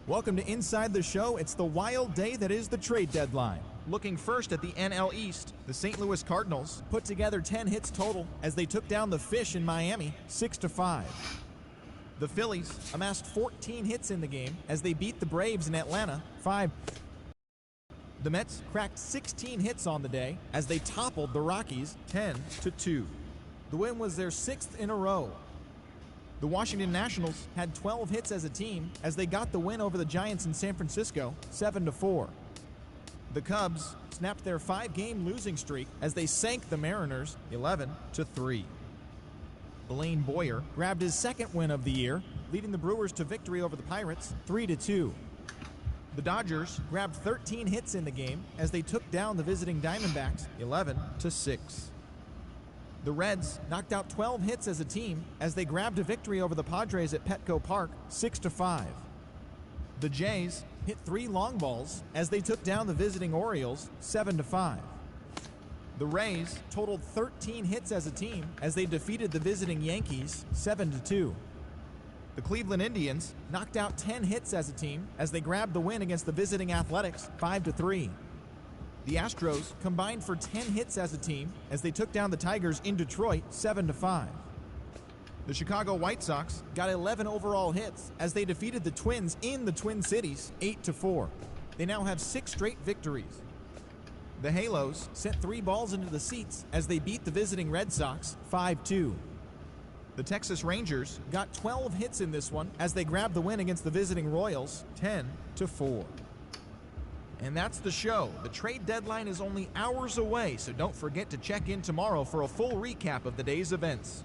Welcome to Inside the Show. It's the wild day that is the trade deadline. Looking first at the NL East, the St. Louis Cardinals put together 10 hits total as they took down the Fish in Miami 6-5. The Phillies amassed 14 hits in the game as they beat the Braves in Atlanta 5. The Mets cracked 16 hits on the day as they toppled the Rockies 10-2. The win was their 6th in a row. The Washington Nationals had 12 hits as a team as they got the win over the Giants in San Francisco 7-4. The Cubs snapped their 5-game losing streak as they sank the Mariners 11-3. Blaine Boyer grabbed his 2nd win of the year, leading the Brewers to victory over the Pirates 3-2. The Dodgers grabbed 13 hits in the game as they took down the visiting Diamondbacks 11-6. The Reds knocked out 12 hits as a team as they grabbed a victory over the Padres at Petco Park 6-5. The Jays hit 3 long balls as they took down the visiting Orioles 7-5. The Rays totaled 13 hits as a team as they defeated the visiting Yankees 7-2. The Cleveland Indians knocked out 10 hits as a team as they grabbed the win against the visiting Athletics 5-3. The Astros combined for 10 hits as a team as they took down the Tigers in Detroit 7-5. The Chicago White Sox got 11 overall hits as they defeated the Twins in the Twin Cities 8-4. They now have 6 straight victories. The Halos sent 3 balls into the seats as they beat the visiting Red Sox 5-2. The Texas Rangers got 12 hits in this one as they grabbed the win against the visiting Royals 10-4. And that's the show. The trade deadline is only hours away, so don't forget to check in tomorrow for a full recap of the day's events.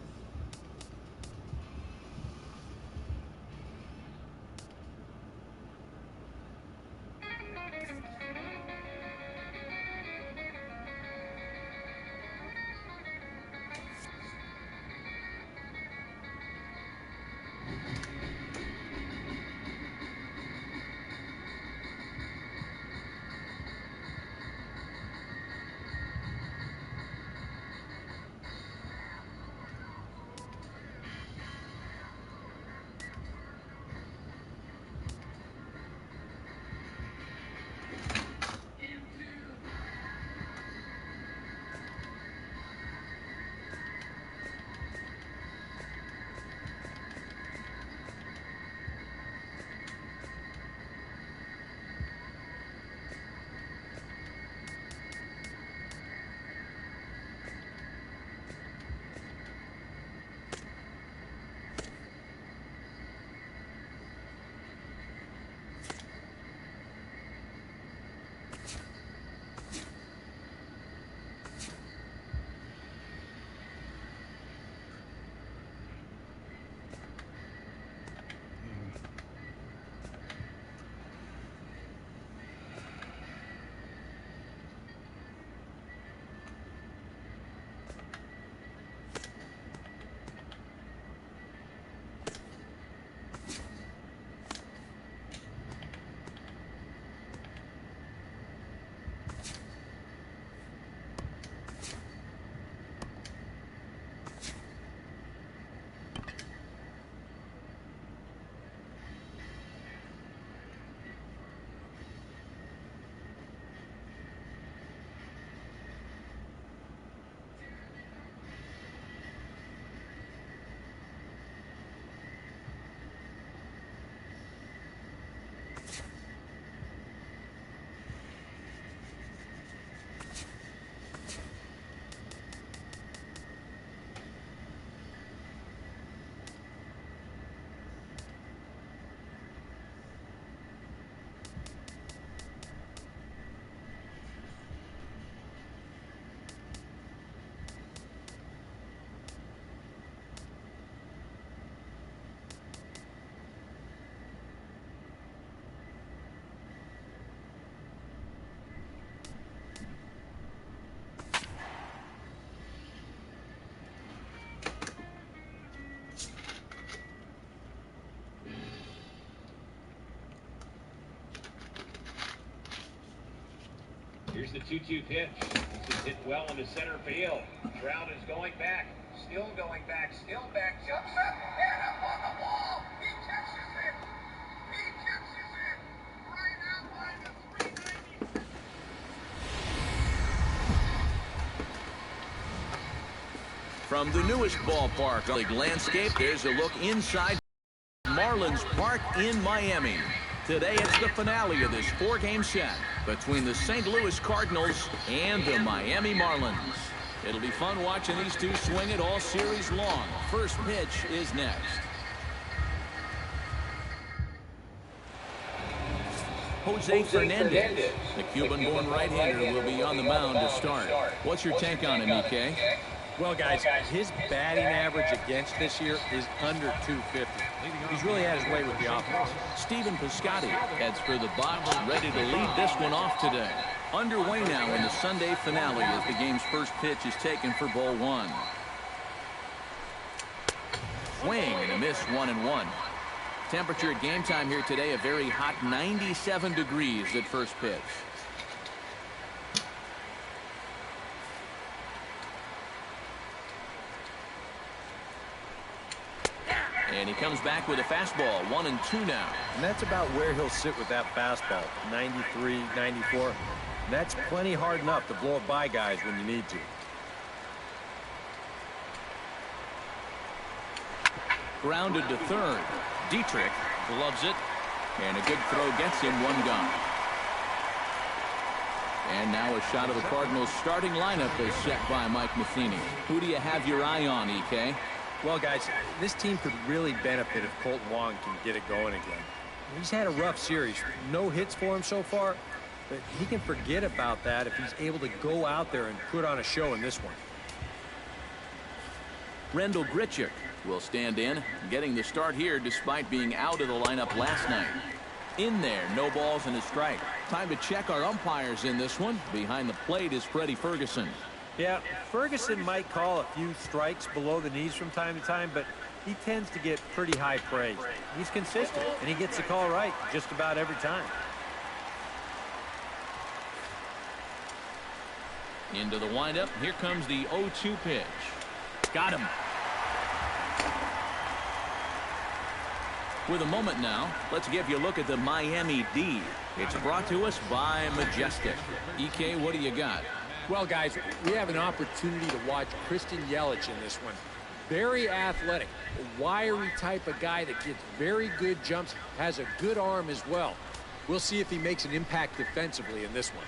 Here's the 2-2 pitch. This is hit well into center field. Trout is going back. Still going back. Still back. Jumps up. And up on the wall. He catches it. He catches it. From the newest ballpark on the landscape, there's a look inside Marlins Park in Miami. Today, it's the finale of this 4-game set between the St. Louis Cardinals and the Miami Marlins. It'll be fun watching these two swing it all series long. First pitch is next. Jose Fernandez, the Cuban-born right-hander, will be on the mound to start. What's your take on him, EK? Well, guys, his batting average against this year is under 250. He's really had his way with the offense. Stephen Piscotty heads for the box, ready to lead this one off today. Underway now in the Sunday finale as the game's first pitch is taken for ball one. Swing and a miss, 1-1. Temperature at game time here today, a very hot 97 degrees at first pitch. And he comes back with a fastball, 1-2 now. And that's about where he'll sit with that fastball, 93, 94. And that's plenty hard enough to blow it by guys when you need to. Grounded to third. Dietrich gloves it. And a good throw gets him, one gone. And now a shot of the Cardinals' starting lineup is set by Mike Matheny. Who do you have your eye on, EK? Well, guys, this team could really benefit if Colton Wong can get it going again. He's had a rough series. No hits for him so far, but he can forget about that if he's able to go out there and put on a show in this one. Rendell Grichuk will stand in, getting the start here despite being out of the lineup last night. In there, no balls and a strike. Time to check our umpires in this one. Behind the plate is Freddie Ferguson. Yeah, Ferguson might call a few strikes below the knees from time to time, but he tends to get pretty high praise. He's consistent, and he gets the call right just about every time. Into the windup. Here comes the 0-2 pitch. Got him. With a moment now, let's give you a look at the Miami D. It's brought to us by Majestic. EK, what do you got? Well, guys, we have an opportunity to watch Christian Yelich in this one. Very athletic, a wiry type of guy that gets very good jumps, has a good arm as well. We'll see if he makes an impact defensively in this one.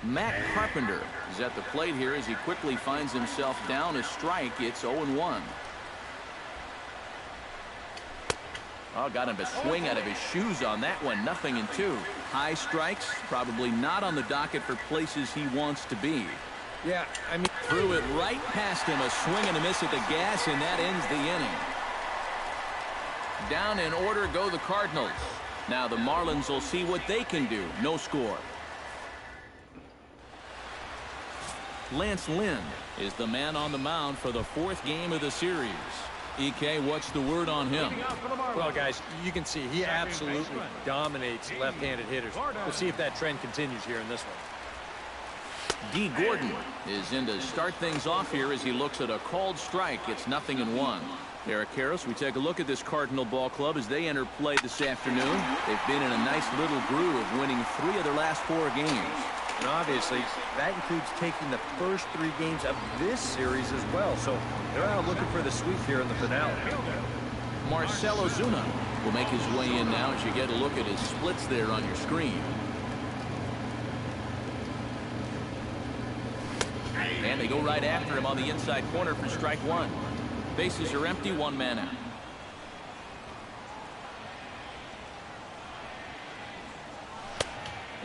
Matt Carpenter is at the plate here as he quickly finds himself down a strike. It's 0-1. Oh, got him a swing out of his shoes on that one. 0-2. High strikes, probably not on the docket for places he wants to be. Yeah, I mean, threw it right past him. A swing and a miss at the gas, and that ends the inning. Down in order go the Cardinals. Now the Marlins will see what they can do. No score. Lance Lynn is the man on the mound for the 4th game of the series. EK, what's the word on him? Well, guys, you can see he absolutely dominates left-handed hitters. We'll see if that trend continues here in this one. D. Gordon is in to start things off here as he looks at a called strike. It's 0-1. Eric Karros, we take a look at this Cardinal ball club as they enter play this afternoon. They've been in a nice little groove, winning 3 of their last 4 games. And obviously, that includes taking the first 3 games of this series as well. So they're out looking for the sweep here in the finale. Marcell Ozuna will make his way in now as you get a look at his splits there on your screen. And they go right after him on the inside corner for strike 1. Bases are empty, 1 man out.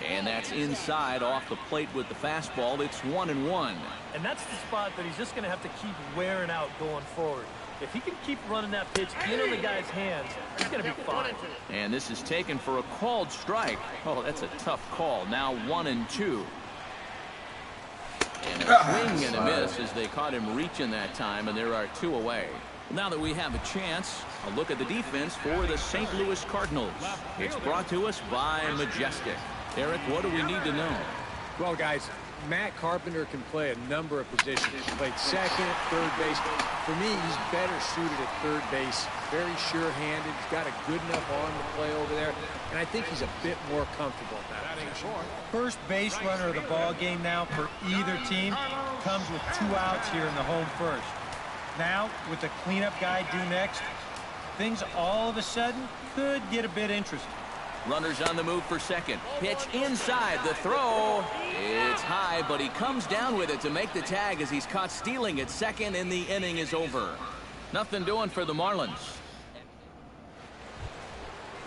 And that's inside off the plate with the fastball. It's 1-1. And that's the spot that he's just going to have to keep wearing out going forward. If he can keep running that pitch in on the guy's hands, he's going to be fine. And this is taken for a called strike. Oh, that's a tough call. Now 1-2. And a swing and a miss as they caught him reaching that time, and there are 2 away. Now that we have a chance, a look at the defense for the St. Louis Cardinals. It's brought to us by Majestic. Eric, what do we need to know? Well, guys, Matt Carpenter can play a number of positions. He played second, third base. For me, he's better suited at third base. Very sure-handed. He's got a good enough arm to play over there. And I think he's a bit more comfortable at that position. First base runner of the ball game now for either team. comes with 2 outs here in the home first. Now, with the cleanup guy due next, things all of a sudden could get a bit interesting. Runners on the move for second. Pitch inside. The throw. It's high, but he comes down with it to make the tag as he's caught stealing at second, and the inning is over. Nothing doing for the Marlins.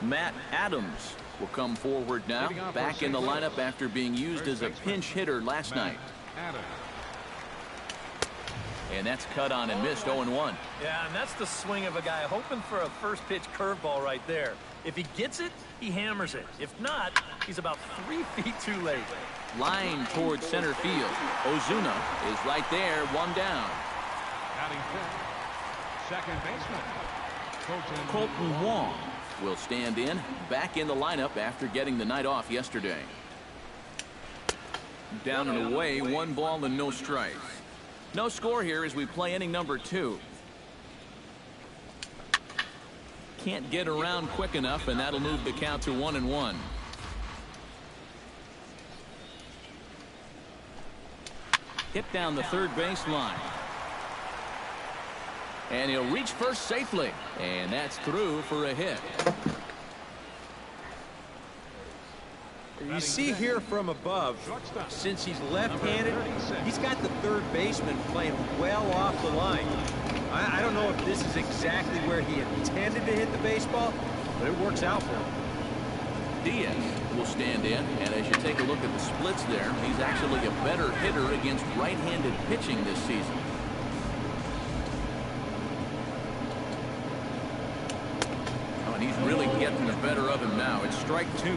Matt Adams will come forward now, back in the lineup after being used as a pinch hitter last night. And that's cut on and missed, 0-1. Yeah, and that's the swing of a guy hoping for a first pitch curveball right there. If he gets it, he hammers it. If not, he's about 3 feet too late. Line towards center field. Ozuna is right there, 1 down. Second baseman Colton Wong will stand in, back in the lineup after getting the night off yesterday. Down and away, 1 ball and no strikes. No score here as we play inning number 2. Can't get around quick enough, and that'll move the count to 1-1. Hit down the third baseline. And he'll reach first safely. And that's through for a hit. You see here from above, since he's left-handed, he's got the third baseman playing well off the line. I don't know if this is exactly where he intended to hit the baseball, but it works out for him. Diaz will stand in, and as you take a look at the splits there, he's actually a better hitter against right-handed pitching this season. Oh, and he's really getting the better of him now. It's strike 2.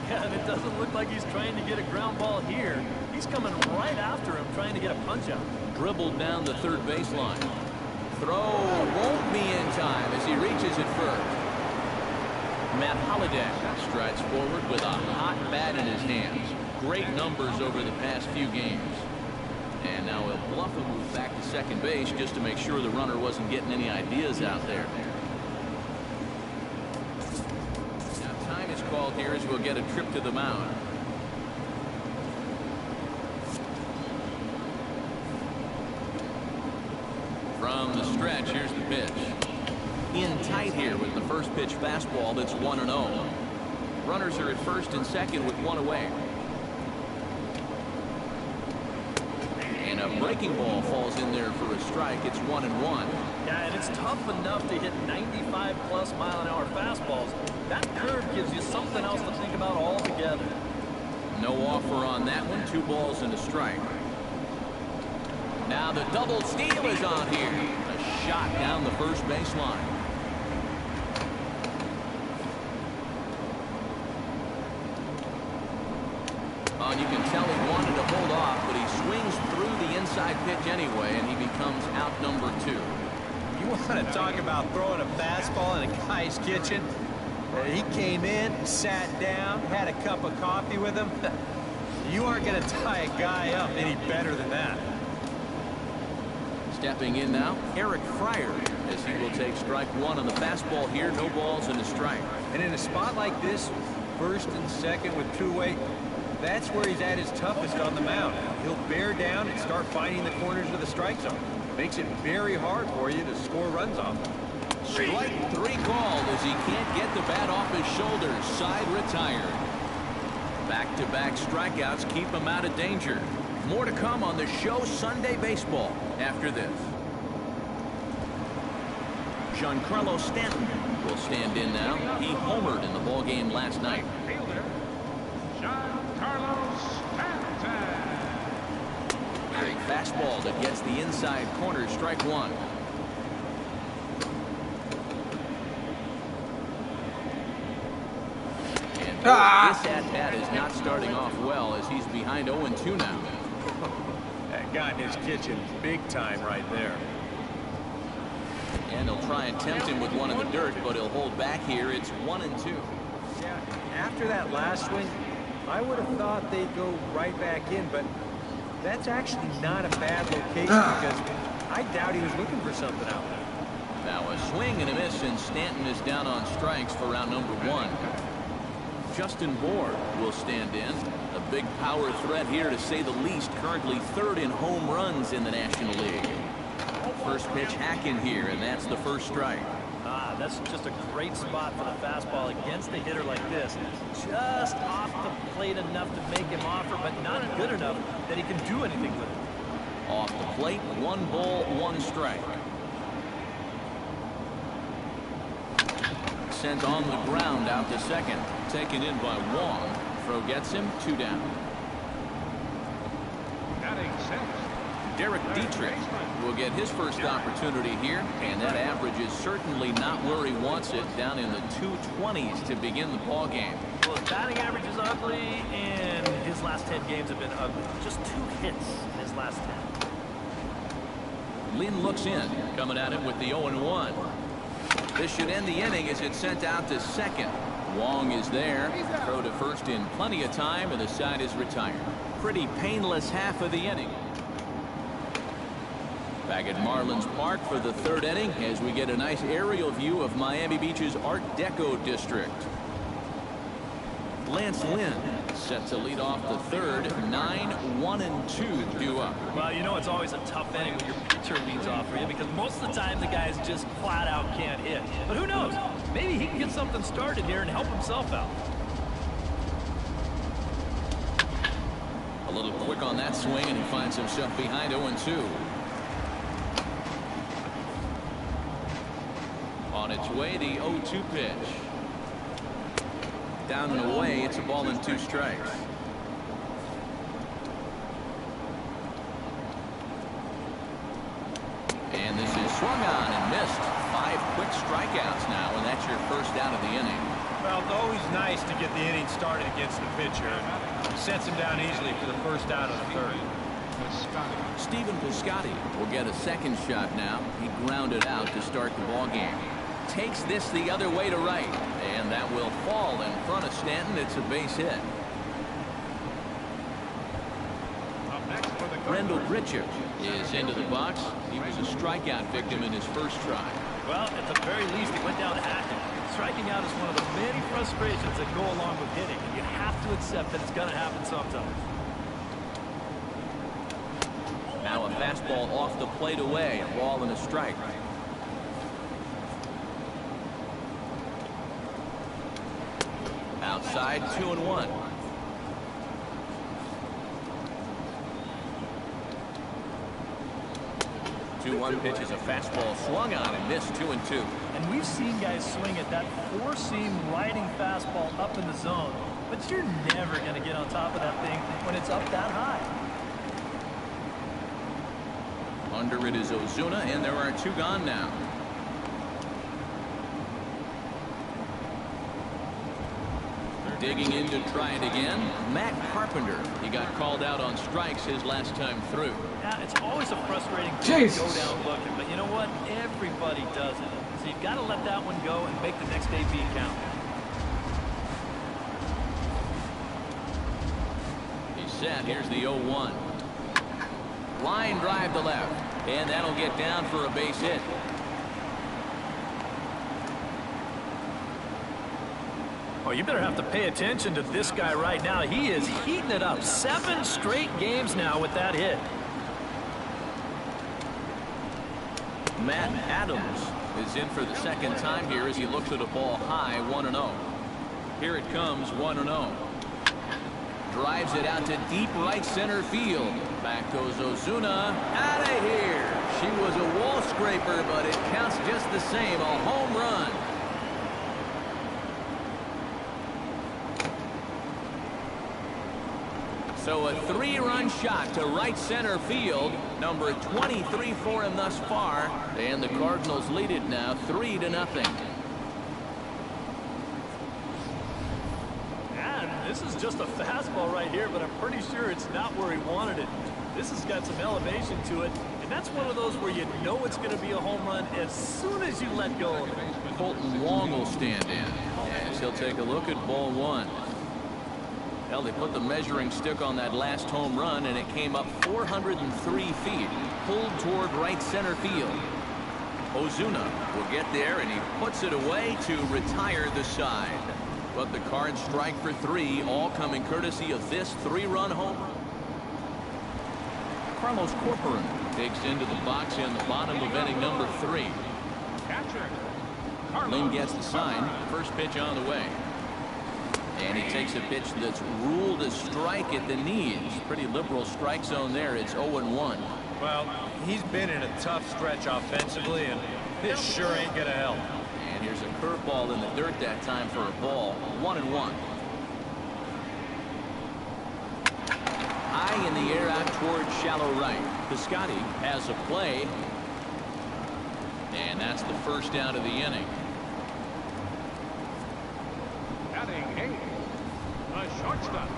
Yeah, and it doesn't look like he's trying to get a ground ball here. He's coming right after him, trying to get a punch out. Dribbled down the third baseline. Throw won't be in time as he reaches it first. Matt Holliday strides forward with a hot bat in his hands. Great numbers over the past few games. And now he'll bluff a move back to second base just to make sure the runner wasn't getting any ideas out there. Now time is called here as we'll get a trip to the mound. From the stretch, here's the pitch. In tight here with the first pitch fastball that's 1-0. Runners are at first and second with 1 away. And a breaking ball falls in there for a strike. It's 1-1. Yeah, and it's tough enough to hit 95+ mile-an-hour fastballs. That curve gives you something else to think about altogether. No offer on that one. 2 balls and a strike. Now the double steal is on here. A shot down the first baseline. Oh, and you can tell he wanted to hold off, but he swings through the inside pitch anyway, and he becomes out number 2. You want to talk about throwing a fastball in a guy's kitchen? He came in, sat down, had a cup of coffee with him. You aren't going to tie a guy up any better than that. Stepping in now, Eric Fryer, as he will take strike 1 on the fastball here. No balls and a strike. And in a spot like this, first and second with 2 away, that's where he's at his toughest on the mound. He'll bear down and start finding the corners of the strike zone. Makes it very hard for you to score runs off him. Strike 3 called as he can't get the bat off his shoulders. Side retired. Back-to-back strikeouts keep him out of danger. More to come on the show Sunday Baseball after this. Giancarlo Stanton will stand in now. He homered in the ballgame last night. fielder Giancarlo Stanton. A fastball that gets the inside corner. Strike 1. And this at-bat is not starting off well as he's behind 0-2 now. That got in his kitchen big time right there. And he'll try and tempt him with one in the dirt, but he'll hold back here. It's 1-2. Yeah, after that last swing, I would have thought they'd go right back in, but that's actually not a bad location because I doubt he was looking for something out there. Now a swing and a miss, and Stanton is down on strikes for round number 1. Justin Bohr will stand in. A big power threat here, to say the least. Currently third in home runs in the National League. First pitch hack in here, and that's the first strike. That's just a great spot for the fastball against a hitter like this. Just off the plate enough to make him offer, but not good enough that he can do anything with it. Off the plate, 1 ball, 1 strike. Sent on the ground out to second. Taken in by Wong. Throw gets him, 2 down. Batting sixth. Derek Dietrich will get his first opportunity here, and that average is certainly not where he wants it, down in the 220s to begin the ball game. Well, his batting average is ugly, and his last 10 games have been ugly. Just 2 hits in his last 10. Lin looks in, coming at him with the 0-1. This should end the inning as it's sent out to second. Wong is there. Throw to first in plenty of time, and the side is retired. Pretty painless half of the inning. Back at Marlins Park for the 3rd inning as we get a nice aerial view of Miami Beach's Art Deco district. Lance Lynn set to lead off the 3rd. 9-1-2 due up. Well, you know it's always a tough inning when your pitcher leads off for you, because most of the time the guys just flat out can't hit. But who knows? Maybe he can get something started here and help himself out. A little quick on that swing, and he finds himself behind 0-2. On its way, the 0-2 pitch. Down and away, it's a ball and 2 strikes. And this is swung on and missed. 5 quick strikeouts now, and that's your first out of the inning. Well, it's always nice to get the inning started against the pitcher. It sets him down easily for the first out of the 3rd. Stephen Piscotty will get a second shot now. He grounded out to start the ball game. Takes this the other way to right, and that will fall in front of Stanton. It's a base hit. Rendell Pritchard is into the box. He was a strikeout victim in his first try. Well, at the very least, he went down hacking. Striking out is one of the many frustrations that go along with hitting, and you have to accept that it's going to happen sometimes. Now a fastball off the plate away, a ball and a strike. Outside, 2-1. Two-one pitch is a fastball swung on and missed. 2-2. And we've seen guys swing at that 4-seam riding fastball up in the zone, but you're never going to get on top of that thing when it's up that high. Under it is Ozuna, and there are 2 gone now. Digging in to try it again, Matt Carpenter. He got called out on strikes his last time through. Yeah, it's always a frustrating thing to go down looking, but you know what? Everybody does it. So you've got to let that one go and make the next AB count. He's set. Here's the 0-1. Line drive to left, and that'll get down for a base hit. Oh, you better have to pay attention to this guy right now. He is heating it up. 7 straight games now with that hit. Matt Adams is in for the second time here as he looks at a ball high, 1-0. Here it comes, 1-0. Drives it out to deep right center field. Back goes Ozuna. Out of here. She was a wall scraper, but it counts just the same. A home run. So a 3-run shot to right center field. Number 23 for him thus far. And the Cardinals lead it now 3-0. And this is just a fastball right here, but I'm pretty sure it's not where he wanted it. This has got some elevation to it, and that's one of those where you know it's going to be a home run as soon as you let go of it. Colton Wong will stand in as he'll take a look at ball 1. Well, they put the measuring stick on that last home run, and it came up 403 feet, pulled toward right center field. Ozuna will get there, and he puts it away to retire the side. But the Cards strike for 3, all coming courtesy of this 3-run homer. Carlos Corcoran takes into the box in the bottom of inning number 3. Lynn gets the sign. First pitch on the way. And he takes a pitch that's ruled a strike at the knees. Pretty liberal strike zone there. It's 0-1. Well, he's been in a tough stretch offensively, and this sure ain't going to help. And here's a curveball in the dirt that time for a ball. 1-1. High in the air out towards shallow right. Piscotty has a play. And that's the first out of the inning. Batting 8, the shortstop.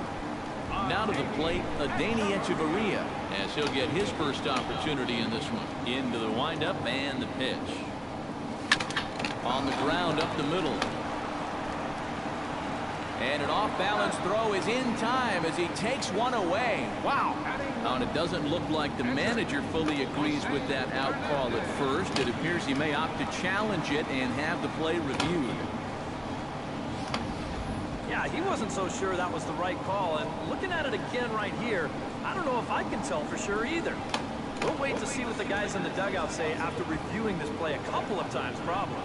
Now to the plate, Adeiny Echeverria, as he'll get his first opportunity in this one. Into the windup and the pitch. On the ground up the middle. And an off-balance throw is in time as he takes one away. Wow. And it doesn't look like the manager fully agrees with that out call at first. It appears he may opt to challenge it and have the play reviewed. Yeah, he wasn't so sure that was the right call, and looking at it again right here, I don't know if I can tell for sure either. We'll wait to see what the guys in the dugout say after reviewing this play a couple of times, probably.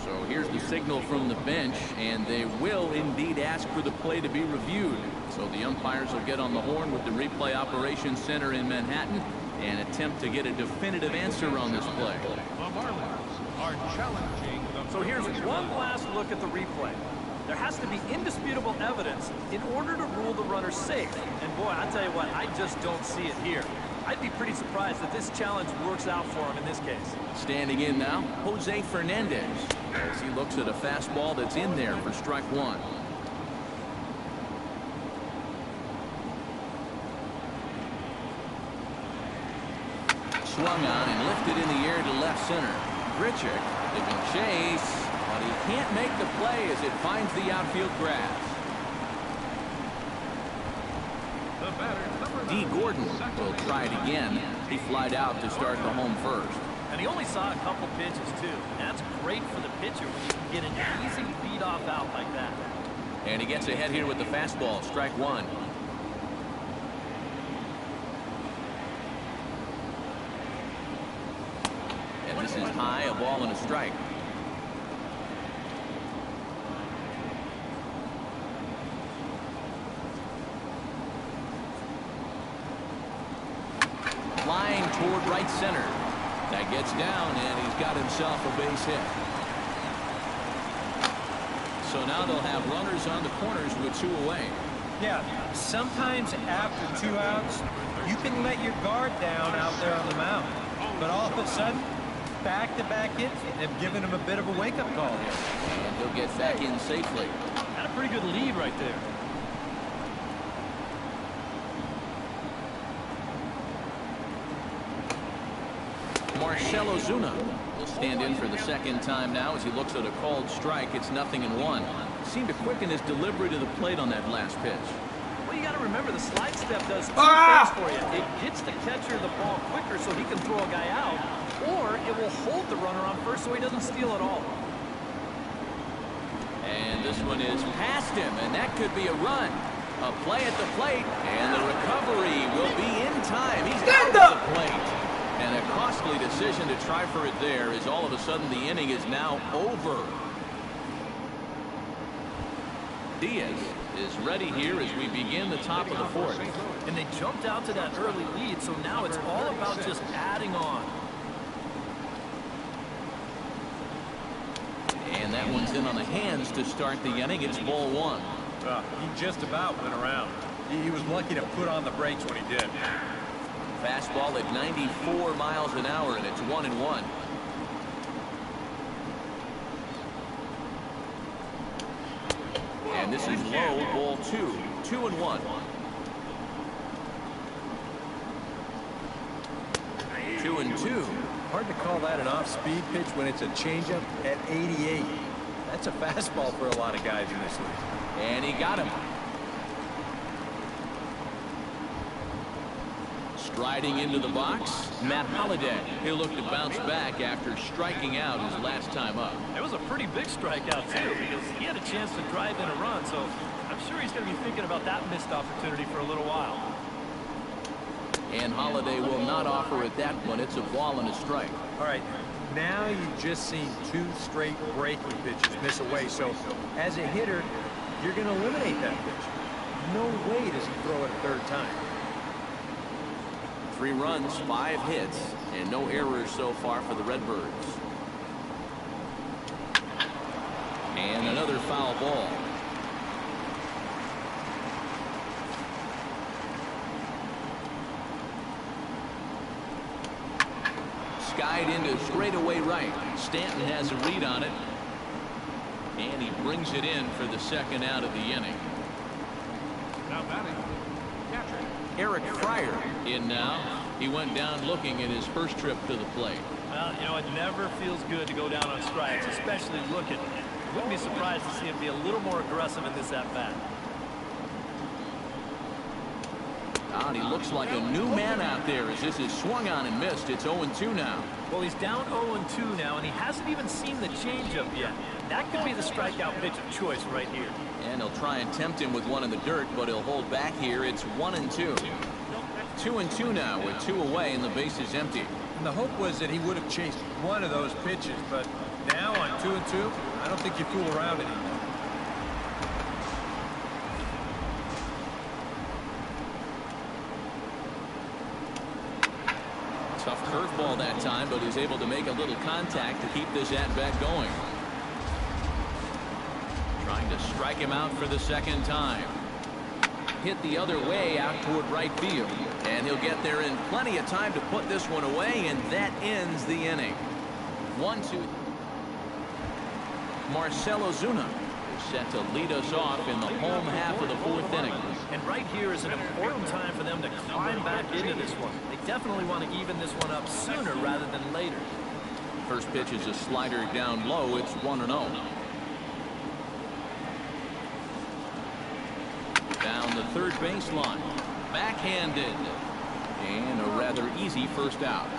So here's the signal from the bench, and they will indeed ask for the play to be reviewed. So the umpires will get on the horn with the replay operations center in Manhattan and attempt to get a definitive answer on this play. The Marlins are challenging the... So here's one last look at the replay. There has to be indisputable evidence in order to rule the runner safe. And boy, I tell you what, I just don't see it here. I'd be pretty surprised that this challenge works out for him in this case. Standing in now, Jose Fernandez, as he looks at a fastball that's in there for strike 1. Swung on and lifted in the air to left center. Grichuk giving chase, but he can't make the play as it finds the outfield grass. The batter, number D. 9, Gordon will try it again. He flied out to start the home first. And he only saw a couple pitches, too. That's great for the pitcher when you can get an easy lead-off out like that. And he gets ahead here with the fastball, strike 1. And this is high, a ball and a strike. Flying toward right center. That gets down, and he's got himself a base hit. So now they'll have runners on the corners with 2 away. Yeah, sometimes after 2 outs, you can let your guard down out there on the mound. But all of a sudden, back-to-back hits have given him a bit of a wake-up call here. And he'll get back in safely. Got a pretty good lead right there. Marcell Ozuna will stand in for the second time now as he looks at a called strike. It's 0-1. Seemed to quicken his delivery to the plate on that last pitch. Well, you got to remember the slide step does 2 things for you. It gets the catcher the ball quicker so he can throw a guy out, or it will hold the runner on first so he doesn't steal at all. And this one is past him, and that could be a run. A play at the plate, and the recovery will be in time. He's out at the plate. And a costly decision to try for it there, as all of a sudden the inning is now over. Diaz is ready here as we begin the top of the 4th. And they jumped out to that early lead, so now it's all about just adding on. And that one's in on the hands to start the inning. It's ball 1. He just about went around. He was lucky to put on the brakes when he did. Fastball at 94 miles an hour, and it's 1-1. And this is low, ball 2. 2-1. 2-2. Hard to call that an off-speed pitch when it's a changeup at 88. That's a fastball for a lot of guys in this league. And he got him. Striding into the box, Matt Holliday. He'll look to bounce back after striking out his last time up. It was a pretty big strikeout, too, because he had a chance to drive in a run, so I'm sure he's going to be thinking about that missed opportunity for a little while. And Holliday will not offer at that one. It's a ball and a strike. All right, now you've just seen 2 straight breaking pitches miss away, so as a hitter, you're going to eliminate that pitch. No way does he throw it a third time. 3 runs, 5 hits, and no errors so far for the Redbirds. And another foul ball. Skied into straightaway right. Stanton has a read on it. And he brings it in for the second out of the inning. Now batting, catcher. Eric Fryer in now. He went down looking at his first trip to the plate. Well, you know, it never feels good to go down on strikes, especially looking. Wouldn't be surprised to see him be a little more aggressive in this at-bat. And he looks like a new man out there as this is swung on and missed. It's 0-2 now. Well, he's down 0-2 now, and he hasn't even seen the changeup yet. That could be the strikeout pitch of choice right here. And he'll try and tempt him with one in the dirt, but he'll hold back here. It's 1-2. 2-2 now with 2 away and the base is empty. And the hope was that he would have chased one of those pitches, but now on 2-2, I don't think you fool around anymore. Tough curveball that time, but he's able to make a little contact to keep this at-bat going. Trying to strike him out for the second time. Hit the other way out toward right field. And he'll get there in plenty of time to put this one away, and that ends the inning. 1-2. Marcell Ozuna is set to lead us off in the home half of the 4th inning. And right here is an important time for them to climb back into this one. They definitely want to even this one up sooner rather than later. First pitch is a slider down low. It's 1-0. Down the third baseline. Backhanded. And a rather easy first out.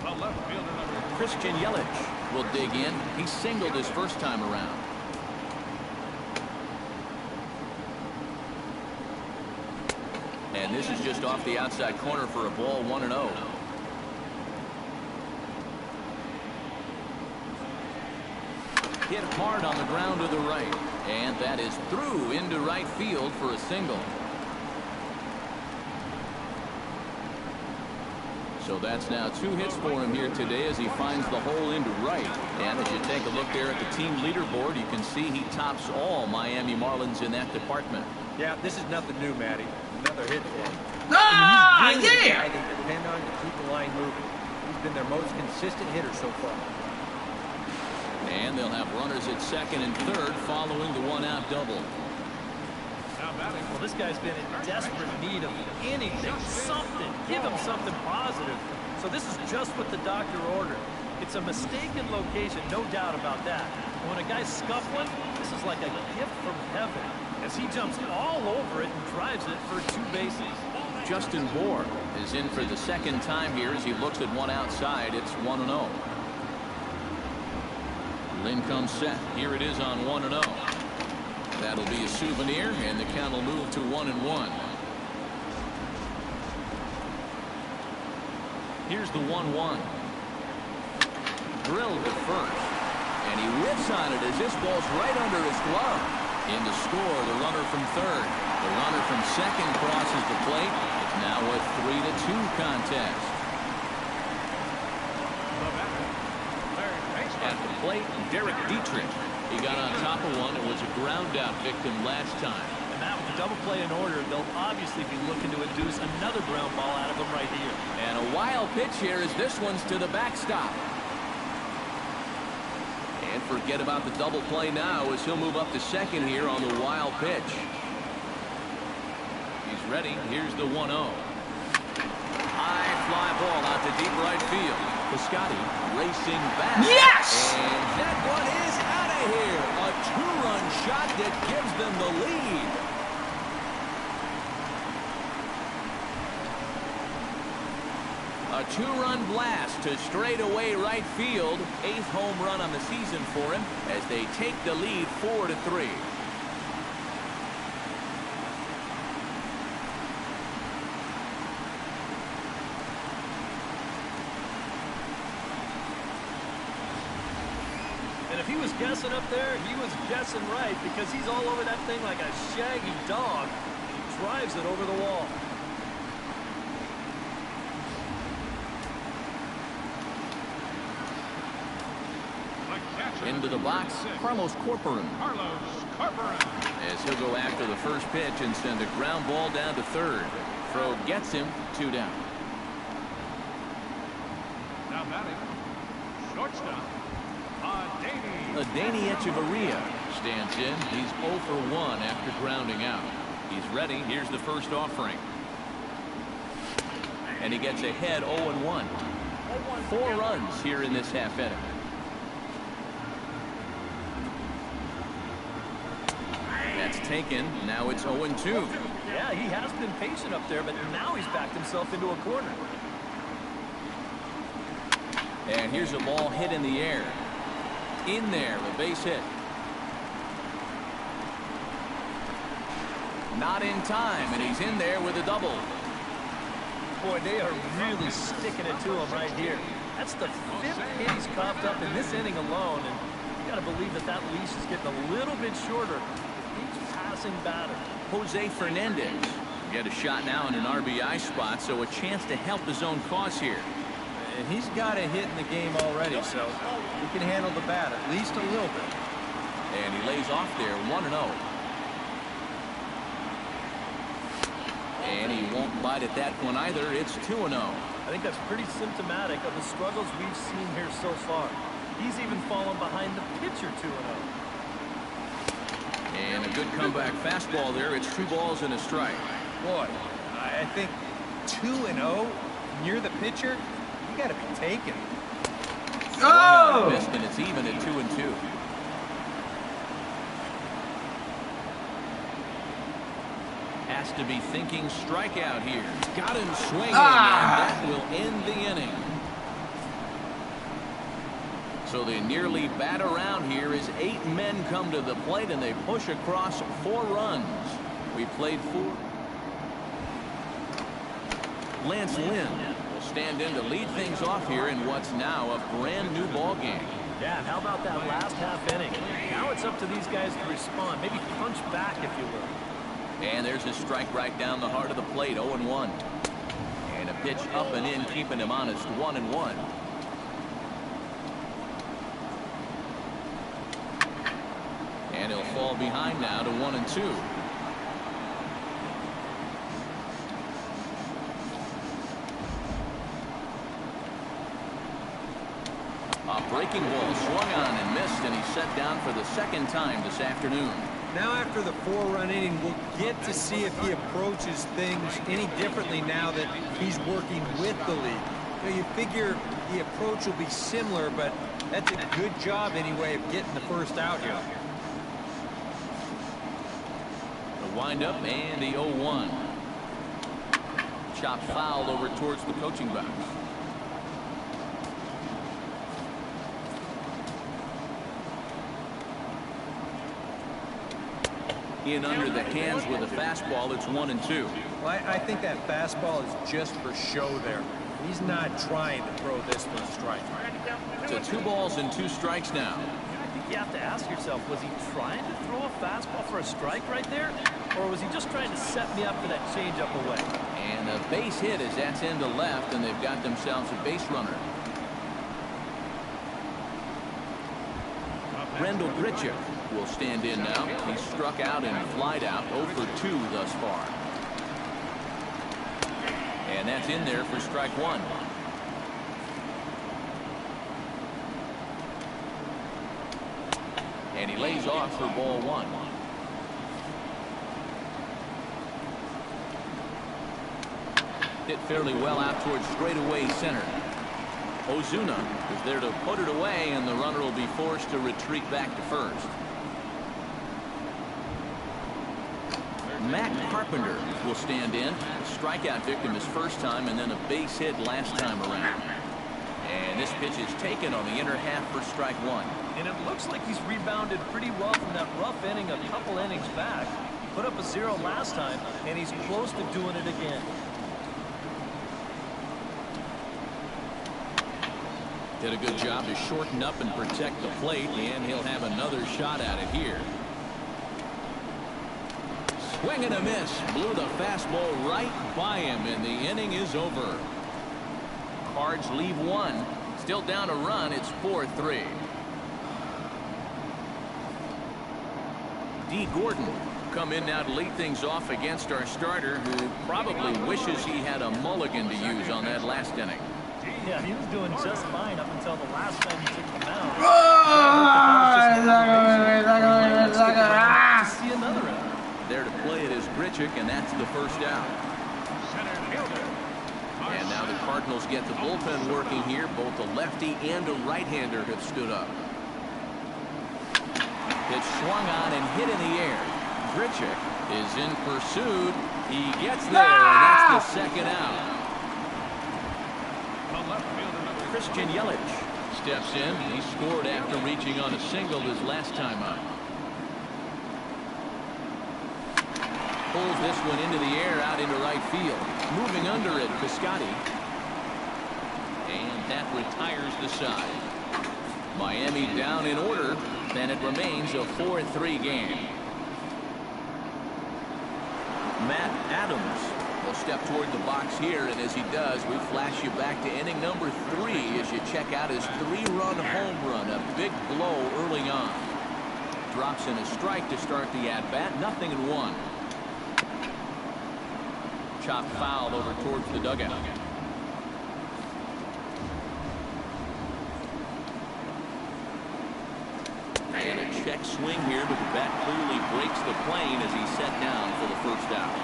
The left fielder number. Christian Yelich will dig in. He singled his first time around. And this is just off the outside corner for a ball. 1-0. Hit hard on the ground to the right. And that is through into right field for a single. So that's now 2 hits for him here today as he finds the hole into right. And as you take a look there at the team leaderboard, you can see he tops all Miami Marlins in that department. Yeah, this is nothing new, Matty. Another hit for him. Ah, He's really the yeah! guy they depend on to keep the line moving. He's been their most consistent hitter so far. And they'll have runners at second and third following the 1-out double. Well, this guy's been in desperate need of anything, something. Give him something positive. So this is just what the doctor ordered. It's a mistaken location, no doubt about that. When a guy's scuffling, this is like a gift from heaven, as he jumps all over it and drives it for 2 bases. Justin Bour is in for the second time here as he looks at one outside. It's 1-0. Lynn comes set. Here it is on 1-0. That'll be a souvenir, and the count will move to 1-1. Here's the 1-1. Drilled to first. And he whips on it as this ball's right under his glove. In to score, the runner from third. The runner from second crosses the plate. It's now a 3-2 contest. At the plate, Derek Dietrich. He got on top of one and was a ground-out victim last time. And that with the double play in order, they'll obviously be looking to induce another ground ball out of him right here. And a wild pitch here as this one's to the backstop. And forget about the double play now as he'll move up to second here on the wild pitch. He's ready. Here's the 1-0. High fly ball out to deep right field. Piscotty racing back. Yes! And that one is out of here. A 2-run shot that gives them the lead. A two-run blast to straightaway right field. 8th home run on the season for him as they take the lead 4-3. And if he was guessing up there, he was guessing right, because he's all over that thing like a shaggy dog. He drives it over the wall. Into the box, Carlos Corcoran. As he'll go after the first pitch and send a ground ball down to third. Throw gets him 2 down. Now batting, shortstop, Adeiny Echeverria stands in. He's 0 for 1 after grounding out. He's ready. Here's the first offering. And he gets ahead 0-1. 4 runs here in this half inning. That's taken. Now it's 0-2. Yeah, he has been patient up there, but now he's backed himself into a corner. And here's a ball hit in the air. In there, the base hit. Not in time, and he's in there with a double. Boy, they are really sticking it to him right here. That's the 5th hit he's coughed up in this inning alone, and you got to believe that that leash is getting a little bit shorter with each passing batter. Jose Fernandez get a shot now in an RBI spot, so a chance to help his own cause here. And he's got a hit in the game already, so he can handle the bat at least a little bit. And he lays off there 1-0. And he won't bite at that one either. It's 2-0. I think that's pretty symptomatic of the struggles we've seen here so far. He's even fallen behind the pitcher 2-0. And a good comeback fastball there. It's 2 balls and a strike. Boy, I think 2-0, and you're the pitcher, you got to be taken. Oh! Missed, and it's even at 2-2. Has to be thinking strikeout here. Got him swinging, and that will end the inning. So they nearly bat around here as 8 men come to the plate, and they push across 4 runs. We played 4. Lance Lynn will stand in to lead things off here in what's now a brand new ball game. Yeah, and how about that last half inning? Now it's up to these guys to respond. Maybe punch back, if you will. And there's a strike right down the heart of the plate, 0-1. And a pitch up and in, keeping him honest, 1-1. And he'll fall behind now to 1-2. A breaking ball swung on and missed, and he's set down for the 2nd time this afternoon. Now after the 4-run inning, we'll get to see if he approaches things any differently now that he's working with the lead. You know, you figure the approach will be similar, but that's a good job anyway of getting the first out here. The windup and the 0-1. Chopped foul over towards the coaching box. In under the hands with a fastball. It's 1-2. Well, I think that fastball is just for show there. He's not trying to throw this for a strike. So 2 balls and 2 strikes now. I think you have to ask yourself, was he trying to throw a fastball for a strike right there? Or was he just trying to set me up for that changeup away? And a base hit as that's into left, and they've got themselves a base runner. Rendell Grichuk will stand in now. He's struck out and flied out, 0 for 2 thus far. And that's in there for strike 1. And he lays off for ball 1. Hit fairly well out towards straightaway center. Ozuna is there to put it away, and the runner will be forced to retreat back to first. Matt Carpenter will stand in. Strikeout victim his first time and then a base hit last time around. And this pitch is taken on the inner half for strike one. And it looks like he's rebounded pretty well from that rough inning a couple innings back. He put up a 0 last time, and he's close to doing it again. Did a good job to shorten up and protect the plate, and he'll have another shot at it here. Swing and a miss. Blew the fastball right by him, and the inning is over. Cards leave one. Still down a run. It's 4-3. D. Gordon come in now to lead things off against our starter, who probably wishes he had a mulligan to use on that last inning. Yeah, he was doing just fine up until the last time he took the mound. See another out. There to play it is Grichuk, and that's the first out. And now the Cardinals get the bullpen working here. Both a lefty and a right-hander have stood up. It's swung on and hit in the air. Grichuk is in pursuit. He gets there, and that's the second out. Christian Yelich steps in. He scored after reaching on a single his last time up. Pulls this one into the air out into right field. Moving under it, Piscotty. And that retires the side. Miami down in order, and it remains a 4-3 game. Matt Adams will step toward the box here, and as he does, we flash you back to inning number 3 as you check out his 3-run home run. A big blow early on. Drops in a strike to start the at-bat. 0-1. Chopped foul over towards the dugout. And a check swing here, but the bat clearly breaks the plane as he's set down for the first out.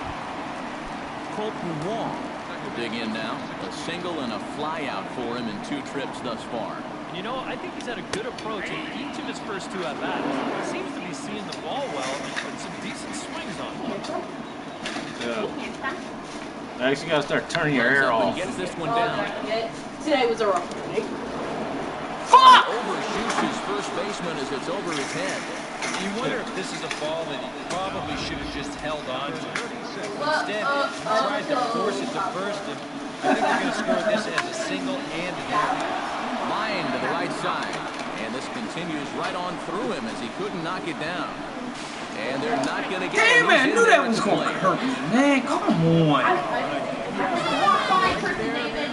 Colton Wong will dig in now. A single and a fly out for him in 2 trips thus far. You know, I think he's had a good approach in each of his first 2 at-bats. He seems to be seeing the ball well and some decent swings on it. I actually got to start turning your hair off. Gets this one down. Today was a rough day. Fuck! Overshoots his first baseman as it's over his head. You wonder if this is a ball that he probably should have just held on to. Instead, he tried to force it to first, and I think they're going to score this as a single and an error. Line to the right side, and this continues right on through him as he couldn't knock it down. And they're not going to get it. Damn it, I knew that was going to hurt me, man. Come on. I'm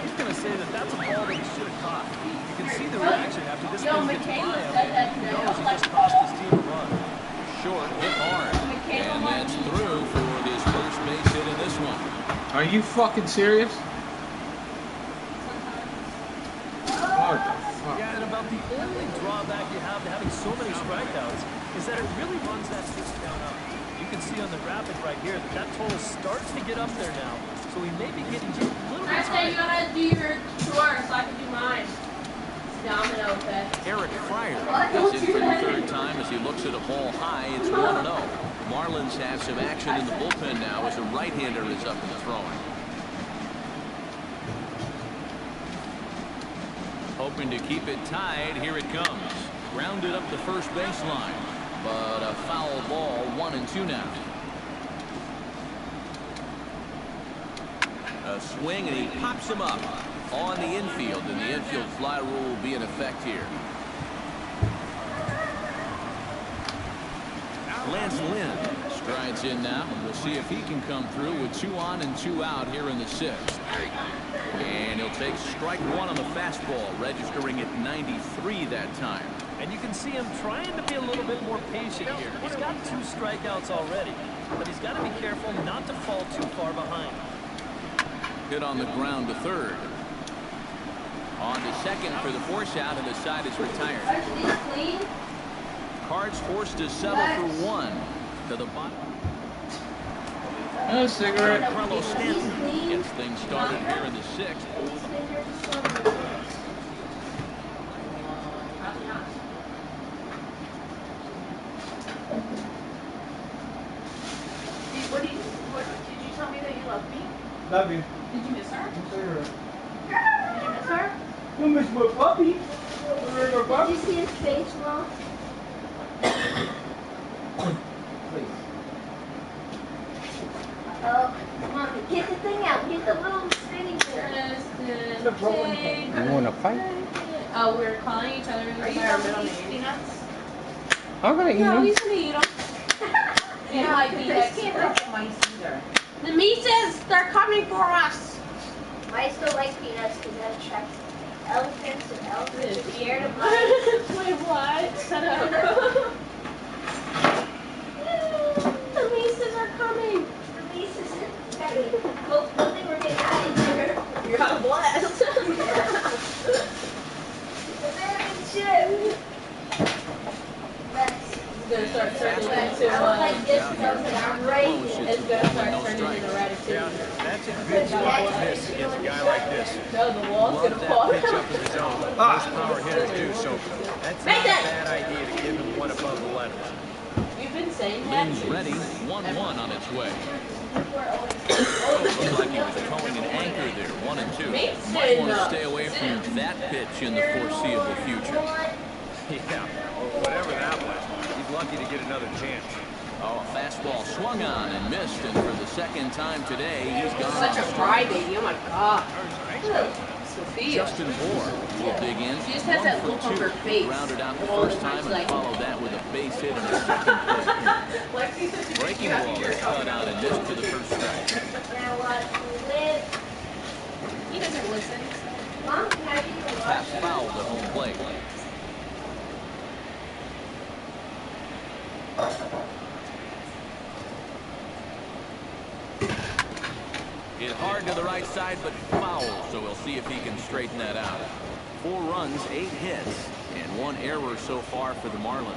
just going to say that that's a ball that he should have caught. You can see the reaction after this one gets by him. He knows he just cost his team a run. Short, hit hard. And that's through for his first base hit in this one. Are you fucking serious? What the fuck? Yeah, and about the only drawback you have to having so many strikeouts is that it really runs that down up. You can see on the graphic right here that that total starts to get up there now. So we may be getting to a little bit. I say you gotta do your chores so I can do mine. Domino effect. Eric Fryer is in for the 3rd time as he looks at a ball high. It's 1-0. Marlins have some action in the bullpen now as a right-hander is up and throwing. Hoping to keep it tied. Here it comes. Grounded up the first baseline. But a foul ball, 1-2 now. A swing, and he pops him up on the infield, and the infield fly rule will be in effect here. Lance Lynn strides in now, and we'll see if he can come through with 2 on and 2 out here in the 6th. And he'll take strike 1 on the fastball, registering at 93 that time. And you can see him trying to be a little bit more patient here. He's got 2 strikeouts already, but he's got to be careful not to fall too far behind. Hit on the ground to 3rd. On to 2nd for the force out, and the side is retired. Cards forced to settle for 1 to the bottom. A cigarette. Carlos Stanton gets things started here in the 6th. What did you tell me that you love me? Love you. Did you miss her? I'm sorry. Did you miss her? You miss my puppy. Did you see his face, Mom? Please. Oh, Mom, get the thing out. Get the little spinning thing. The rolling thing. You want to fight? Oh, we're calling each other by our middle names. Peanuts? I'm gonna eat No, them. he's gonna eat them. You know, Chris can't like the mice either. The Mises, they're coming for us. Mice don't like peanuts because that attracts elephants, and elephants are scared of mice. Wait, what? Shut up. The Mises are coming. The Mises are coming. Well, good thing we're getting out of here. You're on a blast. Shit. It's gonna start turning into It's it's gonna start turning into Ratatouille. That's a good spot to miss against a guy like this. No, the wall's Loves gonna fall. that pitch up in the zone. Most power hitters do, so that's not Make a that. bad idea to give him one above the letters. You've been saying that. Lynn's ready. 1-1 on its way. Looks like he was towing an anchor there. 1-2. Might want to stay away from that pitch in the foreseeable future. Yeah, well, whatever that was, he's lucky to get another chance. Oh, a fastball swung on and missed, and for the second time today, he's gone Such a on crybaby. Oh my god. Sophia. Justin Moore will dig in. She just has that 1 look for on 2. her face. Rounded out the all the first time. time She's and like, followed that with a base hit in the second play. Breaking ball is cut out and missed to the first strike. now what? He doesn't listen. Mom, can I be the Tap foul to home plate. Hit hard to the right side, but foul, so we'll see if he can straighten that out. 4 runs, 8 hits, and 1 error so far for the Marlins.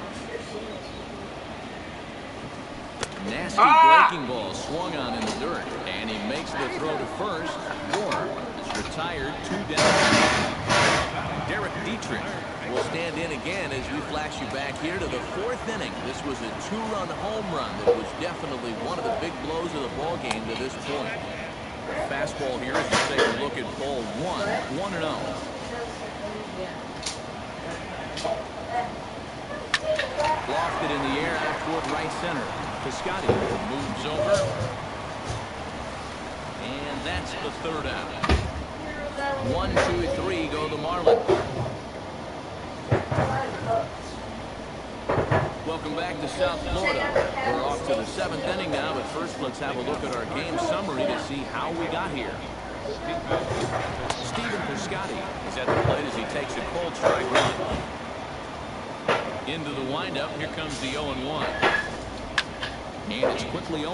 Nasty breaking ball swung on in the dirt, and he makes the throw to first. Moore is retired, 2 down. Derek Dietrich will stand in again as we flash you back here to the 4th inning. This was a 2-run home run that was definitely one of the big blows of the ball game to this point. Fastball here as we take a look at ball 1, 1-0. Lofted in the air out toward right center. Piscotty moves over. And that's the 3rd out. 1, 2, 3 go the Marlins. Welcome back to South Florida. We're off to the 7th inning now, but first let's have a look at our game summary to see how we got here. Stephen Piscotty is at the plate as he takes a cold strike one. Into the windup, here comes the 0-1. And it's quickly 0-2.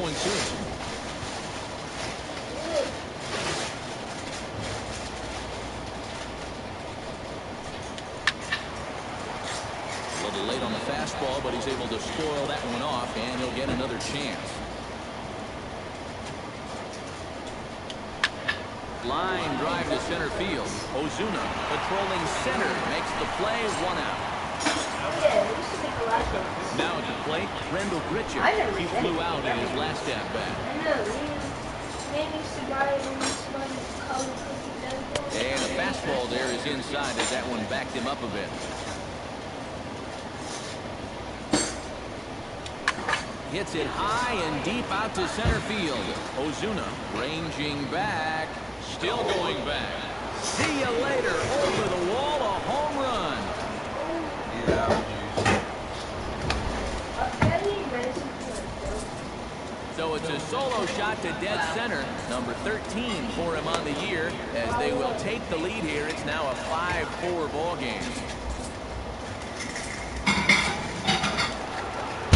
A little late on the fastball, but he's able to spoil that one off, and he'll get another chance. Line drive to center field. Ozuna patrolling center makes the play, 1 out. Now at the plate, Rendell Gritchick. He flew out in his last at-bat. And a fastball there is inside as that one backed him up a bit. Hits it high and deep out to center field. Ozuna ranging back. Still going back. See you later. Over the wall, a home run. So it's a solo shot to dead center. Number 13 for him on the year. As they will take the lead here, it's now a 5-4 ball game.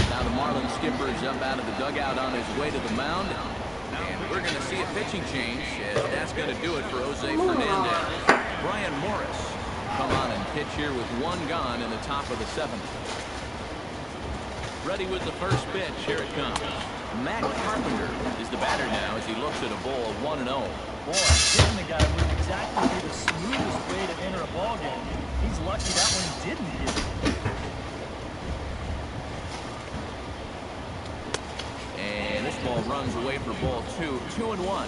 Now the Marlins skipper is up out of the dugout on his way to the mound. And we're going to see a pitching change, as that's going to do it for Jose Fernandez. Brian Morris come on and pitch here with 1 gone in the top of the 7th. Ready with the first pitch. Here it comes. Matt Carpenter is the batter now as he looks at a ball of 1-0. Boy, hitting the guy would exactly be the smoothest way to enter a ball game. He's lucky that one didn't hit him. And this fastball runs away for ball 2, 2-1.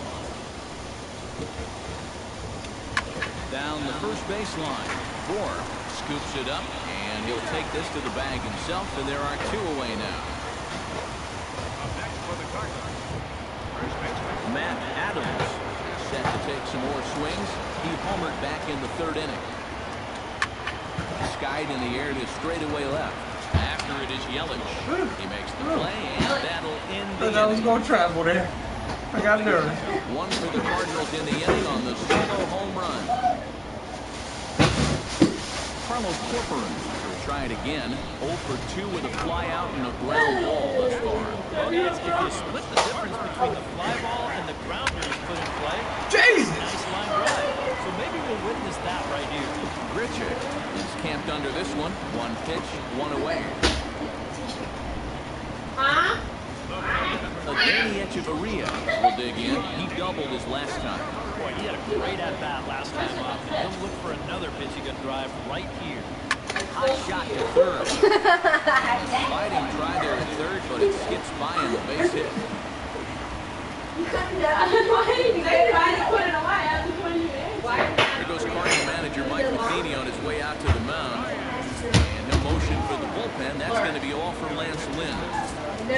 Down the first baseline. Bohr scoops it up, and he'll take this to the bag himself, and there are 2 away now. Up next for the Cardinals, first baseman Matt Adams set to take some more swings. He homered back in the 3rd inning. Skied in the air to straightaway left. After it is Yelich. He makes the play, and that'll end the inning. I was going to travel there. I got nervous. 1 for the Cardinals in the inning on the solo home run. Carlos Corcoran will try it again. 0 for 2 with a fly out and a ground ball thus far. Well, guys, if you split the difference between the fly ball and the grounder he's put in play, Jesus! nice line drive. So maybe we'll witness that right here. Grichuk is camped under this one. 1 pitch, 1 away. Danny Echeverria will dig in. He doubled his last time. Boy, he had a great at-bat last time up. And he'll look for another pitch he can drive right here. Hot shot to third. Fighting try there at third, but it skips by him, a base hit. Here goes Cardinal manager Mike Matheny on his way out to the mound. And he'll motion for the bullpen. That's going to be all from Lance Lynn. So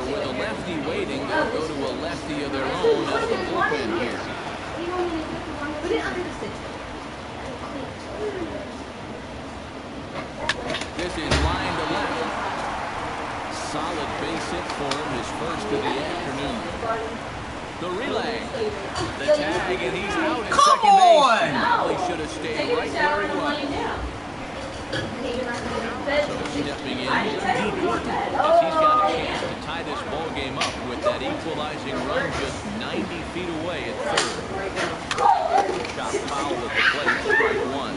with a lefty waiting, they'll go to a lefty of their own as the bullpen here. This is line to left. Solid base hit for him, his first of the afternoon. The relay, the tag, and he's out at second base. Probably should have stayed right where he was. So stepping in, Dean Orton, as he's got a chance to tie this ball game up with that equalizing run just 90 feet away at third. Shot foul at the plate, strike 1.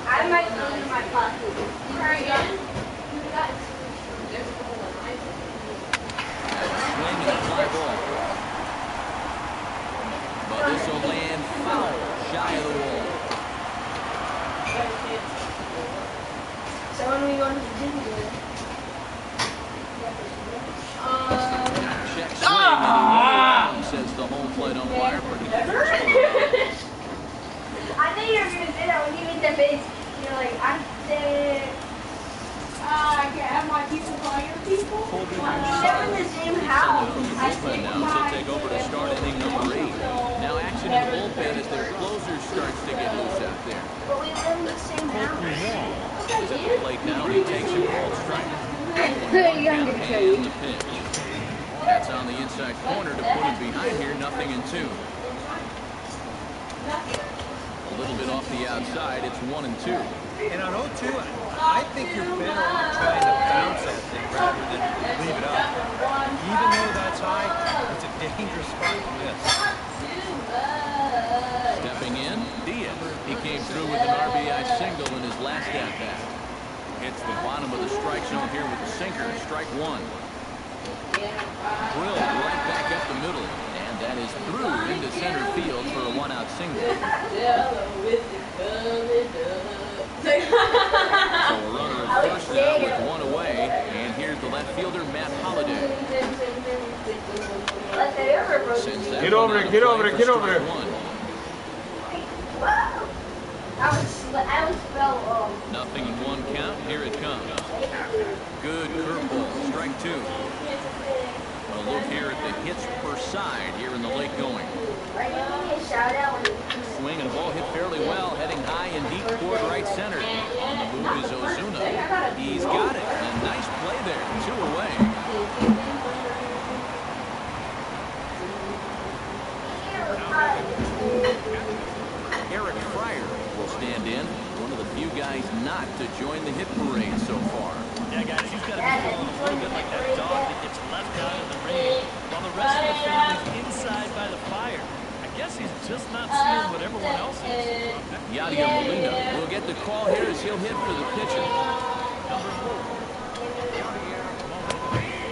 I might go in my pocket. Swing and a fly ball. But this will land foul, shy of the wall. So when we go to the gym together. Check swing and he went around, says the home plate umpire. I knew you were going to say that when you hit that base. You're like, I'm dead. I can't have my people call your people. They're in the same house. Now she'll take over to start inning number 8. Now action in the bullpen as their closer starts to get loose out there. But we live in the same house. He's at the plate now and he takes a called strike. And the pitch. That's on the inside corner to put him behind here, 0-2. A little bit off the outside, it's 1-2. And on 0-2, I think you're better off trying to bounce that thing rather than leave it up. Even though that's high, it's a dangerous spot to miss. Stepping in, Diaz. He came through with an RBI single in his last at-bat. Hits the bottom of the strike zone here with the sinker, strike 1. Drilled right back up the middle, and that is through into center field for a 1-out single. So a runner at first now with 1 away, and here's the left fielder, Matt Holliday. Get over there, get over there, get over there. I was fell off. 0-1 count, here it comes. Good curveball, strike 2. A look here at the hits per side here in the late going. Swing and a ball hit fairly well, heading high and deep toward right center. On the move is Ozuna. He's got it. A nice play there. 2 away. Eric Fryer will stand in. One of the few guys not to join the hit parade so far. Yeah, guys, he's got to be feeling a little bit like that dog that gets left out in the rain while the rest of the family's inside by the fire. I guess he's just not seeing what everyone else is. Yadier Molina will get the call here as he'll hit for the pitcher.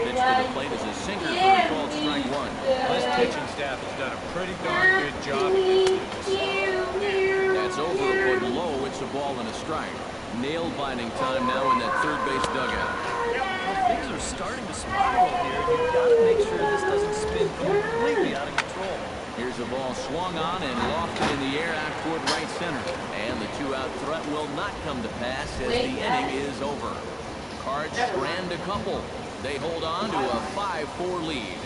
Pitch to the plate is a sinker for a called strike 1. This pitching staff has done a pretty darn good job against this. That's over, but low. It's a ball and a strike. Nail-biting time now in that third base dugout. spiral here. You've got to make sure this doesn't spin completely out of control. Here's a ball swung on and lofted in the air out toward right center. And the two-out threat will not come to pass as the inning is over. Cards strand a couple. They hold on to a 5-4 lead.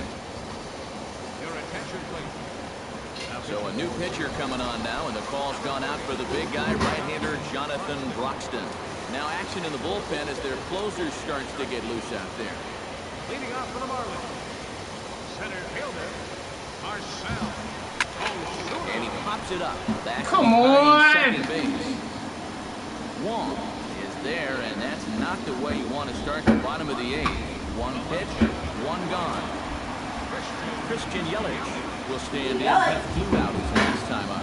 Your attention, please. So a new pitcher coming on now, and the call's gone out for the big guy, right-hander Jonathan Broxton. Now action in the bullpen as their closer starts to get loose out there. Leading off for the Marlins. Center fielder, Marcel. And he pops it up. Back Come on! Second base. Wong is there, and that's not the way you want to start the bottom of the eighth. One pitch, one gone. Christian Yelich will stand in. He flew out his last time up.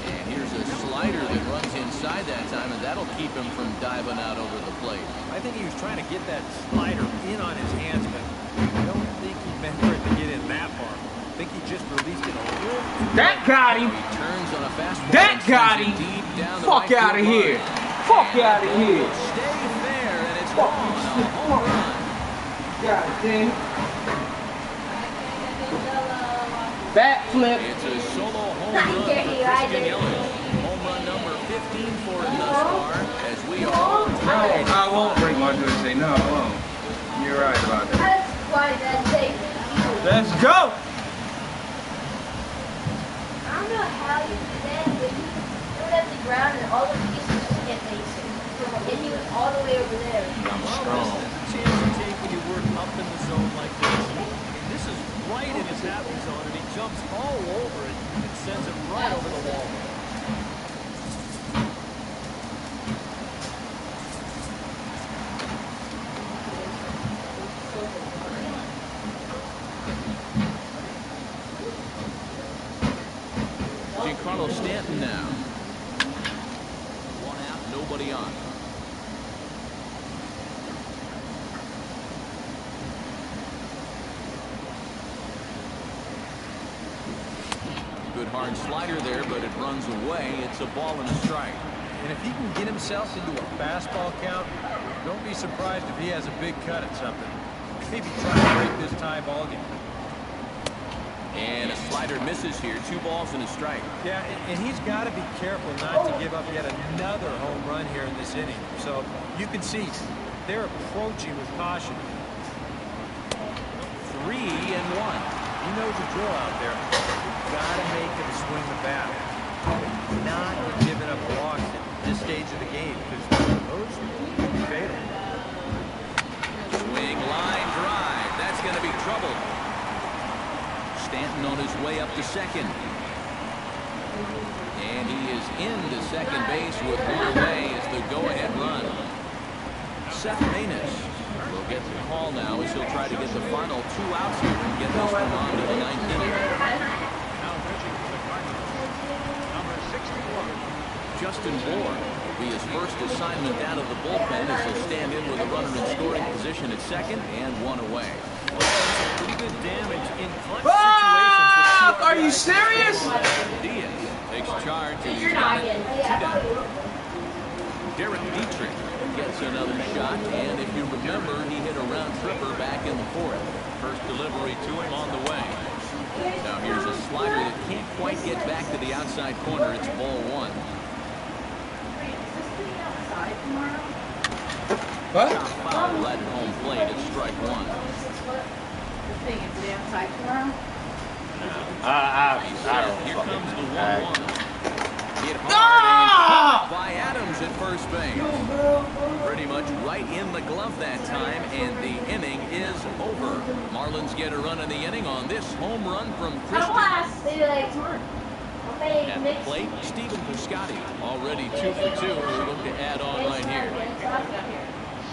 And here's a slider that runs inside that time, and that'll keep him from diving out over the plate. I think he was trying to get that slider in on his hands, but I don't think he meant for it to get in that far. I think he just released it a little. That got him. He turns on a fastball. That got him. Fuck out of here. Fuck out of here. Stay there, and it's gone. A home run. God damn. Backflip. It's a solo home run for Christian Yelich. Home run number 15 for him thus far, as we all tied. I won't break my door and say no, I won't. You're right about that. That's why that takes. Let's go. I don't know how you do that, but you threw it at the ground and all the pieces just get facing. And he was all the way over there. I'm Well, strong. this is a chance you take when you work up in the zone like this. This is right in his happy zone, and he jumps all over it and sends it right over the wall. Giancarlo Stanton now. One out, nobody on. Good hard slider there, but it runs away. It's a ball and a strike. And if he can get himself into a fastball count, don't be surprised if he has a big cut at something. Maybe try to break this tie ball game. And a slider misses here. 2 balls and a strike. Yeah, and he's got to be careful not to give up yet another home run here in this inning. So you can see they're approaching with caution. 3 and 1. He knows the drill out there. You've got to make him swing the bat. Not giving up walks at this stage of the game, because those can be fatal. Swing, line, drive. That's going to be trouble. Stanton on his way up to second. And he is into second base with one away as the go-ahead run. Seth Maness will get the call now as he'll try to get the final 2 outs here and get this one on to the 9th inning. Now pitching for the Cardinals. Number 61. Justin Bohr will be his first assignment down of the bullpen as he'll stand in with a runner in scoring position at second and 1 away. Pretty good damage in clutch situations. Are you serious? Diaz takes charge and he's got it 2 down. Derek Dietrich gets another shot, and if you remember, he hit a round tripper back in the 4th. First delivery to him on the way. Now here's a slider that can't quite get back to the outside corner. It's ball 1. What? Foul right at home plate at strike 1. Here comes the 1-1. Hit hard and caught by Adams at first base. Pretty much right in the glove that time, and the inning is over. Marlins get a run in the inning on this home run from Christian. At the plate, Stephen Piscotty, already 2 for 2. We'll look to add on right here.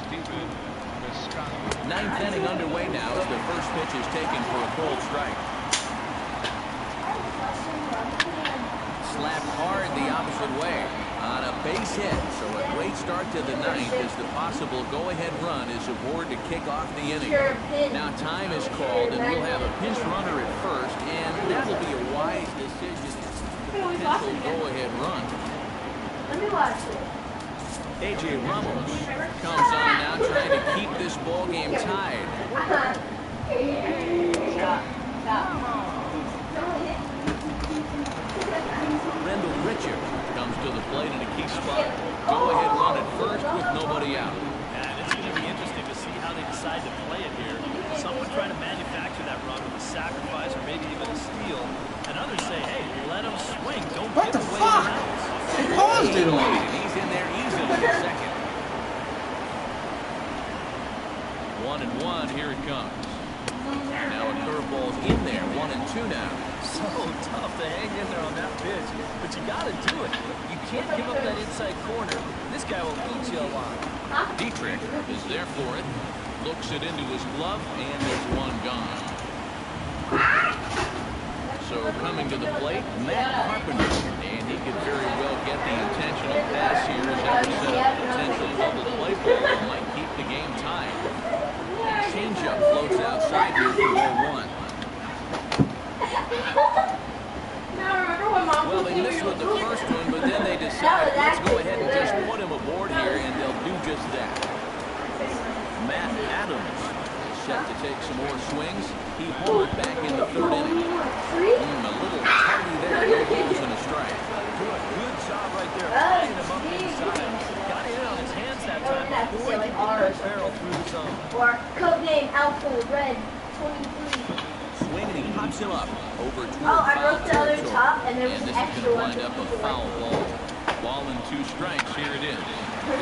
Stephen Piscotty. 9th inning underway now as the first pitch is taken for a cold strike. Slapped hard the opposite way on a base hit. So a great start to the 9th as the possible go-ahead run is aboard to kick off the inning. Now time is called, and we'll have a pinch runner at first, and that'll be a wise decision. Potential go-ahead run. Let me watch it. A.J. Ramos comes on now trying to keep this ball game tied. Rendell Richard comes to the plate in a key spot. Go-ahead run at first with nobody out. And it's going to be interesting to see how they decide to play it here. Some would try to manufacture that run with a sacrifice or maybe even a steal. And others say, hey, let him swing. Don't What give the away fuck? the outs. They paused it on me. He's in there easily in second. 1-1, here it comes. Now a curveball's in there, 1-2 now. So tough to hang in there on that pitch, but you got to do it. You can't give up that inside corner. This guy will eat you alive. Dietrich is there for it. Looks it into his glove, and there's one gone. So coming to the plate, Matt Carpenter. And he could very well get the intentional pass here as that would set up a potential double play ball that might keep the game tied. Changeup floats outside here for ball 1. Well, they missed with the first one, but then they decide, let's go ahead and just put him aboard here, and they'll do just that. Matt Adams is set to take some more swings. He homered back in the 3rd inning. A little tardy there, no balls and a strike. Good job right there, tying him up inside. Got it in on his hands that time before he could get that barrel through the zone. Or codename Alpha Red 23. Swing, and he pops him up over toward Oh, I foul wrote the other territory. top, and there was And an this is extra going to one. wind up a foul ball. Ball and 2 strikes. Here it is.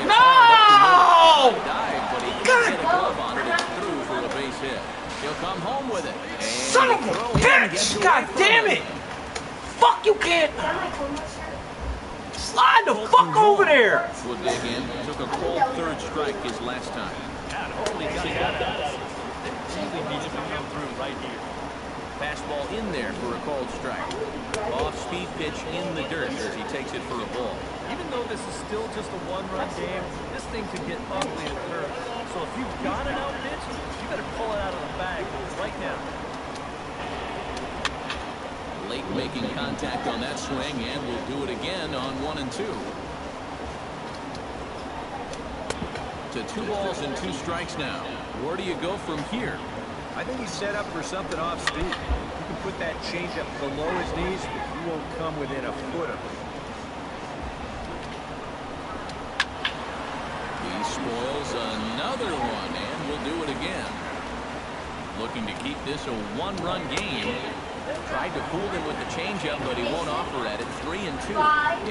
No! Dive, but he can't get a glove on it. It's through for a base hit. He'll come home with it. And Son of a bitch! God damn it! Fuck, you can't! Slide the fuck over there! Will dig in. Took a cold 3rd strike his last time. God, hopefully he got that. They really need him to come through right here. Fastball in there for a called strike. Off-speed pitch in the dirt as he takes it for a ball. Even though this is still just a one-run game, this thing could get ugly at first. So if you've got an out pitch, you better pull it out of the bag right now. Late making contact on that swing, and will do it again on 1-2. To 2 balls and 2 strikes now. Where do you go from here? I think he's set up for something off speed. You can put that changeup below his knees, but you won't come within a foot of it. He spoils another one, and will do it again. Looking to keep this a 1-run game. Tried to fool him with the changeup, but he won't offer at it. 3-2.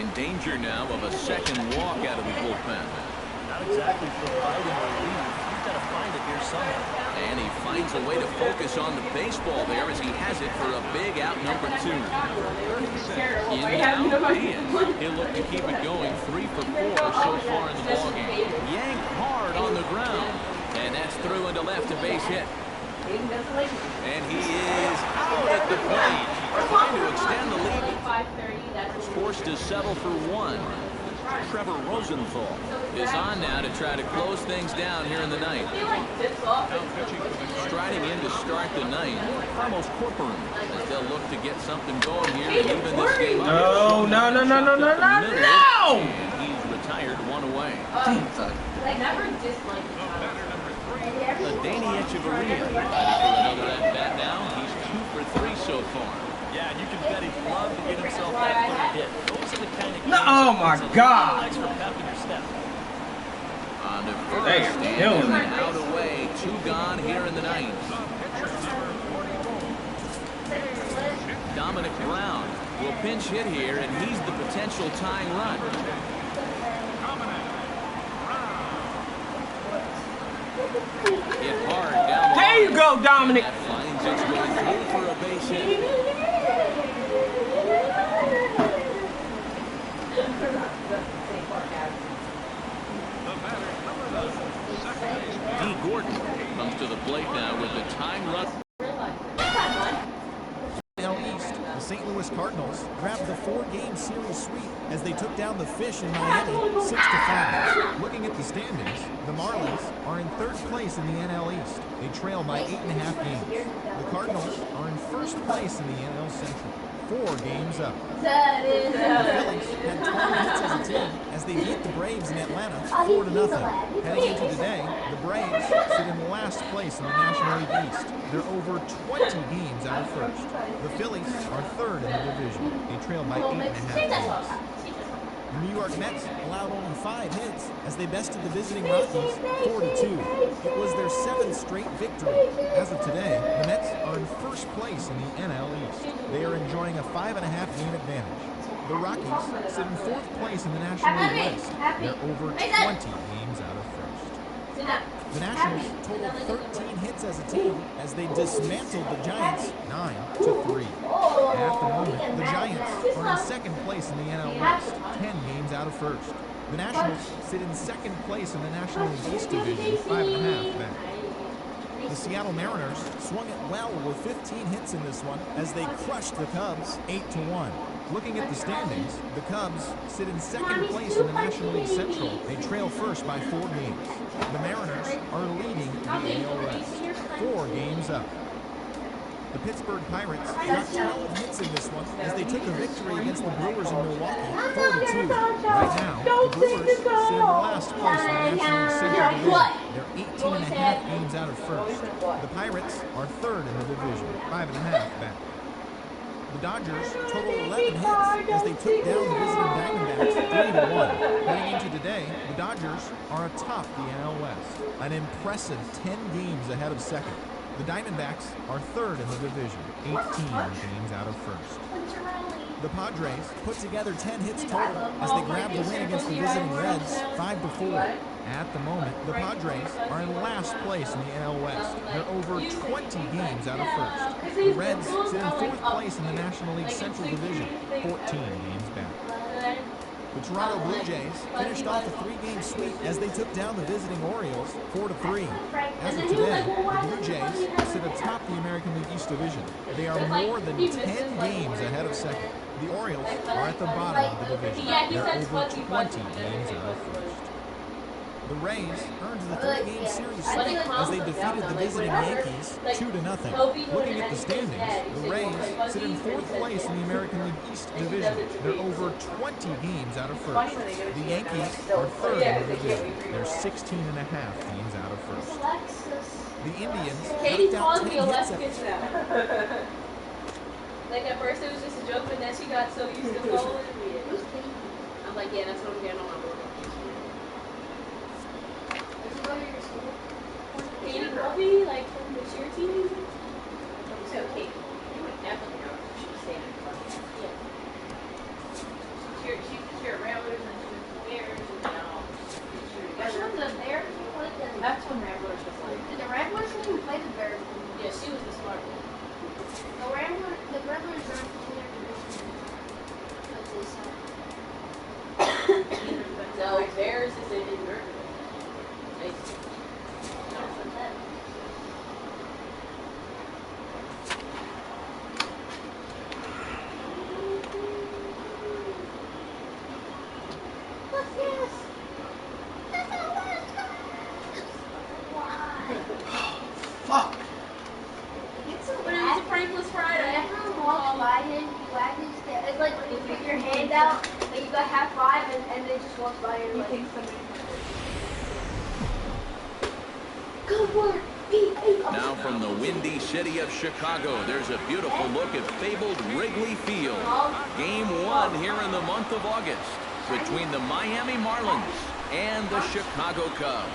In danger now of a second walk out of the bullpen. Not exactly providing a lead. He's got to find it here somehow. And he finds a way to focus on the baseball there as he has it for a big out number 2. In now, Diaz. He'll look to keep it going. 3 for 4 so far in the ballgame. Yanked hard on the ground. And that's through into left, a base hit. And he is out at the plate. Trying to extend the lead. Forced to settle for 1. Trevor Rosenthal is on now to try to close things down here in the 9th. Striding in to start the 9th, Carlos Corcoran, as they'll look to get something going here and even this game up. No! And he's retired 1 away. Danny Echeverria ready for another at-bat now. He's 2 for 3 so far. Yeah, and you can bet he'd love to get himself that 3rd hit. Those are the kind of games Oh my God! extra pep in your step. On to first, They are and killing me. out away. 2 gone here in the 9th. Dominic Brown will pinch hit here, and he's the potential tying run. Hit hard down the There you line. go, Dominic. That finds its way through for a base hit. D. Gordon comes to the plate now with the tying run. NL East, the St. Louis Cardinals grabbed the 4-game series sweep as they took down the Fish in Miami 6-5. Looking at the standings, the Marlins are in 3rd place in the NL East. They trail by 8.5 games. The Cardinals are in 1st place in the NL Central, 4 games up. The Phillies had 12 hits as a team as as they beat the Braves in Atlanta 4-0. Heading into today, the Braves sit in last place in the National League East. They're over 20 games out of first. The Phillies are third in the division. They trail by 8.5 games. The New York Mets allowed only 5 hits as they bested the visiting Rockies 4-2. It was their 7th straight victory. As of today, the Mets are in first place in the NL East. They are enjoying a 5.5 game advantage. The Rockies sit in 4th place in the National League West. They're over 20 games out of first. The Nationals totaled 13 hits as a team as they dismantled the Giants 9-3. At the moment, the Giants are in 2nd place in the NL West, 10 games out of first. The Nationals sit in 2nd place in the National League East division, 5.5 back. The Seattle Mariners swung it well with 15 hits in this one as they crushed the Cubs 8-1. Looking at the standings, the Cubs sit in 2nd place in the National League Central. They trail first by 4 games. The Mariners are leading the AL West, 4 games up. The Pittsburgh Pirates got 12 hits in this one as they took a victory against the Brewers in Milwaukee 4-2. Right now, the Brewers sit in last place in the National League Central division. They're 18.5 games out of first. The Pirates are third in the division, 5.5 back. The Dodgers total 11 hits as they took down the visiting Diamondbacks 3-1. Heading into today, the Dodgers are atop the NL West, an impressive 10 games ahead of second. The Diamondbacks are third in the division, 18 games out of first. The Padres put together 10 hits total as they grab the win against the visiting Reds 5-4. At the moment, the Padres are in last place in the NL West. They're over 20 games out of first. The Reds sit in 4th place in the National League Central Division, 14 games back. The Toronto Blue Jays finished off a 3-game sweep as they took down the visiting Orioles 4-3. As of today, the Blue Jays sit atop the American League East Division. They are more than 10 games ahead of second. The Orioles are at the bottom of the division. They're over 20 games out of first. The Rays earned the 3-game series sweep as they defeated the visiting Yankees 2-0. Looking at the standings, the Rays sit in 4th place in the American League East division. They're over 20 games out of first. The Yankees are third in the division. They're 16.5 games out of first. The Indians knocked out 10 hits at Like at first it was just a joke, but then she got so used to following me. I'm like, yeah, that's what I'm getting on my board. Katie Roby, like from the cheer team. So Katie, you would definitely know she was staying in front. Yeah. She cheered Ramblers and she was the Bears and now she was the Bears. That's when Ramblers was like. Did the Ramblers even play the Bears? Yeah, she was the smart one. The Ramblers aren't in their division. No, Bears is in their division. Fuck. But it was a prankless Friday. Everyone walks by him, he wags his tail. It's like when you put your hand out, and you got half 5, and they just walks by and like, go for it. Now from the windy city of Chicago, there's a beautiful look at fabled Wrigley Field. Game 1 here in the month of August between the Miami Marlins and the Chicago Cubs.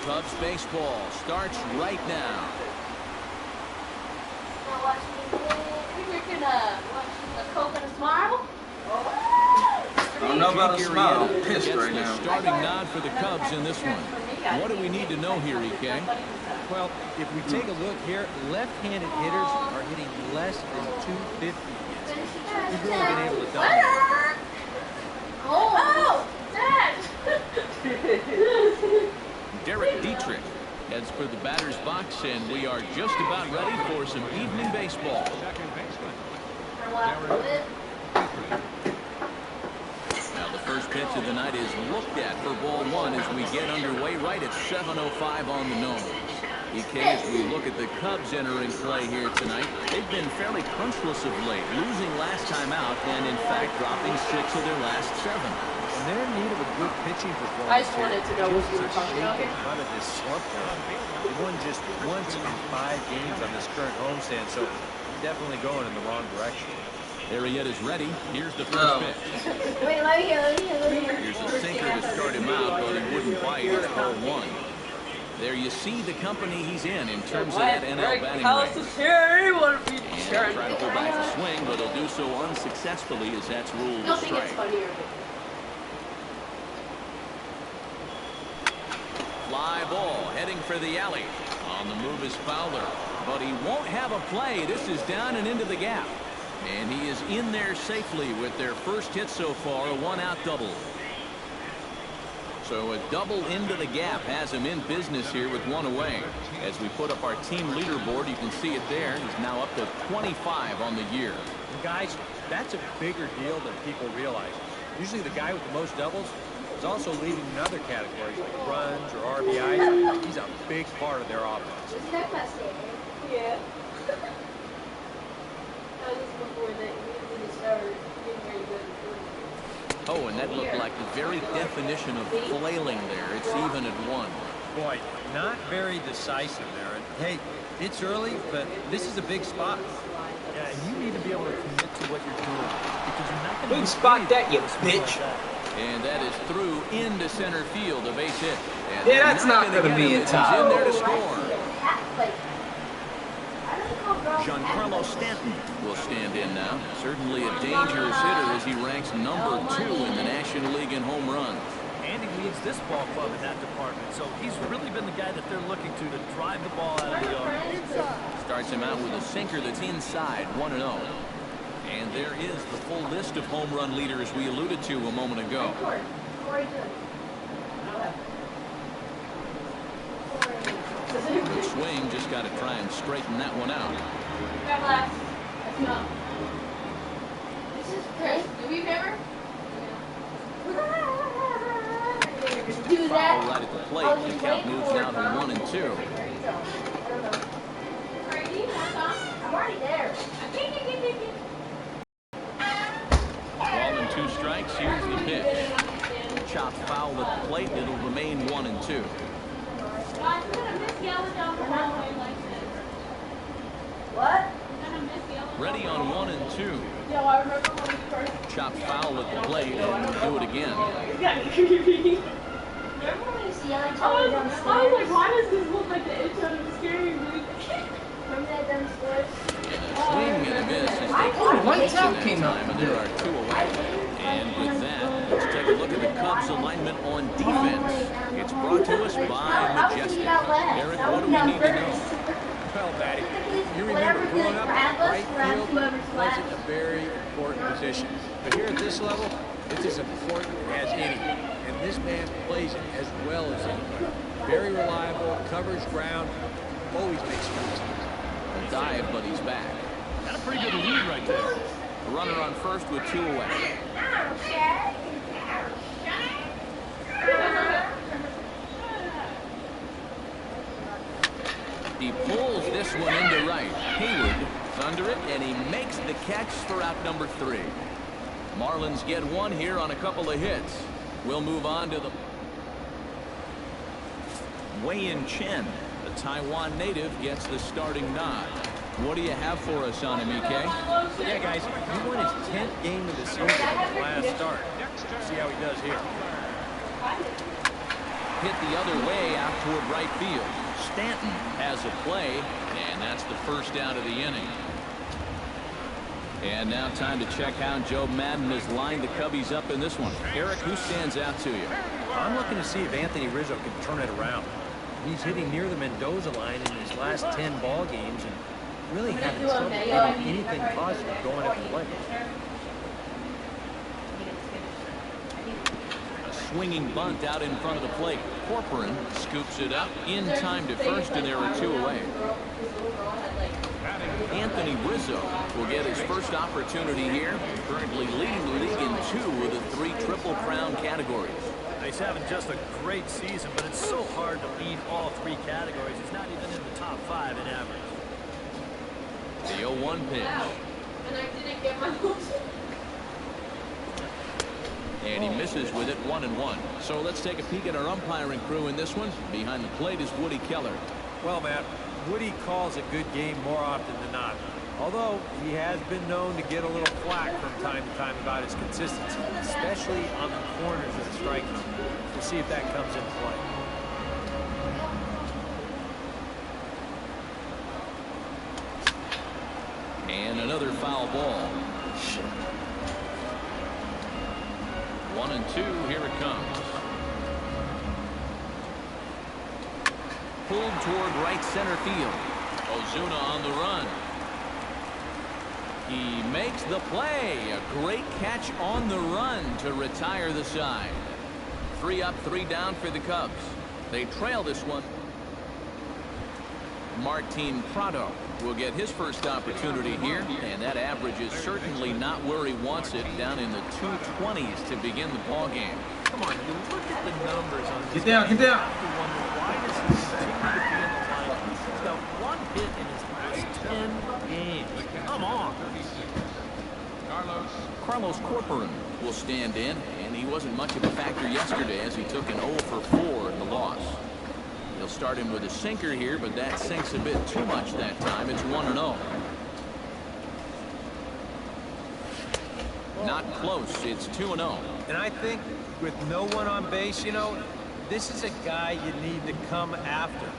Cubs baseball starts right now. We're gonna watch a Coke and a smile. I don't know about a smile. I'm pissed right now. The starting nod for the Cubs in this one. What do we need to know here, EK? Well, if we take a look here, left-handed hitters are hitting less than 250. We've really been able to dominate. Oh, Dad! Derek Dietrich heads for the batter's box, and we are just about ready for some evening baseball. Now the first pitch of the night is looked at for ball 1 as we get underway right at 7:05 on the nose. EK, as we look at the Cubs entering play here tonight, they've been fairly punchless of late, losing last time out and in fact dropping 6 of their last 7. And they're in need of a good pitching performance. I just wanted to know what you were talking about. Out of this slump now. They won just once in 5 games on this current homestand, so definitely going in the wrong direction. Arrieta is ready. Here's the first pitch. Wait, let me hear. Here's a sinker to start him out, but he wouldn't bite. It's ball 1. There you see the company he's in terms of that NL batting range. And he'll try to pull back the swing, but he'll do so unsuccessfully as that's ruled a strike. Fly ball heading for the alley. On the move is Fowler, but he won't have a play. This is down and into the gap. And he is in there safely with their first hit so far, a 1-out double. So a double into the gap has him in business here with 1 away. As we put up our team leaderboard, you can see it there. He's now up to 25 on the year. And guys, that's a bigger deal than people realize. Usually the guy with the most doubles is also leading in other categories like runs or RBIs. He's a big part of their offense. Yeah. That was before that we started getting very good. Oh, and that looked like the very definition of flailing there. It's even at 1. Boy, not very decisive there. And hey, it's early, but this is a big spot. Yeah, and you need to be able to commit to what you're doing because you're not going to Big spot that, you bitch. And that is through into center field, a base hit. And Yeah, that's not going to be a tie. He's in there to score. Giancarlo Stanton will stand in now. Certainly a dangerous hitter as he ranks number 2 in the National League in home runs. And he leads this ball club in that department, so he's really been the guy that they're looking to drive the ball out of the yard. Starts him out with a sinker that's inside, 1-0. And there is the full list of home run leaders we alluded to a moment ago. Good swing, just got to try and straighten that one out. This is Chris. Do we remember? Do that. Foul right at the plate. The count moves now to 1 and 2. I'm already there. Ball and 2 strikes. Here's the pitch. Chop foul at the plate. It'll remain 1 and 2. What? Ready on 1 and 2. No, I remember when we first. Chop foul at the plate, and we'll do it again. It's got creepy. Remember when you see I told you downstairs? I was like, why does this look like the intro to the scary movie? Remember that downstairs? Swing and a miss as they One pitch tap in came that out. time, and there are 2 away. And with that, let's take a look at the Cubs alignment on defense. It's brought to us by Majestic. Eric, what do we need to know? Well, Matty, you remember growing up, right field wasn't a very important position. But here at this level, it's as important as any. And this man plays it as well as anybody. Very reliable, covers ground, always makes first. A dive, but he's back. Got a pretty good lead right there. A runner on first with 2 away. He pulls this one into right. Hayward's under it, and he makes the catch for out number 3. Marlins get 1 here on a couple of hits. We'll move on to the Wei-Yin Chen, the Taiwan native, gets the starting nod. What do you have for us on him, EK? Yeah, guys, he won his 10th game of the season in his last start. See how he does here. Hit the other way out toward right field. Stanton has a play, and that's the first out of the inning. And now time to check how Joe Madden has lined the Cubbies up in this one. Eric, who stands out to you? I'm looking to see if Anthony Rizzo can turn it around. He's hitting near the Mendoza line in his last 10 ball games and really having trouble getting anything positive going at the plate. A swinging bunt out in front of the plate. Corcoran scoops it up in time to first, and there are 2 away. Anthony Rizzo will get his first opportunity here. Currently leading the league in 2 of the 3 Triple Crown categories. He's having just a great season, but it's so hard to lead all 3 categories. He's not even in the top 5 in average. The 0-1 pitch. And I didn't get my motion. And he misses with it, 1-1. So let's take a peek at our umpiring crew in this one. Behind the plate is Woody Keller. Well, Matt, Woody calls a good game more often than not. Although he has been known to get a little flack from time to time about his consistency, especially on the corners of the strike zone. We'll see if that comes into play. And another foul ball. 1-2, here it comes. Pulled toward right center field. Ozuna on the run. He makes the play. A great catch on the run to retire the side. 3 up, 3 down for the Cubs. They trail this one. Martin Prado will get his first opportunity here, and that average is certainly not where he wants it, down in the 220s to begin the ball game. Come on, you look at the numbers on this. Get down, get down. Why does he continue to be in the lineup? He's got 1 hit in his last 10 games. Come on. Carlos Corcoran will stand in, and he wasn't much of a factor yesterday as he took an 0 for 4 in the loss. He'll start him with a sinker here, but that sinks a bit too much that time. It's 1-0. Not close. It's 2-0. And I think with no one on base, you know, this is a guy you need to come after.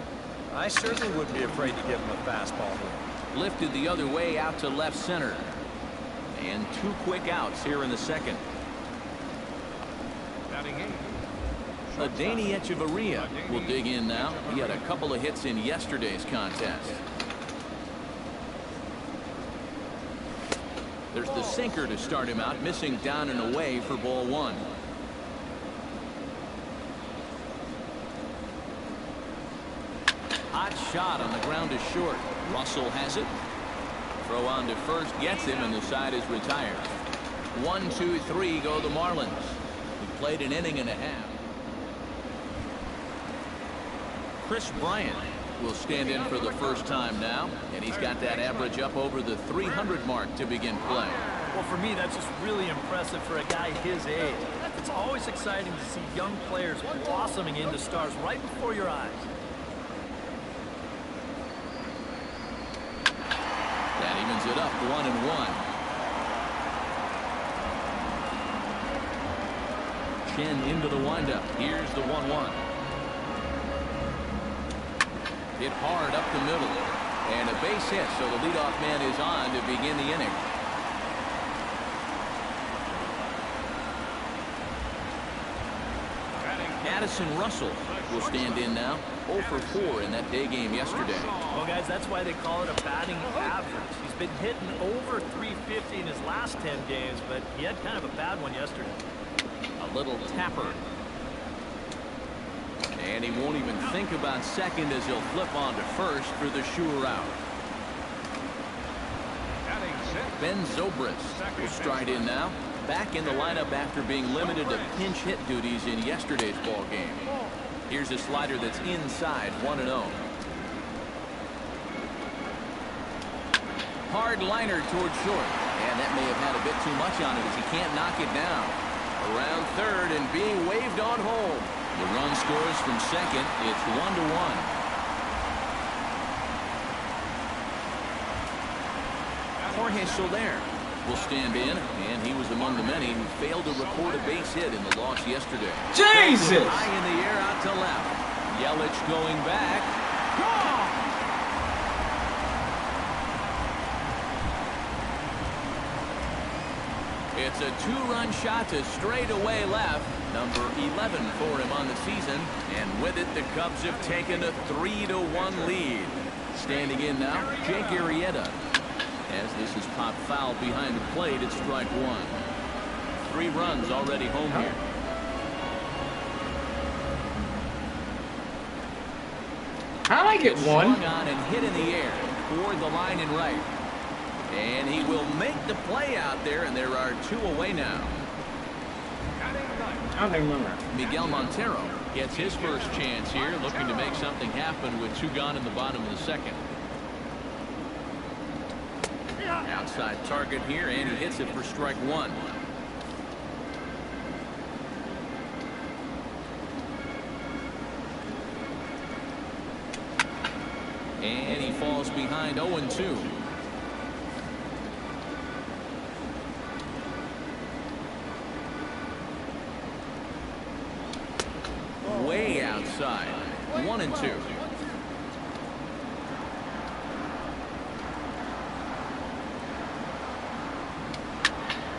I certainly wouldn't be afraid to give him a fastball here. Lifted the other way out to left center. And 2 quick outs here in the second. Adeiny Echeverria will dig in now. He had a couple of hits in yesterday's contest. There's the sinker to start him out, missing down and away for ball 1. Hot shot on the ground is short. Russell has it. Throw on to first, gets him, and the side is retired. 1, 2, 3 go the Marlins. He played an inning and a half. Chris Bryant will stand in for the first time now, and he's got that average up over the 300 mark to begin play. Well, for me, that's just really impressive for a guy his age. It's always exciting to see young players blossoming into stars right before your eyes. That evens it up, 1-1. Chen into the windup. Here's the 1-1. Hit hard up the middle. And a base hit, so the leadoff man is on to begin the inning. Addison Russell will stand in now. 0 for 4 in that day game yesterday. Well, guys, that's why they call it a batting average. He's been hitting over 350 in his last 10 games, but he had kind of a bad one yesterday. A little tapper. And he won't even think about second as he'll flip on to first for the sure out. Ben Zobrist will stride in now. Back in the lineup after being limited to pinch hit duties in yesterday's ball game. Here's a slider that's inside, 1-0. Hard liner toward short. And that may have had a bit too much on it as he can't knock it down. Around third and being waved on home. The run scores from second. It's 1-1. Jorge Soler will stand in, and he was among the many who failed to record a base hit in the loss yesterday. Jesus! High in the air out to left. Yelich going back. Gone! It's a 2-run shot to straightaway left. Number 11 for him on the season. And with it, the Cubs have taken a 3-1 lead. Standing in now, Jake Arrieta. As this is popped foul behind the plate, it's strike 1. 3 runs already home here. How'd I get one? Swung on and hit in the air toward the line and right. And he will make the play out there, and there are 2 away now. I don't remember. Miguel Montero gets his first chance here, looking to make something happen with 2 gone in the bottom of the second. Outside target here, and he hits it for strike 1. And he falls behind 0-2. Way outside. 1-2.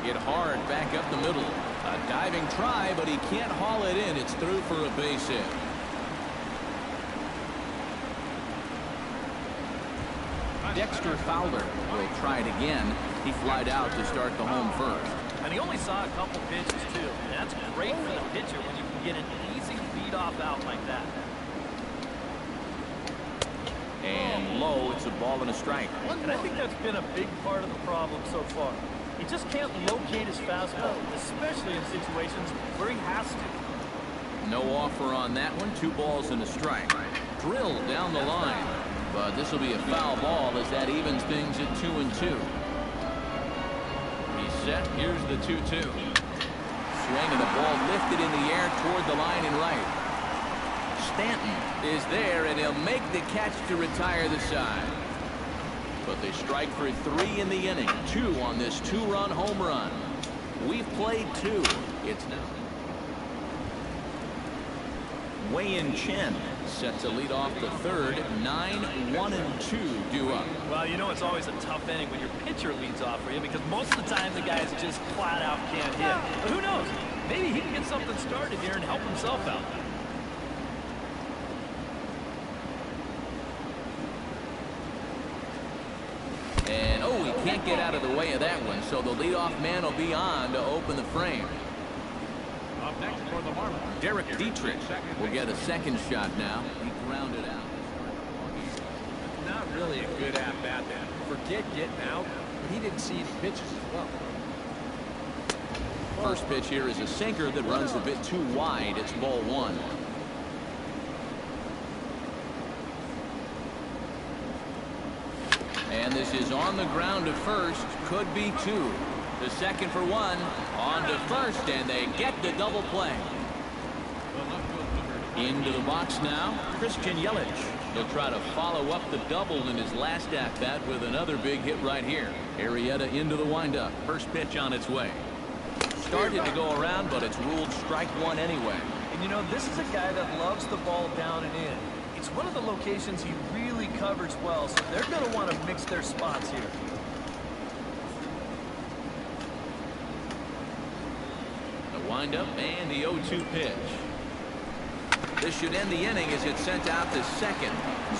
Hit hard back up the middle. A diving try, but he can't haul it in. It's through for a base hit. Dexter Fowler will try it again. He flied out to start the home first. And he only saw a couple pitches, too. And that's great for the pitcher when you can get an easy leadoff out like that. And low, it's a ball and a strike. And I think that's been a big part of the problem so far. He just can't locate his fastball, especially in situations where he has to. No offer on that one. 2 balls and a strike. Drilled down the line. But this will be a foul ball as that evens things at 2-2. He's set. Here's the 2-2. Swing and the ball lifted in the air toward the line and right. Stanton is there, and he'll make the catch to retire the side. But they strike for 3 in the inning. 2 on this 2-run home run. We've played 2. It's now Wei-Yin Chen set to lead off the third. 9-1-2 due up. Well, you know it's always a tough inning when your pitcher leads off for you because most of the time the guys just flat out can't hit. But who knows? Maybe he can get something started here and help himself out. And oh, he can't get out of the way of that one, so the leadoff man will be on to open the frame. Up next for the Marlins, Derek Dietrich will get a second shot now. He grounded out. Not really a good at-bat then. Forget getting out, but he didn't see any pitches as well. First pitch here is a sinker that runs a bit too wide. It's ball 1. And this is on the ground to first. Could be 2. The second for 1. On to first, and they get the double play. Into the box now, Christian Yelich. He'll try to follow up the double in his last at-bat with another big hit right here. Arrieta into the windup. First pitch on its way. Started to go around, but it's ruled strike 1 anyway. And you know, this is a guy that loves the ball down and in. It's one of the locations he really covers well, so they're going to want to mix their spots here. The windup and the 0-2 pitch. This should end the inning as it's sent out to second.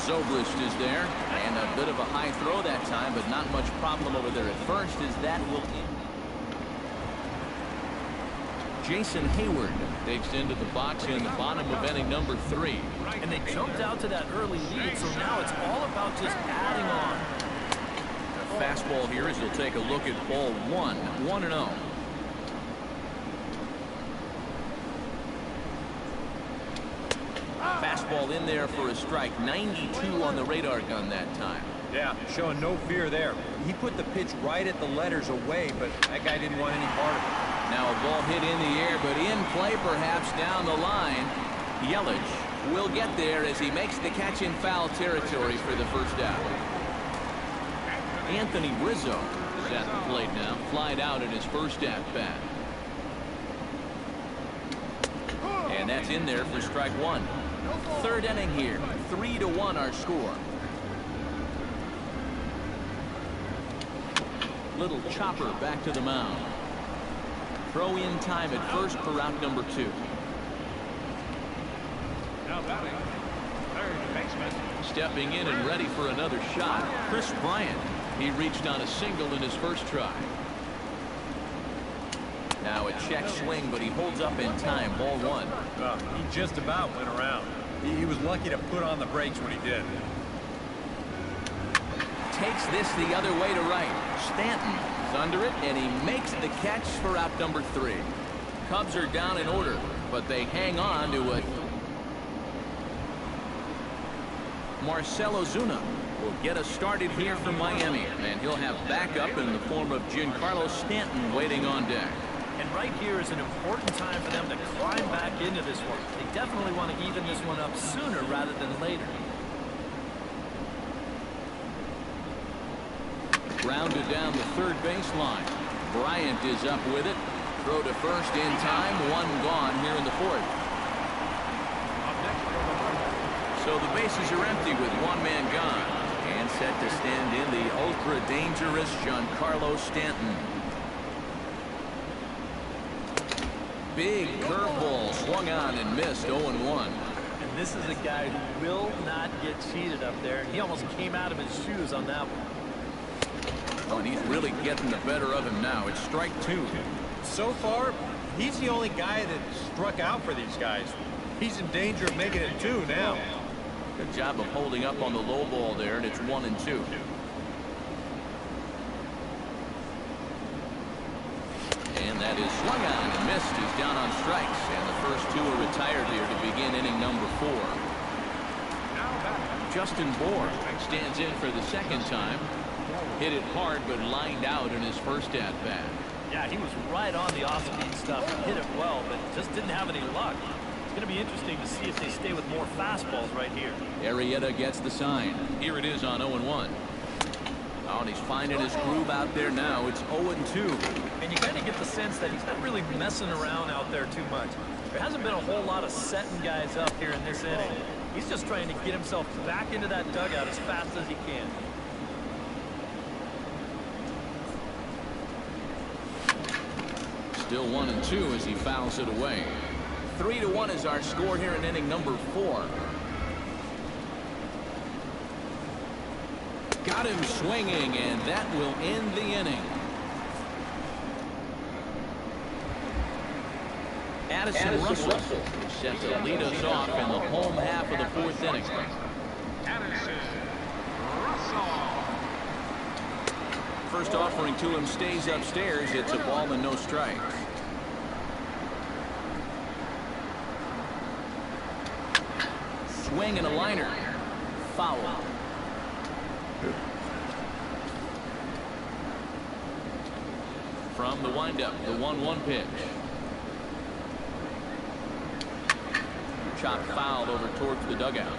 Zobrist is there, and a bit of a high throw that time, but not much problem over there at first as that will end. Jason Hayward takes into the box in the bottom of inning number 3. And they jumped out to that early lead, so now it's all about just adding on. A fastball here as he'll take a look at ball 1. 1-0. Fastball in there for a strike. 92 on the radar gun that time. Yeah, showing no fear there. He put the pitch right at the letters away, but that guy didn't want any part of it. Now a ball hit in the air, but in play perhaps down the line. Yelich will get there as he makes the catch in foul territory for the first out. Anthony Rizzo is at the plate now. Flied out in his first at-bat. And that's in there for strike 1. Third inning here. 3-1 our score. Little chopper back to the mound. Throw in time at first for out number 2. now batting, third baseman. Stepping in and ready for another shot, Chris Bryant. He reached on a single in his first try. Now a check swing, but he holds up in time. Ball 1. He just about went around. He was lucky to put on the brakes when he did. Takes this the other way to right. Stanton is under it, and he makes the catch for out number 3. Cubs are down in order, but they hang on to it. Marcell Ozuna will get us started here from Miami, and he'll have backup in the form of Giancarlo Stanton waiting on deck. And right here is an important time for them to climb back into this one. They definitely want to even this one up sooner rather than later. Grounded down the third baseline. Bryant is up with it. Throw to first in time. One gone here in the fourth. So the bases are empty with one man gone. And set to stand in the ultra-dangerous Giancarlo Stanton. Big curveball swung on and missed. 0-1. And this is a guy who will not get cheated up there. He almost came out of his shoes on that one. Oh, and he's really getting the better of him now. It's strike two. So far, he's the only guy that struck out for these guys. He's in danger of making it 2 now. Good job of holding up on the low ball there, and it's 1-2. And that is swung on and missed. He's down on strikes, and the first 2 are retired here to begin inning number 4. Justin Bohr stands in for the second time. Hit it hard, but lined out in his first at-bat. Yeah, he was right on the off-speed stuff. Hit it well, but just didn't have any luck. It's going to be interesting to see if they stay with more fastballs right here. Arrieta gets the sign. Here it is on 0-1. Oh, and he's finding his groove out there now. It's 0-2. And you kind of get the sense that he's not really messing around out there too much. There hasn't been a whole lot of setting guys up here in this inning. He's just trying to get himself back into that dugout as fast as he can. Still 1-2 as he fouls it away. 3-1 is our score here in inning number 4. Got him swinging, and that will end the inning. Addison Russell set to lead us off in the home half of the 4th inning. Addison Russell. First offering to him stays upstairs. It's a ball and no strikes. Swing and a liner. Foul. From the windup, the 1-1 pitch. Chopped foul over towards the dugout.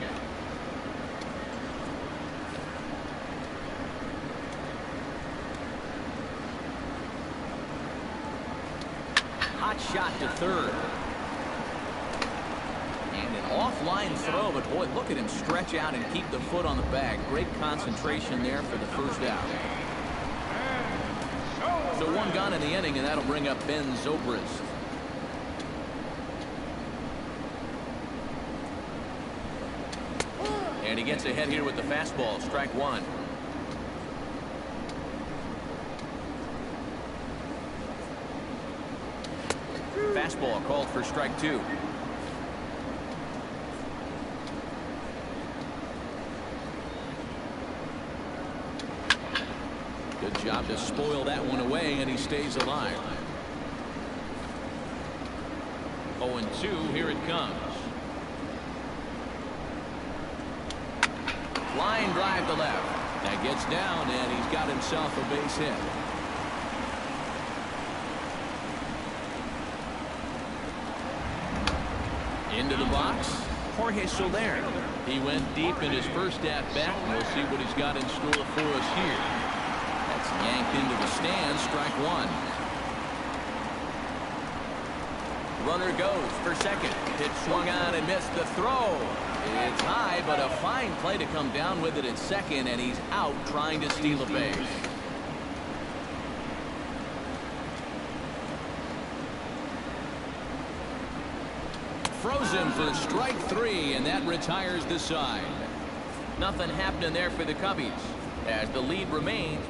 Hot shot to third. And an offline throw, but boy, look at him stretch out and keep the foot on the bag. Great concentration there for the first out. So one gone in the inning, and that'll bring up Ben Zobrist. And he gets ahead here with the fastball. Strike 1. Fastball called for strike 2. Good job to spoil that one away, and he stays alive. 0-2, here it comes. Line drive to left. That gets down, and he's got himself a base hit. Into the box, Jorge Soler. He went deep in his first at-bat. We'll see what he's got in store for us here. That's yanked into the stands. Strike 1. Runner goes for second. Pitch swung on and missed the throw. It's high, but a fine play to come down with it at second, and he's out trying to steal a base. Frozen for strike 3, and that retires the side. Nothing happening there for the Cubbies as the lead remains.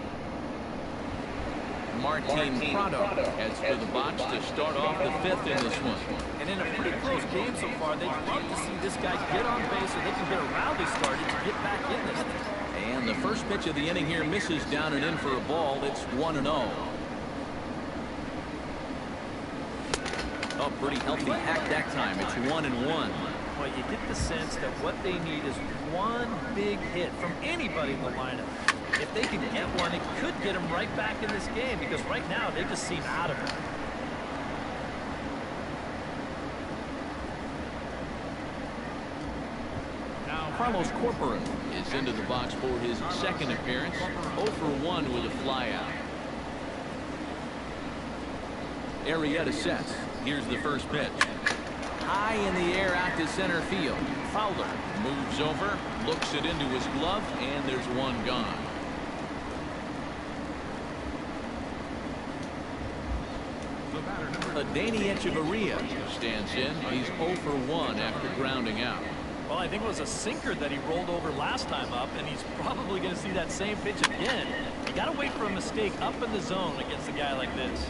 Martin Prado heads for the box to start off the 5th in this one. And in a pretty close game so far, they'd love to see this guy get on base so they can get a rally started to get back in this thing. And the first pitch of the inning here misses down and in for a ball. It's 1-0. Oh, pretty healthy hack that time. It's 1-1. Well, you get the sense that what they need is one big hit from anybody in the lineup. If they can get one, it could get them right back in this game, because right now they just seem out of it. Now Carlos Corporal is into the box for his second appearance. 0 for 1 with a flyout. Arrieta sets. Here's the first pitch. High in the air out to center field. Fowler moves over, looks it into his glove, and there's one gone. Danny Echeverria stands in. He's 0 for 1 after grounding out. Well, I think it was a sinker that he rolled over last time up, and he's probably going to see that same pitch again. You got to wait for a mistake up in the zone against a guy like this.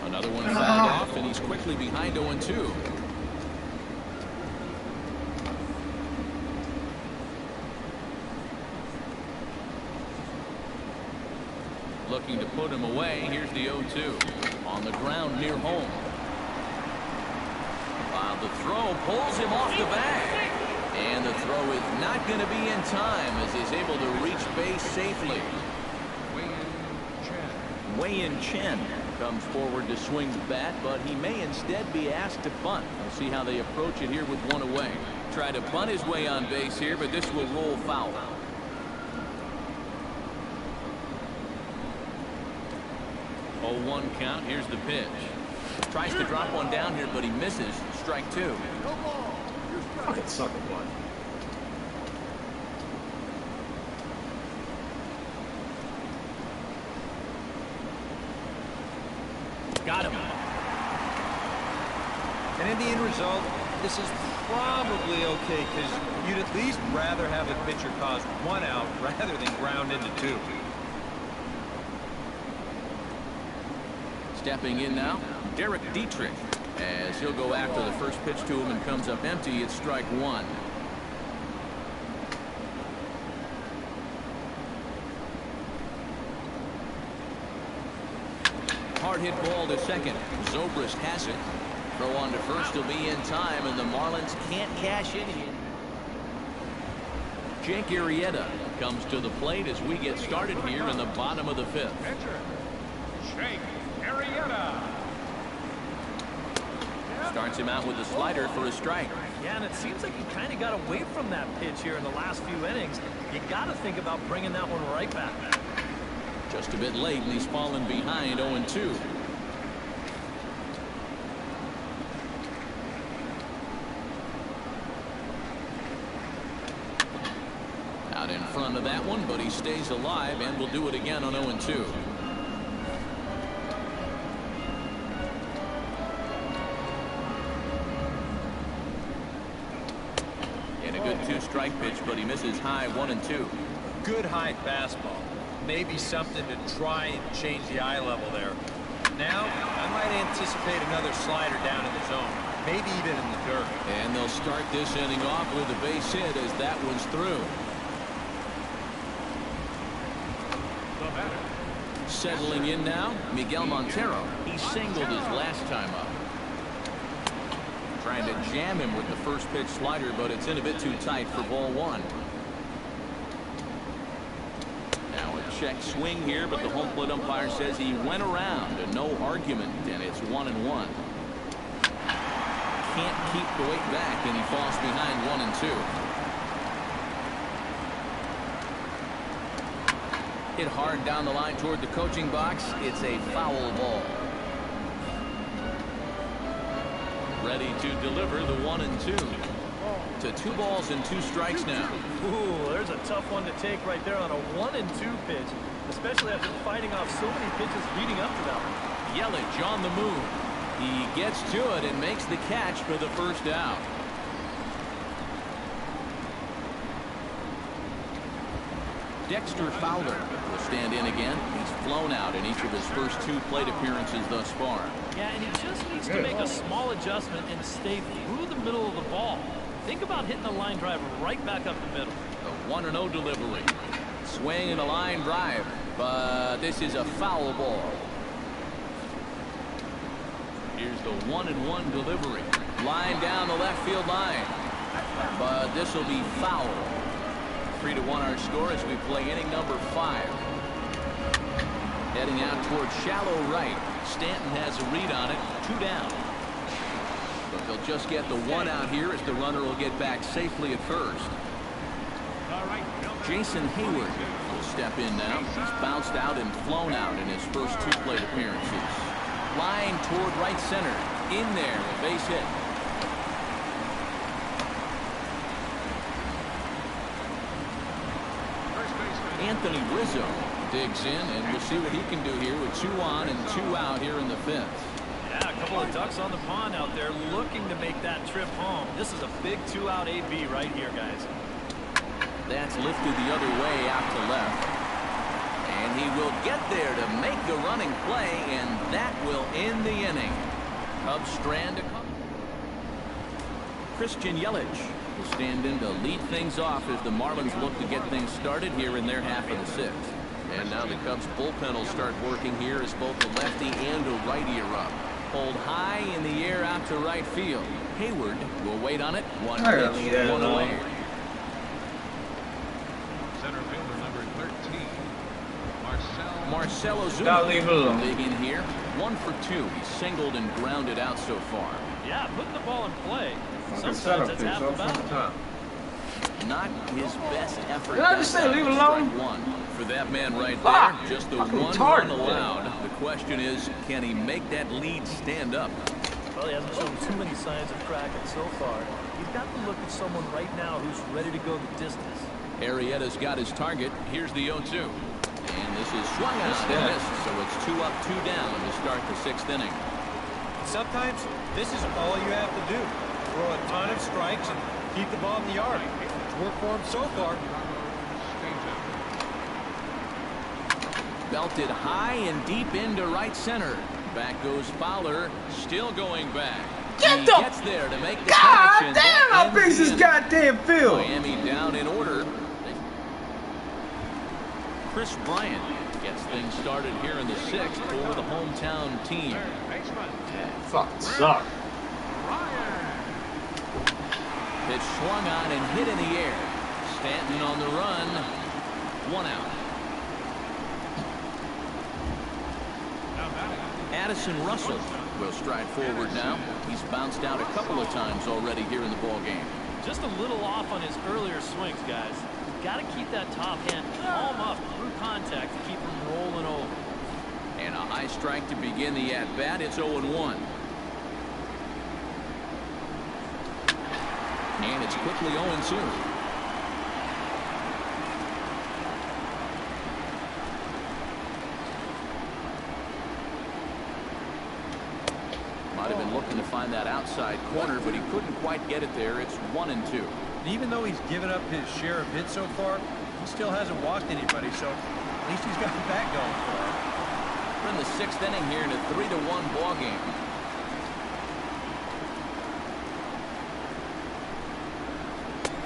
Another one fouled off, and he's quickly behind 0-2. Looking to put him away. Here's the 0-2 on the ground near home. While the throw pulls him off the bag, and the throw is not going to be in time as he's able to reach base safely. Wei-Yin Chen comes forward to swing the bat, but he may instead be asked to bunt. We'll see how they approach it here with one away. Try to bunt his way on base here, but this will roll foul. 0-1 count. Here's the pitch. Tries to drop one down here, but he misses. Strike 2. Fucking sucker butt. Got him. And in the end result, this is probably okay because you'd at least rather have a pitcher cause 1 out rather than ground into 2. Stepping in now, Derek Dietrich, as he'll go after the first pitch to him and comes up empty. It's strike 1. Hard hit ball to second. Zobrist has it. Throw on to first will be in time, and the Marlins can't cash in here. Jake Arrieta comes to the plate as we get started here in the bottom of the 5th. Pitcher, Jake Arrieta. Starts him out with a slider for a strike. Yeah, and it seems like he kind of got away from that pitch here in the last few innings. You got to think about bringing that one right back. Just a bit late, and he's fallen behind 0-2. Out in front of that one, but he stays alive and will do it again on 0-2. And a good 2-strike pitch, but he misses high 1-2. Good high fastball. Maybe something to try and change the eye level there. Now, I might anticipate another slider down in the zone, maybe even in the dirt. And they'll start this inning off with a base hit as that one's through. Settling in now, Miguel Montero. He singled his last time up. Trying to jam him with the first pitch slider, but it's in a bit too tight for ball 1. Check swing here, but the home plate umpire says he went around and no argument, and it's 1-1. Can't keep the weight back, and he falls behind 1-2. Hit hard down the line toward the coaching box. It's a foul ball. Ready to deliver the 1-2. To 2 balls and 2 strikes now. Ooh, there's a tough one to take right there on a 1-2 pitch, especially after fighting off so many pitches leading up to that one. Yelich on the move. He gets to it and makes the catch for the first out. Dexter Fowler will stand in again. He's flown out in each of his first 2 plate appearances thus far. Yeah, and he just needs to make a small adjustment and stay through the middle of the ball. Think about hitting a line drive right back up the middle. The 1-0 delivery. Swing and a line drive, but this is a foul ball. Here's the 1-1 delivery. Line down the left field line, but this will be foul. 3-1 our score as we play inning number 5. Heading out towards shallow right. Stanton has a read on it. 2 down. But they'll just get the 1 out here as the runner will get back safely at first. Jason Hayward will step in now. He's bounced out and flown out in his first 2 plate appearances. Line toward right center. In there, a base hit. Anthony Rizzo digs in, and we'll see what he can do here with 2 on and 2 out here in the 5th. Yeah, a couple of ducks on the pond out there looking to make that trip home. This is a big 2-out AB right here, guys. That's lifted the other way out to left. And he will get there to make the running play, and that will end the inning. Cubs strand a couple. Christian Yelich will stand in to lead things off as the Marlins look to get things started here in their half of the 6th. And now the Cubs bullpen will start working here as both the lefty and a righty are up. Pulled high in the air out to right field. Hayward will wait on it. 1 pitch, 1 away. Center fielder number 13, Marcell Ozuna big in here. 1 for 2. He's singled and grounded out so far. Yeah, putting the ball in play. Sometimes that's half the battle. Not his best effort. Did I just say leave it alone? 1 for that man right there. Just the 1 run allowed. The question is, can he make that lead stand up? Well, he hasn't shown too many signs of cracking so far. You've got to look at someone right now who's ready to go the distance. Arrieta's got his target. Here's the 0-2. And this is swung out and missed. So it's 2 up, 2 down to start the 6th inning. Sometimes this is all you have to do. Throw a ton of strikes and keep the ball in the yard. It's worked for him so far. Belted high and deep into right center. Back goes Fowler, still going back. He gets there to make the catch. God damn, how big is this goddamn field? Miami down in order. Chris Bryant gets things started here in the 6th for the hometown team. Fucking suck. Pitch swung on and hit in the air. Stanton on the run. 1 out. Addison Russell will stride forward now. He's bounced out a couple of times already here in the ball game. Just a little off on his earlier swings, guys. Got to keep that top hand palm up through contact to keep him rolling over. And a high strike to begin the at-bat. It's 0-1. And it's quickly 0-2. Might have been looking to find that outside corner, but he couldn't quite get it there. It's 1-2. Even though he's given up his share of hits so far, he still hasn't walked anybody, so at least he's got that going for him. We're in the 6th inning here in a 3-1 ball game.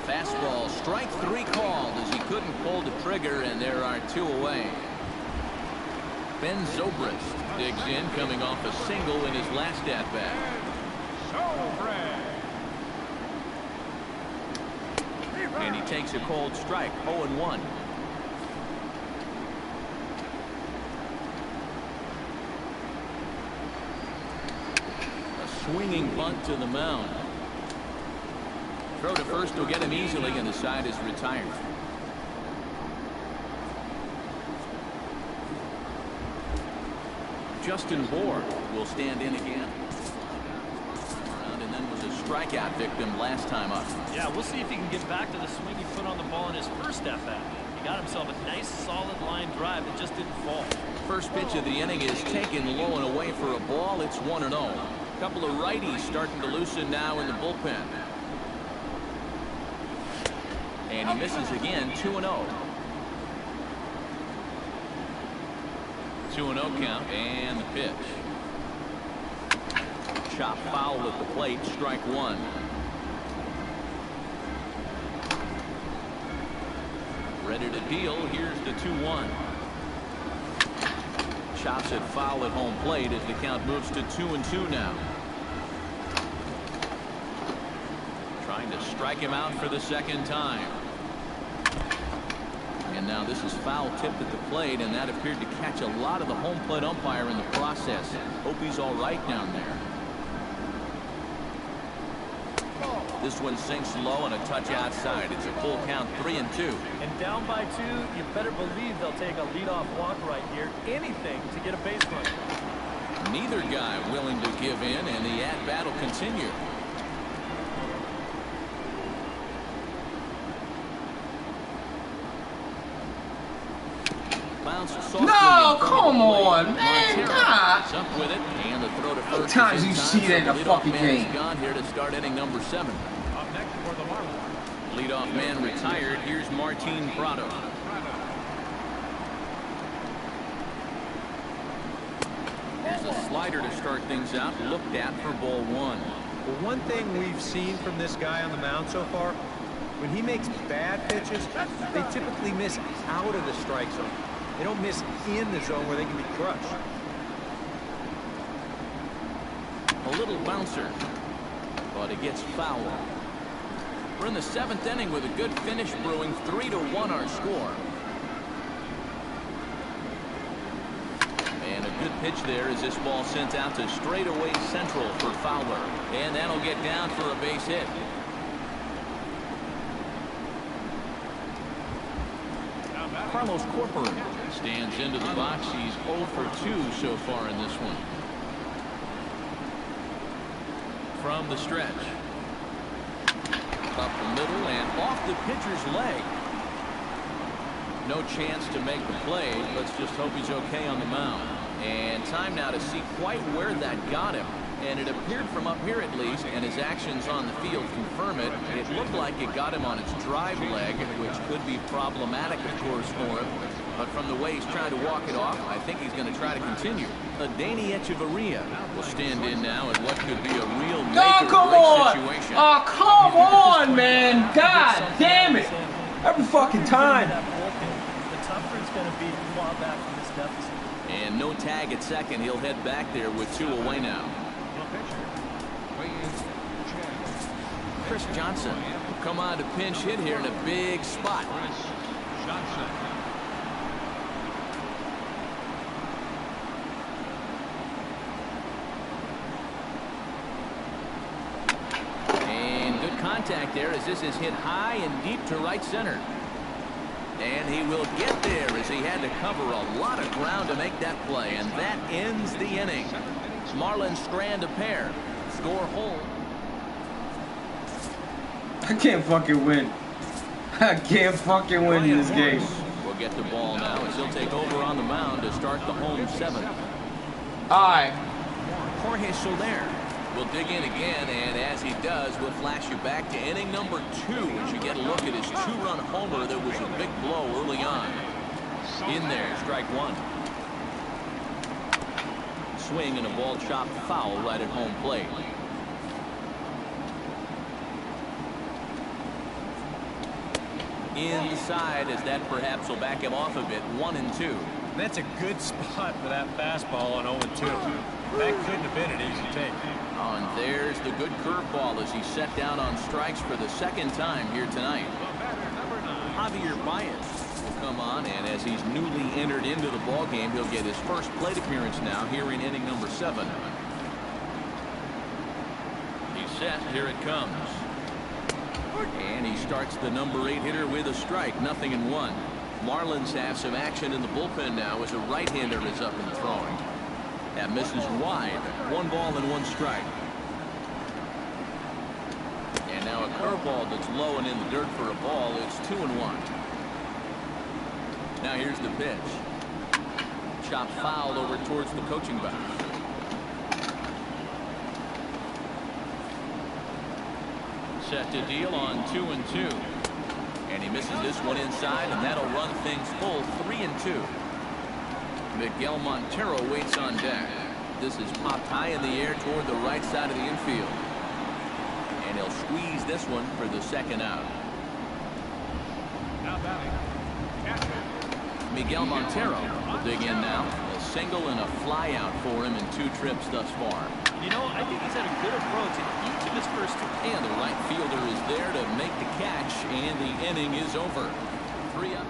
Fastball, strike 3 called as he couldn't pull the trigger, and there are 2 away. Ben Zobrist digs in, coming off a single in his last at-bat. And he takes a cold strike. 0-1. A swinging bunt to the mound. Throw to first will get him easily, and the side is retired. Justin Bohr will stand in again. And then was a strikeout victim last time up. Yeah, we'll see if he can get back to the swing he put on the ball in his first at-bat. He got himself a nice solid line drive that just didn't fall. First pitch of the inning is taken low and away for a ball. It's 1-0. A couple of righties starting to loosen now in the bullpen. And he misses again. 2-0. 2-0 count, and the pitch. Chop foul at the plate, strike 1. Ready to deal. Here's the 2-1. Chops it foul at home plate as the count moves to 2-2 now. Trying to strike him out for the 2nd time. And now this is foul tipped at the plate, and that appeared to catch a lot of the home plate umpire in the process. Hope he's all right down there. This one sinks low and a touch outside. It's a full count, 3-2. And down by 2, you better believe they'll take a leadoff walk right here. Anything to get a base run. Neither guy willing to give in, and the at-bat will continue. No, come on, man. God. Up with it, and the throw to first. How many times you see that in a fucking game? Gone here to start inning number 7. Up next for the Marlins. Leadoff man retired. Here's Martin Prado. There's a slider to start things out. Looked at for ball 1. Well, one thing we've seen from this guy on the mound so far, when he makes bad pitches, they typically miss out of the strike zone. They don't miss in the zone where they can be crushed. A little bouncer, but it gets foul. We're in the 7th inning with a good finish brewing. 3-1 our score. And a good pitch there as this ball sent out to straightaway central for Fowler. And that'll get down for a base hit. Carlos Corcoran stands into the box. He's 0 for 2 so far in this one. From the stretch. Up the middle and off the pitcher's leg. No chance to make the play. Let's just hope he's okay on the mound. And time now to see quite where that got him. And it appeared from up here at least, and his actions on the field confirm it. It looked like it got him on his drive leg, which could be problematic, of course, for him. But from the way he's trying to walk it off, I think he's going to try to continue. Danny Echeverria will stand in now in what could be a real make-or-break situation. Oh, come on, man. God damn it. Every fucking time. The tougher it's going to be to claw back from this deficit. And no tag at second. He'll head back there with 2 away now. Chris Johnson will come on to pinch hit here in a big spot. And good contact there as this is hit high and deep to right center. And he will get there as he had to cover a lot of ground to make that play. And that ends the inning. Marlins strand a pair. Score whole. I can't fucking win. I can't fucking win in this game. Will get the ball now as he'll take over on the mound to start the home 7th. Alright. Jorge Soler will dig in again, and as he does, we'll flash you back to inning number 2 as you get a look at his 2-run homer that was a big blow early on. In there, strike 1. Swing and a ball chopped foul right at home plate. Inside as that perhaps will back him off a bit. 1-2. That's a good spot for that fastball on 0-2. That couldn't have been an easy take. Oh, and there's the good curveball as he's set down on strikes for the 2nd time here tonight. Javier Baez will come on, and as he's newly entered into the ballgame, he'll get his first plate appearance now here in inning number 7. He's set. Here it comes. And he starts the number 8 hitter with a strike. 0-1. Marlins have some action in the bullpen now as a right-hander is up and throwing. That misses wide. 1 ball and 1 strike. And now a curveball that's low and in the dirt for a ball. It's 2-1. Now here's the pitch. Chop foul over towards the coaching box. Set to deal on 2-2. And he misses this one inside, and that'll run things full. 3-2. Miguel Montero waits on deck. This is popped high in the air toward the right side of the infield. And he'll squeeze this one for the 2nd out. Now batting, Miguel Montero will dig in now. A single and a fly out for him in 2 trips thus far. You know, I think he's had a good approach in each of his first 2. And the right fielder is there to make the catch, and the inning is over. 3 up.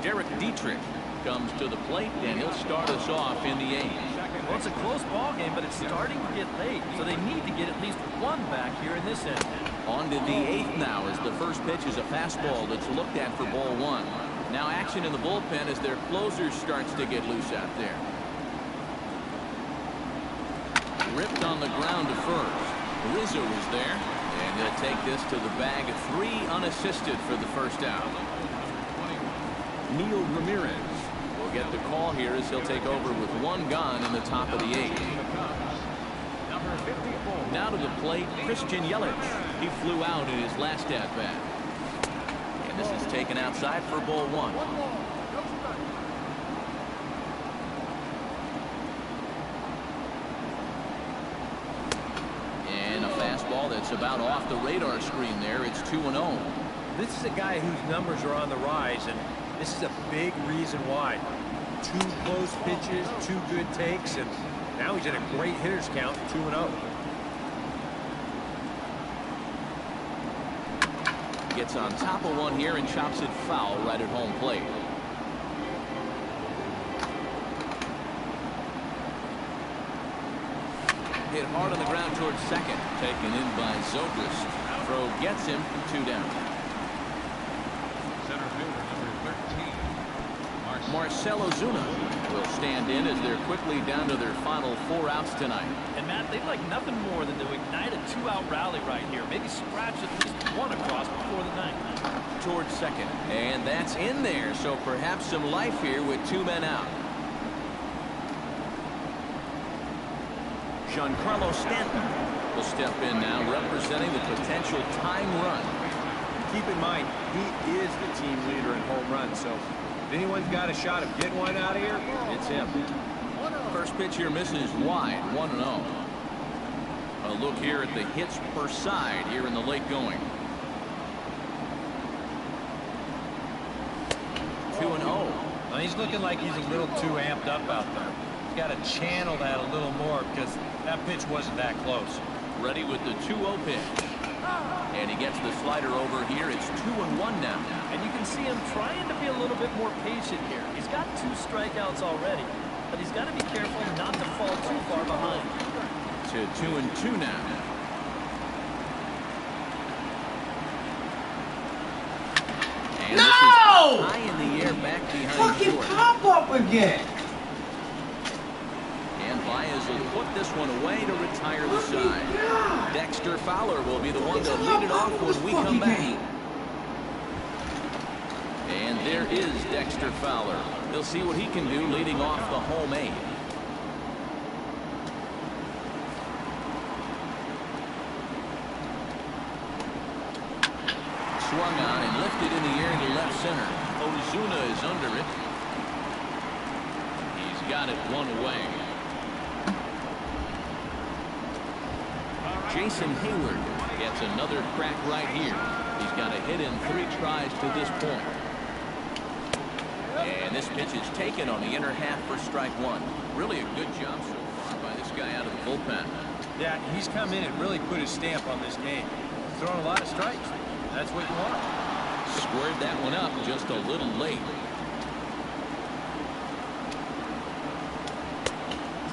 Derek Dietrich comes to the plate, and he'll start us off in the 8th. Well, it's a close ball game, but it's starting to get late, so they need to get at least one back here in this inning. On to the 8th now, as the first pitch is a fastball that's looked at for ball 1. Now action in the bullpen as their closer starts to get loose out there. Ripped on the ground to first. Rizzo is there, and he'll take this to the bag. 3 unassisted for the first out. Neil Ramirez will get the call here as he'll take over with 1 gone in the top of the 8th. Now to the plate, Christian Yelich. He flew out in his last at-bat. And this is taken outside for ball 1. And a fastball that's about off the radar screen there. It's 2-0. This is a guy whose numbers are on the rise, and this is a big reason why. 2 close pitches, 2 good takes, and now he's in a great hitter's count, 2-0. Gets on top of one here and chops it foul right at home plate. Hit hard on the ground towards second. Taken in by Zobrist. Throw gets him. 2 down. Center fielder number 13. Marcell Ozuna will stand in as they're quickly down to their final 4 outs tonight. And Matt, they'd like nothing more than to ignite a 2-out rally right here. Maybe scratch at least 1 across before the 9th. Towards second. And that's in there, so perhaps some life here with 2 men out. Giancarlo Stanton will step in now, representing the potential time run. Keep in mind, he is the team leader in home runs, so if anyone's got a shot of getting one out of here, it's him. First pitch here misses wide, 1-0. A look here at the hits per side here in the late going. 2-0. Well, he's looking like he's a little too amped up out there. He's got to channel that a little more because that pitch wasn't that close. Ready with the 2-0 pitch. And he gets the slider over here. It's 2-1 now. And you can see him trying to be a little bit more patient here. He's got 2 strikeouts already, but he's got to be careful not to fall too far behind. To 2-2 now. And no! This is high in the air back behind fucking short. pop up again. And Baez will put this one away to retire the side. Dexter Fowler will be the one to lead it off when we come back. And there is Dexter Fowler. He'll see what he can do leading off the home 8. Swung on and lifted in the air to left center. Ozuna is under it. He's got it 1 away. Jason Hayward gets another crack right here. He's got a hit in 3 tries to this point. And this pitch is taken on the inner half for strike 1. Really a good job so far by this guy out of the bullpen. Yeah, he's come in and really put his stamp on this game. He's thrown a lot of strikes. That's what you want. Squared that one up just a little late.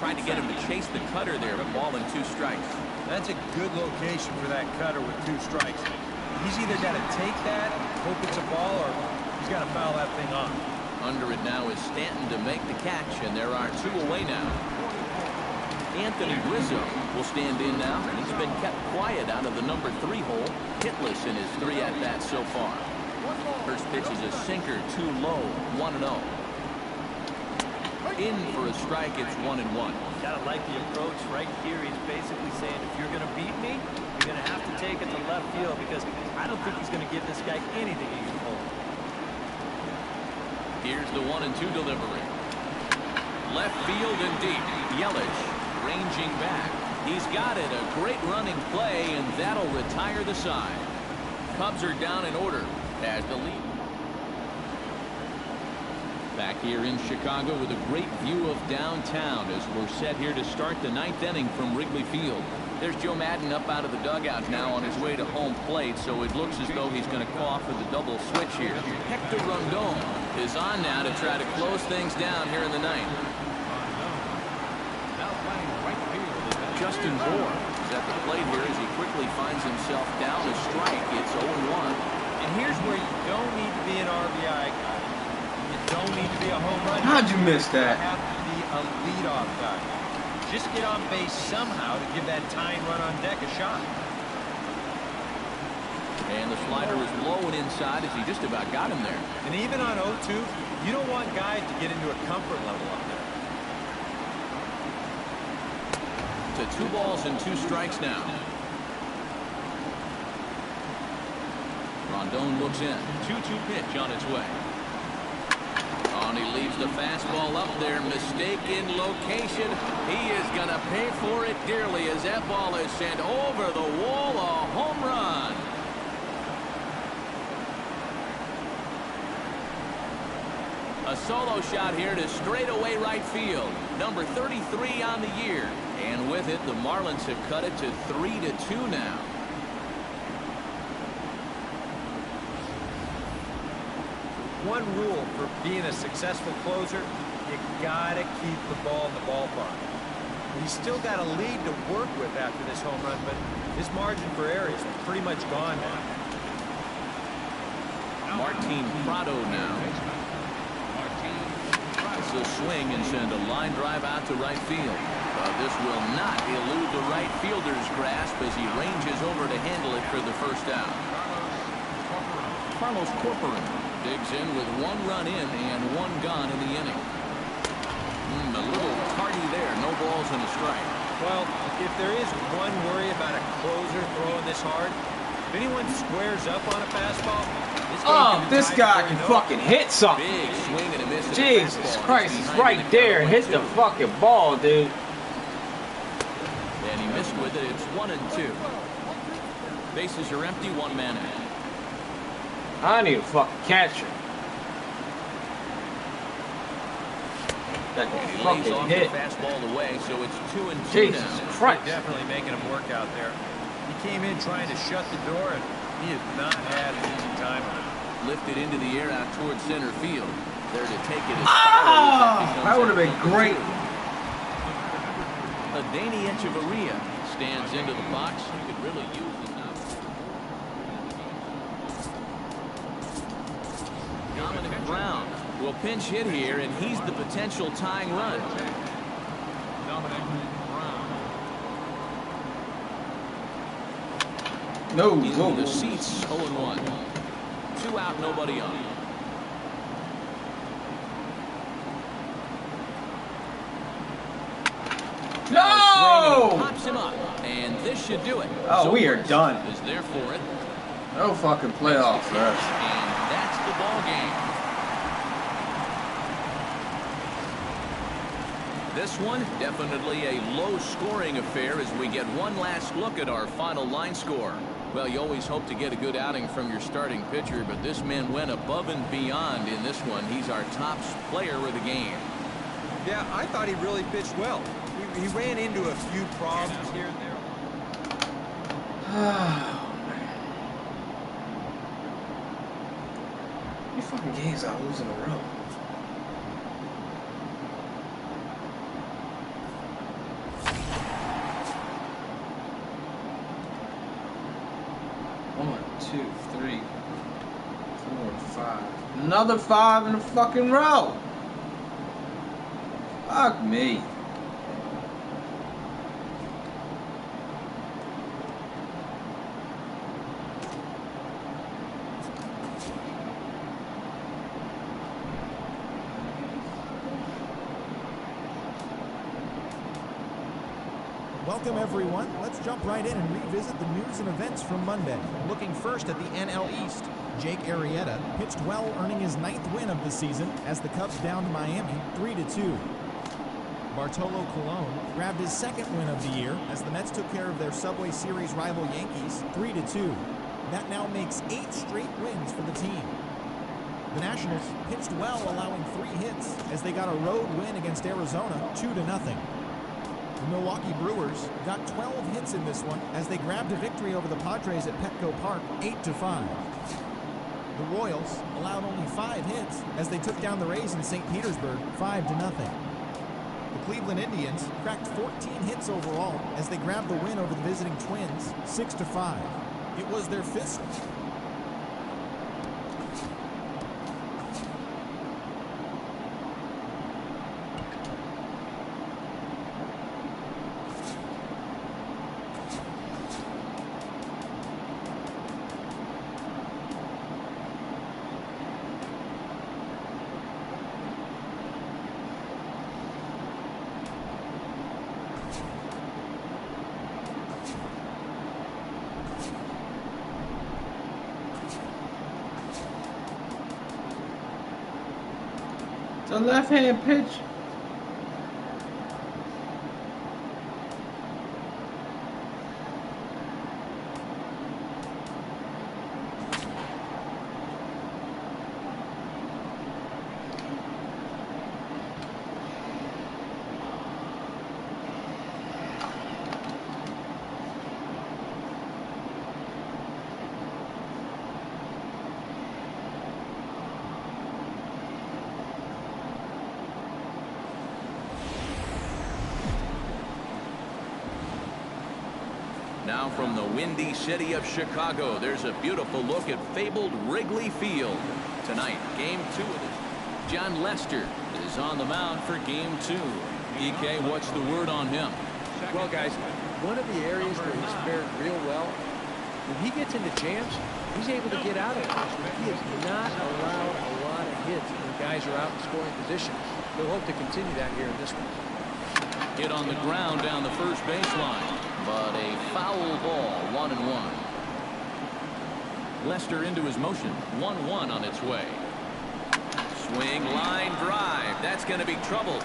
Tried to get him to chase the cutter there, but ball and 2 strikes. That's a good location for that cutter with 2 strikes. He's either got to take that, hope it's a ball, or he's got to foul that thing off. Under it now is Stanton to make the catch, and there are 2 away now. Anthony Rizzo will stand in now. He's been kept quiet out of the number 3 hole, hitless in his 3 at-bats so far. First pitch is a sinker, too low, 1-0. In for a strike, it's 1-1. Gotta like the approach right here. He's basically saying, if you're gonna beat me, you're gonna have to take it to left field because I don't think he's gonna give this guy anything he can hold. Here's the 1-2 delivery. Left field and deep. Yelich ranging back. He's got it. A great running play, and that'll retire the side. Cubs are down in order as the lead. Back here in Chicago with a great view of downtown as we're set here to start the 9th inning from Wrigley Field. There's Joe Madden up out of the dugout now on his way to home plate, so it looks as though he's going to call for the double switch here. Hector Rondon is on now to try to close things down here in the ninth. Justin Bohr is at the plate here as he quickly finds himself down a strike. It's 0-1. And here's where you don't need to be an RBI guy. You don't need to be a home run. How'd you miss that? You have to be a leadoff guy. Just get on base somehow to give that tying run on deck a shot. And the slider is low and inside as he just about got him there. And even on 0-2, you don't want guys to get into a comfort level up there. To 2 balls and 2 strikes now. Rondon looks in. 2-2 pitch on its way. And he leaves the fastball up there. Mistaken location. He is going to pay for it dearly as that ball is sent over the wall. A home run. A solo shot here to straightaway right field. Number 33 on the year. And with it, the Marlins have cut it to 3-2 now. One rule for being a successful closer, you gotta keep the ball in the ballpark. He's still got a lead to work with after this home run, but his margin for error is pretty much gone now. Martin Prado now. He'll swing and send a line drive out to right field. This will not elude the right fielder's grasp as he ranges over to handle it for the first out. Carlos Corcoran digs in with 1 run in and 1 gone in the inning. A little tardy there. No balls and a strike. Well, if there is one worry about a closer throwing this hard, if anyone squares up on a fastball, this guy can fucking hit something. Big swing and a miss. Jesus Christ, he's right there. Hit the fucking ball, dude. And he missed with it. It's 1-2. Bases are empty. 1 man out. I need a fucking catcher. That He fucking lays off hit. the fastball away, so it's 2-2 Jesus now. Christ. They're definitely making him work out there. He came in trying to shut the door, and he has not had an easy time with it. Lifted into the air out towards center field. There to take it. That would have been great. Danny Echeverria stands into the box. You could really use it now. Dominic Brown will pinch hit here, and he's the potential tying run. Dominic Brown. No, In the seats, 0-1. 2 out, nobody on. No! Pops him up, and this should do it. Oh, we are Zobrist done. Is there for it. No fucking playoffs for us. And that's the ball game. This one, definitely a low-scoring affair as we get one last look at our final line score. Well, you always hope to get a good outing from your starting pitcher, but this man went above and beyond in this one. He's our top player of the game. Yeah, I thought he really pitched well. He ran into a few problems here and there. Oh, man. These fucking games I lose in a row. One, 2, 3, 4, 5. Another 5 in a fucking row. Fuck me. Welcome, everyone. Let's jump right in and revisit the news and events from Monday. Looking first at the NL East, Jake Arrieta pitched well, earning his 9th win of the season as the Cubs downed Miami 3-2. Bartolo Colon grabbed his 2nd win of the year as the Mets took care of their Subway Series rival Yankees 3-2. That now makes 8 straight wins for the team. The Nationals pitched well, allowing 3 hits as they got a road win against Arizona 2-0. The Milwaukee Brewers got 12 hits in this one as they grabbed a victory over the Padres at Petco Park, 8-5. The Royals allowed only 5 hits as they took down the Rays in St. Petersburg, 5-0. The Cleveland Indians cracked 14 hits overall as they grabbed the win over the visiting Twins, 6-5. It was their 5th. The left-hand pitch. Now from the windy city of Chicago, there's a beautiful look at fabled Wrigley Field. Tonight, Game 2 of this. John Lester is on the mound for Game 2. EK, what's the word on him? Well, guys, one of the areas where he's fared real well, when he gets into jams, he's able to get out of it. He has not allowed a lot of hits when guys are out in scoring position. He'll hope to continue that here in this one. Hit on the ground down the first baseline, but a foul ball, 1-1. Lester into his motion, 1-1 on its way. Swing, line drive. That's going to be trouble.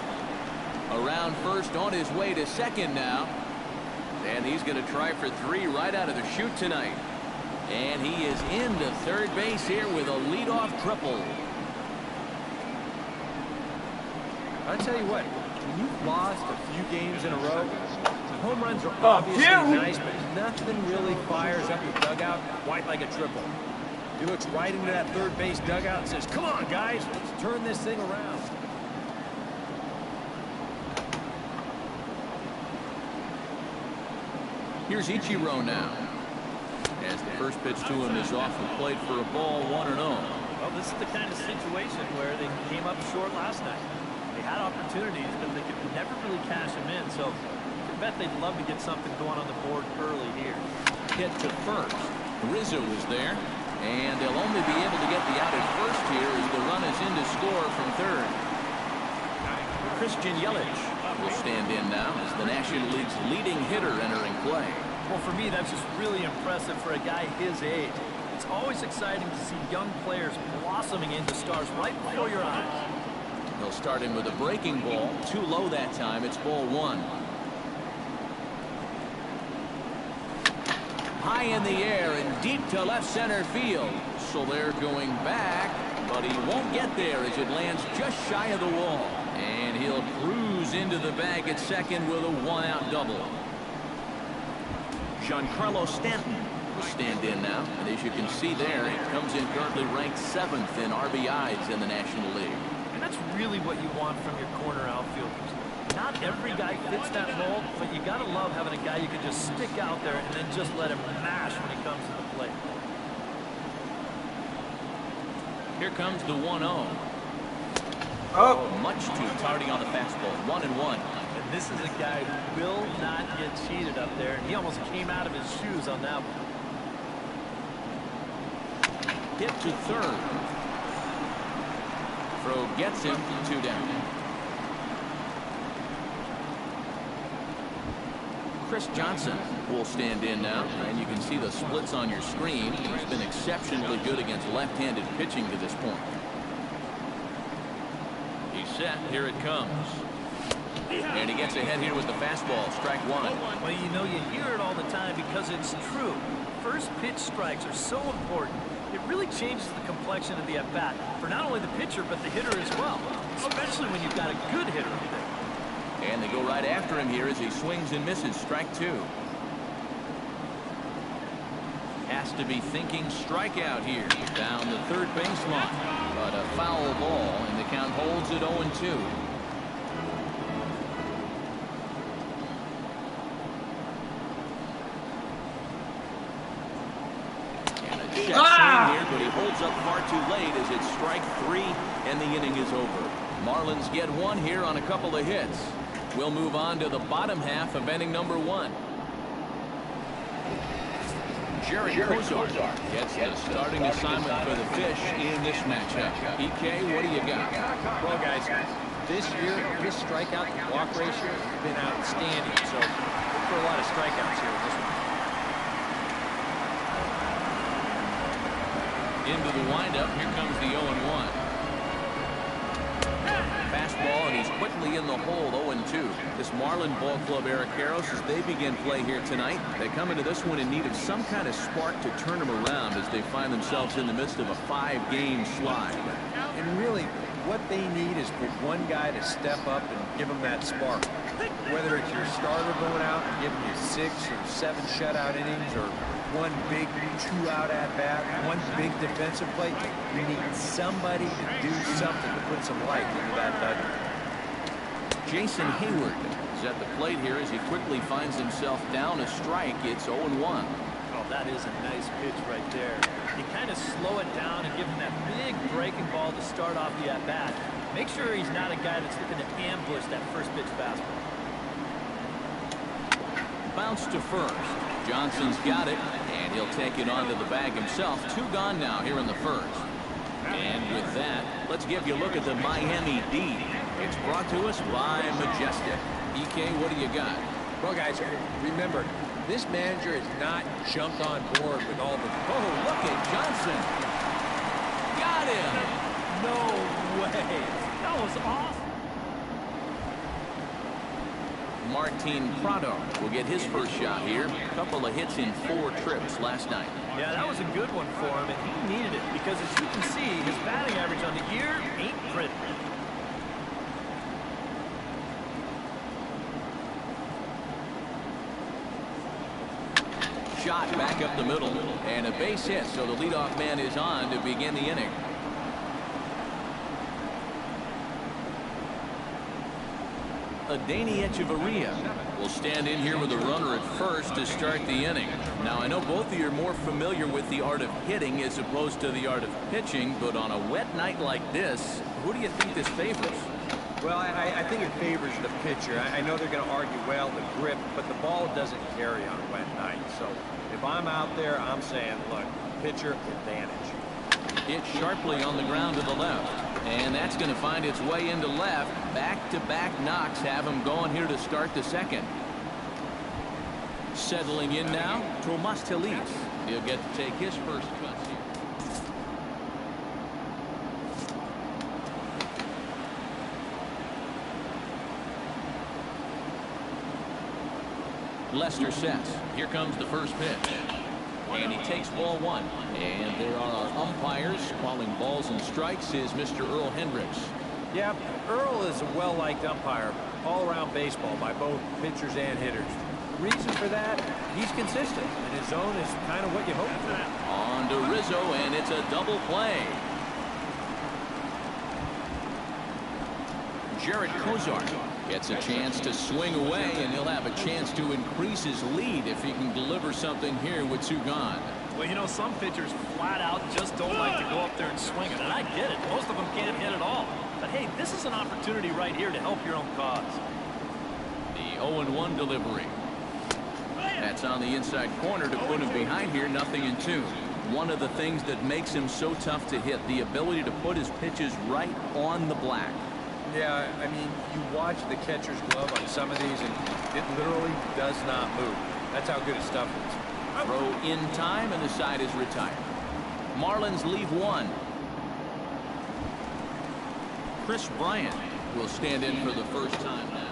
Around first, on his way to second now. And he's going to try for 3 right out of the chute tonight. And he is into third base here with a leadoff triple. I tell you what, when you've lost a few games in a row, home runs are obviously nice, but nothing really fires up the dugout quite like a triple. He looks right into that third base dugout and says, "Come on, guys, let's turn this thing around." Here's Ichiro now. As the first pitch to him is off the plate for a ball, 1-0. Well, this is the kind of situation where they came up short last night. They had opportunities, but they could never really cash them in. So I bet they'd love to get something going on the board early here. Hit to first. Rizzo is there, and they'll only be able to get the out at first here as the run is in to score from third. Christian Yelich will stand in now as the National League's leading hitter entering play. Well, for me, that's just really impressive for a guy his age. It's always exciting to see young players blossoming into stars right before your eyes. They'll start him with a breaking ball. Too low that time. It's ball 1. High in the air and deep to left center field. So they're going back, but he won't get there as it lands just shy of the wall. And he'll cruise into the bag at second with a 1-out double. Giancarlo Stanton will stand in now. And as you can see there, he comes in currently ranked 7th in RBIs in the National League. And that's really what you want from your corner outfielders. Not every guy fits that mold, but you got to love having a guy you can just stick out there and then just let him mash when he comes to the plate. Here comes the 1-0. Oh, much too tardy on the fastball. 1-1. And this is a guy who will not get cheated up there, and he almost came out of his shoes on that one. Hit to third. Throw gets him, 2 down. Chris Johnson will stand in now, and you can see the splits on your screen. He's been exceptionally good against left-handed pitching to this point. He's set. Here it comes. And he gets ahead here with the fastball. Strike 1. Well, you know, you hear it all the time because it's true. First pitch strikes are so important. It really changes the complexion of the at-bat for not only the pitcher but the hitter as well, especially when you've got a good hitter up there. And they go right after him here as he swings and misses. Strike two. Has to be thinking strikeout here. Down the third baseline. But a foul ball, and the count holds at 0-2. And a check swing here, but he holds up far too late as it's strike three, and the inning is over. Marlins get one here on a couple of hits. We'll move on to the bottom half of inning number one. Jared Kozar gets the starting assignment for the Fish in this matchup. EK, what do you got? Well, guys, this year, his strikeout to walk ratio has been outstanding. So look for a lot of strikeouts here in this one. Into the windup, here comes the 0-1. Fastball, and he's quickly in the hole, 0-2. This Marlin ball club, Eric Karros, as they begin play here tonight, they come into this one in need of some kind of spark to turn them around as they find themselves in the midst of a 5-game slide. And really, what they need is for one guy to step up and give them that spark. Whether it's your starter going out and giving you 6 or 7 shutout innings, or one big 2-out at-bat, one big defensive play, you need somebody to do something to put some life into that dugout. Jason Hayward is at the plate here as he quickly finds himself down a strike. It's 0-1. Oh, that is a nice pitch right there. You kind of slow it down and give him that big breaking ball to start off the at-bat. Make sure he's not a guy that's looking to ambush that first pitch fastball. Bounce to first. Johnson's got it, and he'll take it onto the bag himself. 2 gone now here in the first. And with that, let's give you a look at the Miami D. It's brought to us by Majestic. EK, what do you got? Well, guys, remember, this manager has not jumped on board with all the... Oh, look at Johnson. Got him. No way. That was awesome. Martin Prado will get his first shot here. A couple of hits in 4 trips last night. Yeah, that was a good one for him, and he needed it because, as you can see, his batting average on the year ain't pretty. Shot back up the middle, and a base hit, so the leadoff man is on to begin the inning. Adeiny Echeverria will stand in here with a runner at first to start the inning. Now, I know both of you are more familiar with the art of hitting as opposed to the art of pitching, but on a wet night like this, who do you think this favors? Well, I think it favors the pitcher. I know they're going to argue, well, the grip, but the ball doesn't carry on a wet night. So if I'm out there, I'm saying, look, pitcher advantage. Hit sharply on the ground to the left. And that's going to find its way into left. Back-to-back knocks have him going here to start the second. Settling in now, Tomas Telis. He'll get to take his first cuts here. Lester sets. Here comes the first pitch. And he takes ball 1. And there are our umpires calling balls and strikes is Mr. Earl Hendricks. Yeah, Earl is a well-liked umpire all-around baseball by both pitchers and hitters. The reason for that, he's consistent, and his zone is kind of what you hope for. On to Rizzo, and it's a double play. Jared Kozar gets a chance to swing away, and he'll have a chance to increase his lead if he can deliver something here with 2 gone. Well, you know, some pitchers flat out just don't like to go up there and swing it, and I get it. Most of them can't hit at all. But hey, this is an opportunity right here to help your own cause. The 0-1 delivery. That's on the inside corner to put him behind here, 0-2. One of the things that makes him so tough to hit, the ability to put his pitches right on the black. Yeah, I mean, you watch the catcher's glove on some of these, and it literally does not move. That's how good his stuff is. Throw in time, and the side is retired. Marlins leave 1. Chris Bryant will stand in for the first time now.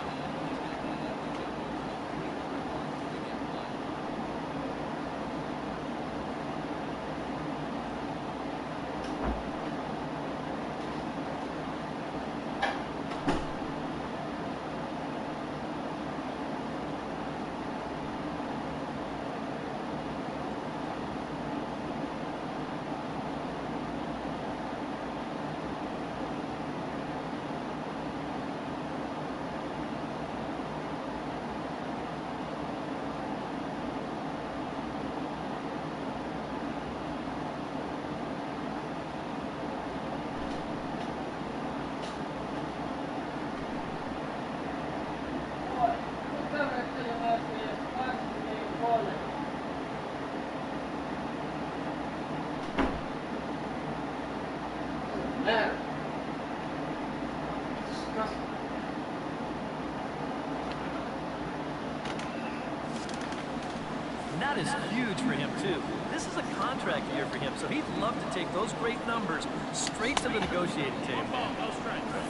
And that is huge for him, too. This is a contract year for him, so he'd love to take those great numbers straight to the negotiating table.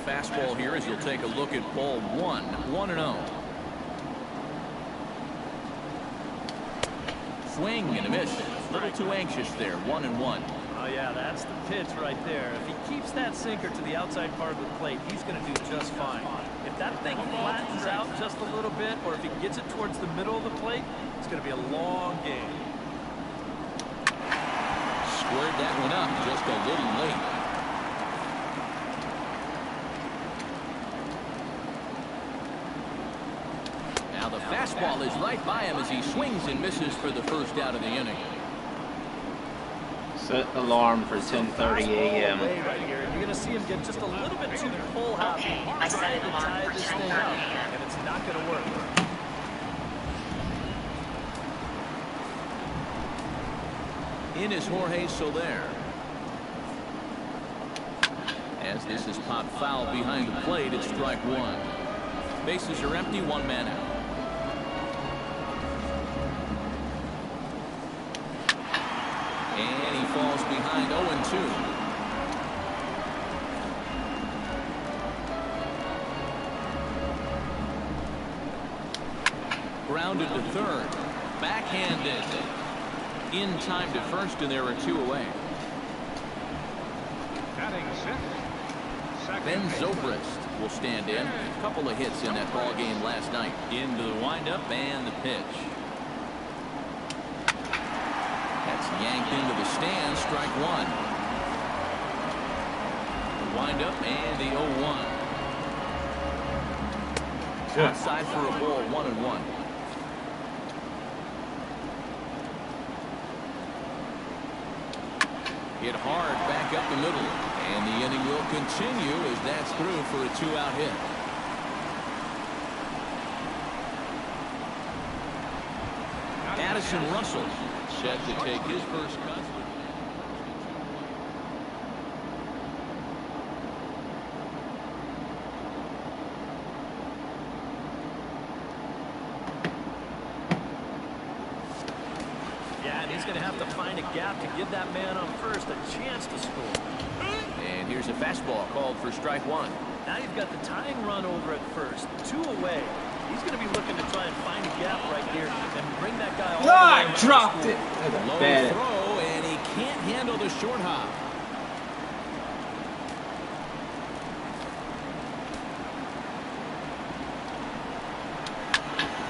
Fastball here as you'll take a look at ball 1, 1-0. Swing and a miss. A little too anxious there, 1-1. Oh, yeah, that's the pitch right there. If he keeps that sinker to the outside part of the plate, he's going to do just fine. If that thing flattens out just a little bit, or if he gets it towards the middle of the plate, it's going to be a long game. Squared that one up just a little late. Now the fastball is right by him as he swings and misses for the first out of the inning. Set alarm for 10:30 a.m. Right here. You're going to see him get just a little bit too pull happy, trying to tie this thing up, and it's not going to work. In is Jorge Soler. As this is popped foul behind the plate, it's strike one. Bases are empty, one man out. And he falls behind 0-2. Grounded to third. Backhanded. In time to first, and there are two away. Ben Zobrist will stand in. A couple of hits in that ball game last night. Into the windup and the pitch. That's yanked into the stand. Strike one. The windup and the 0-1. Outside for a ball, 1-1. Hit hard back up the middle, and the inning will continue as that's through for a two-out hit. Addison Russell set to take his first cut. He's going to have to find a gap to give that man on first a chance to score. And here's a fastball called for strike one. Now you've got the tying run over at first, two away. He's going to be looking to try and find a gap right here and bring that guy all the way. I dropped it. Low Bad. throw, and he can't handle the short hop.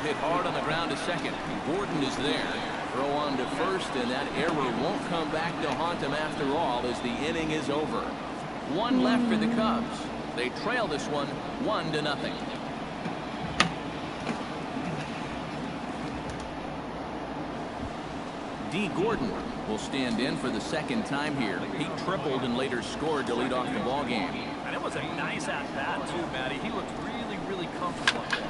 Hit hard on the ground to second. Gordon is there. Throw on to first, and that error won't come back to haunt him after all as the inning is over. One left for the Cubs. They trail this one 1-0. D. Gordon will stand in for the second time here. He tripled and later scored to lead off the ball game. And it was a nice at-bat, too, Matty. He looked really, really comfortable up there.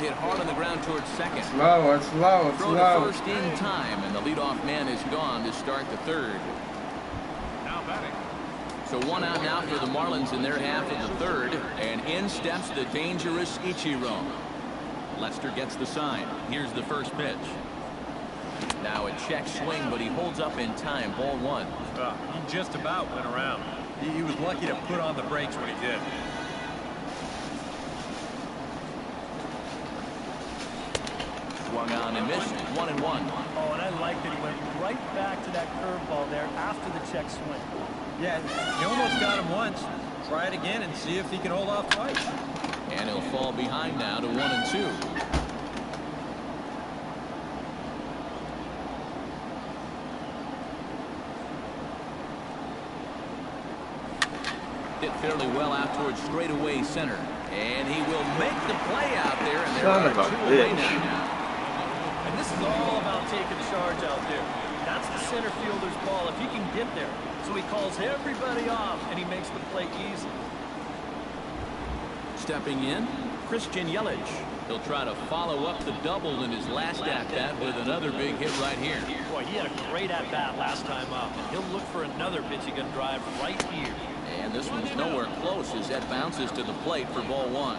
Hit hard on the ground towards second. It's low, it's low, it's Throw low. to first in time, and the leadoff man is gone to start the third. Now batting. So one out now for the Marlins in their half of the third, and in steps the dangerous Ichiro. Lester gets the sign. Here's the first pitch. Now a check swing, but he holds up in time. Ball one. He just about went around. He was lucky to put on the brakes when he did. Swung on and missed. 1-1. Oh, and I like that he went right back to that curveball there after the check swing. Yeah, he almost got him once. Try it again and see if he can hold off twice. And he'll fall behind now to 1-2. Hit fairly well out towards straightaway center. And he will make the play out there, and there are two away now. And this is all about taking charge out there. That's the center fielder's ball if he can get there. So he calls everybody off, and he makes the play easy. Stepping in, Christian Yelich. He'll try to follow up the double in his last at-bat with another big hit right here. Boy, he had a great at-bat last time up. And he'll look for another pitch he can drive right here. And and this one's nowhere close as that bounces to the plate for ball one.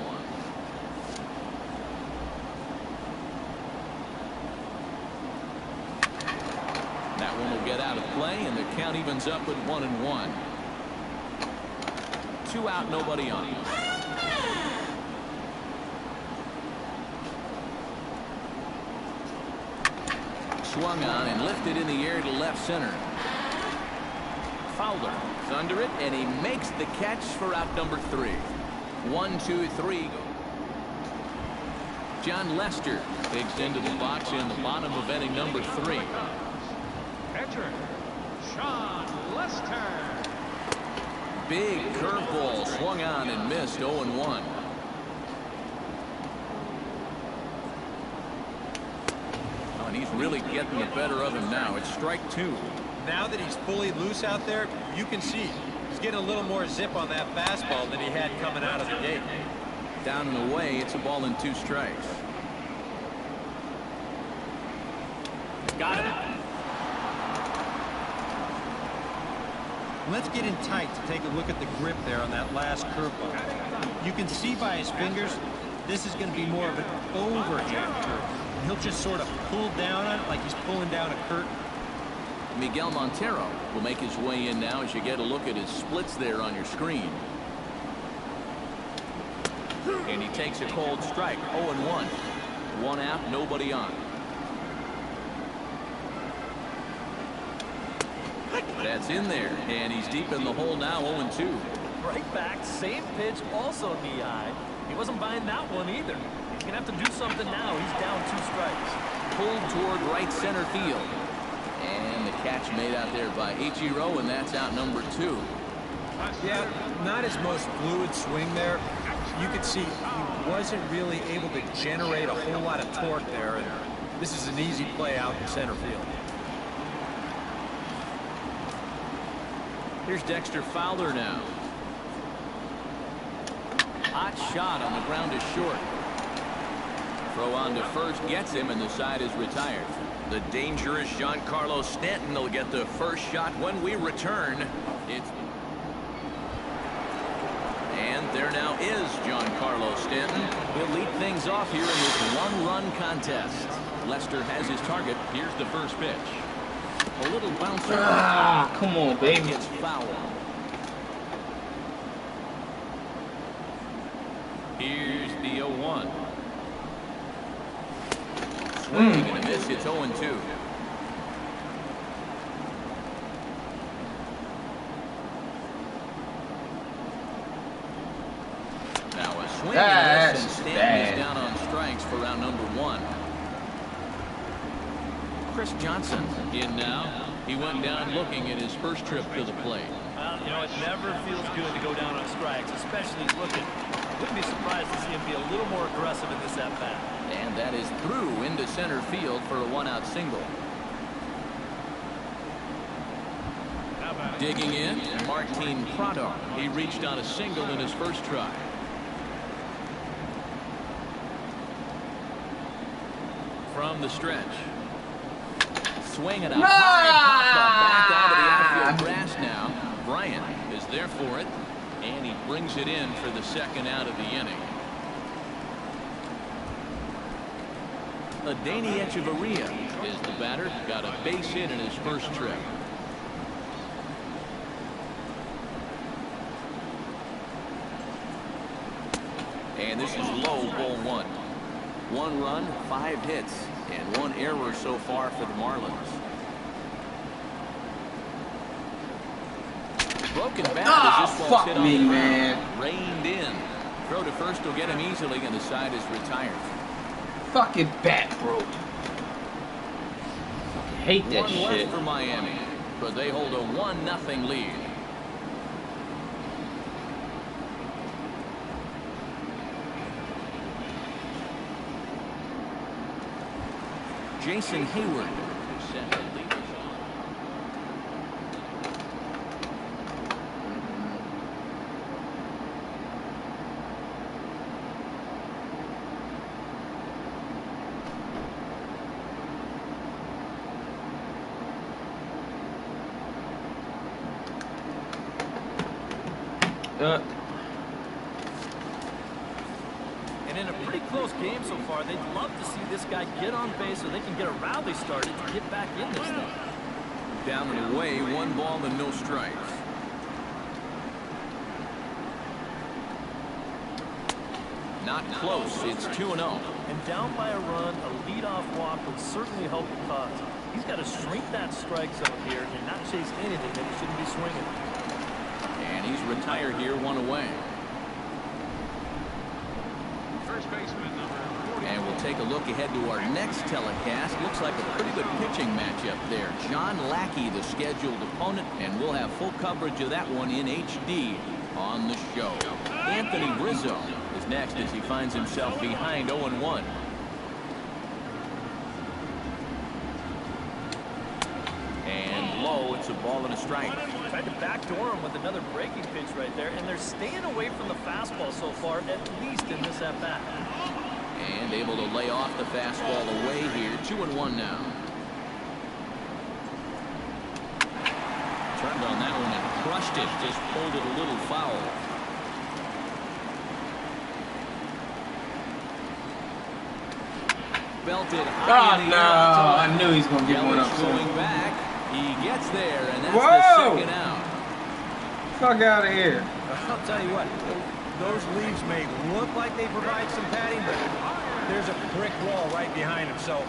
That one will get out of play, and the count evens up at 1-1. 2 out, nobody on. Swung on and lifted in the air to left center. Fowler is under it, and he makes the catch for out number 3. 1, 2, 3. John Lester digs into the box in the bottom of inning number 3. Catcher, Sean Lester. Big curveball swung on and missed. 0-1. Oh, and he's really getting the better of him now. It's strike 2. Now that he's fully loose out there, you can see he's getting a little more zip on that fastball than he had coming out of the gate. Down and away, it's a ball and 2 strikes. Got him. Let's get in tight to take a look at the grip there on that last curveball. You can see by his fingers, this is going to be more of an overhand curve. He'll just sort of pull down on it like he's pulling down a curtain. Miguel Montero will make his way in now as you get a look at his splits there on your screen. And he takes a cold strike. 0-1. 1 out, nobody on. That's in there, and he's deep in the hole now. 0-2. Right back, same pitch, also knee high. He wasn't buying that one either. He's gonna have to do something now. He's down 2 strikes. Pulled toward right center field. And the catch made out there by Ichiro, and that's out number 2. Yeah, not his most fluid swing there. You could see he wasn't really able to generate a whole lot of torque there, and this is an easy play out in center field. Here's Dexter Fowler now. Hot shot on the ground is short. Throw on to first gets him, and the side is retired. The dangerous Giancarlo Stanton will get the first shot when we return. And there now is Giancarlo Stanton. He'll lead things off here in this 1-run contest. Lester has his target. Here's the first pitch. A little bouncer. Come on, baby. It's foul. Here's the 0-1. Swing and a miss. It's 0-2. Now a swing and a miss, and Stanton is down on strikes for round number 1. Chris Johnson in now. He went down looking at his first trip to the plate. Well, you know, it never feels good to go down on strikes, especially looking. Wouldn't be surprised to see him be a little more aggressive in this at-bat. And that is through into center field for a 1-out single. Digging in, Martin Prado. He reached on a single in his first try. From the stretch. Swinging a high pop back onto the outfield grass now. Bryant is there for it, and he brings it in for the second out of the inning. Adani Echeverria is the batter. Got a base hit in his first trip. And this is low, ball 1. 1 run, 5 hits, and 1 error so far for the Marlins. Broken bat as this ball's hit on the ground. Reined in. Throw to first will get him easily, and the side is retired. Fucking bat, bro. I hate that 1 shit. left for Miami, but they hold a 1-0 lead. Jason Hayward set to lead us off. Duck. And in a pretty close game so far, they'd love to see this guy get on base so they can get a rally started to get back in this thing. Down and away, 1 ball and no strikes. Not close. It's 2-0. And down by a run, a leadoff walk would certainly help the cause. He's got to shrink that strike zone here and not chase anything that he shouldn't be swinging. And he's retired here, 1 away. First baseman number 40. And we'll take a look ahead to our next telecast. Looks like a pretty good pitching matchup there. John Lackey, the scheduled opponent, and we'll have full coverage of that one in HD on the show. Anthony Rizzo is next as he finds himself behind 0-1. And low, it's a ball and a strike. Tried to backdoor him with another breaking pitch right there, and they're staying away from the fastball so far, at least in this at-bat. And able to lay off the fastball away here. 2-1 now. Turned on that one and crushed it. Just pulled it a little foul. Belted high. Oh, no. I knew he was going to get one up. Going back. He gets there, and that's Whoa. the second out. Fuck out of here. I'll tell you what, those leaves may look like they provide some padding, but there's a brick wall right behind him. So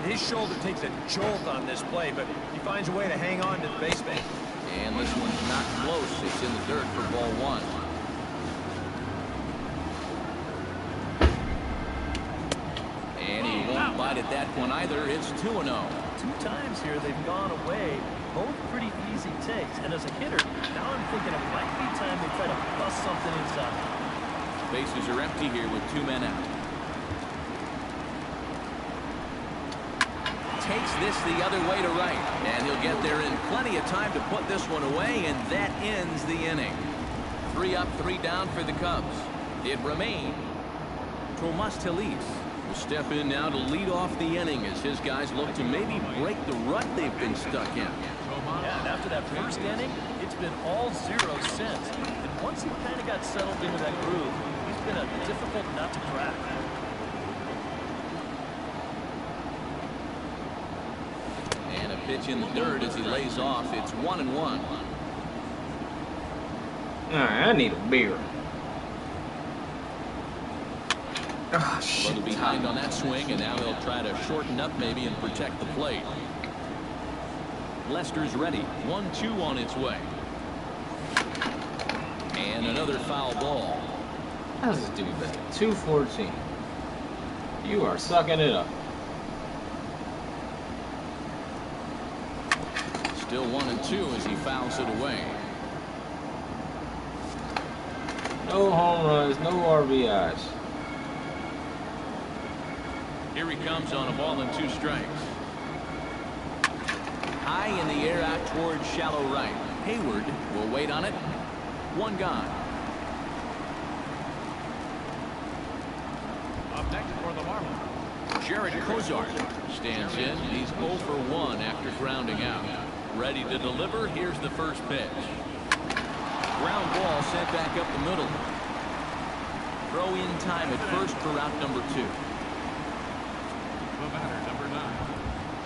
his shoulder takes a jolt on this play, but he finds a way to hang on to the baseman. And this one's not close. It's in the dirt for ball 1. And he won't bite at that one either. It's 2-0. 2 times here they've gone away, both pretty easy takes. And as a hitter, now I'm thinking it might be time they try to bust something inside. Bases are empty here with 2 men out. Takes this the other way to right, and he'll get there in plenty of time to put this one away, and that ends the inning. 3 up, 3 down for the Cubs. It remains Tomas Telis will step in now to lead off the inning as his guys look to maybe break the rut they've been stuck in. Yeah, and after that first inning, it's been all 0 since. And once he kind of got settled into that groove, he's been a difficult nut to crack. And a pitch in the dirt as he lays off. It's 1-1. All right, I need a beer. Oh, shit. A little behind on that swing, and now they'll try to shorten up maybe and protect the plate. Lester's ready. 1-2 on its way. And another foul ball. How's this dude batting? 214. You are sucking it up. Still 1-2 as he fouls it away. No home runs, no RBIs. Here he comes on a ball and 2 strikes. High in the air out towards shallow right. Hayward will wait on it. 1 gone. Up next for the Marlins, Jared Kozart stands in. He's 0 for 1 after grounding out. Ready to deliver. Here's the first pitch. Ground ball sent back up the middle. Throw in time at first for route number 2. the batter, number 9,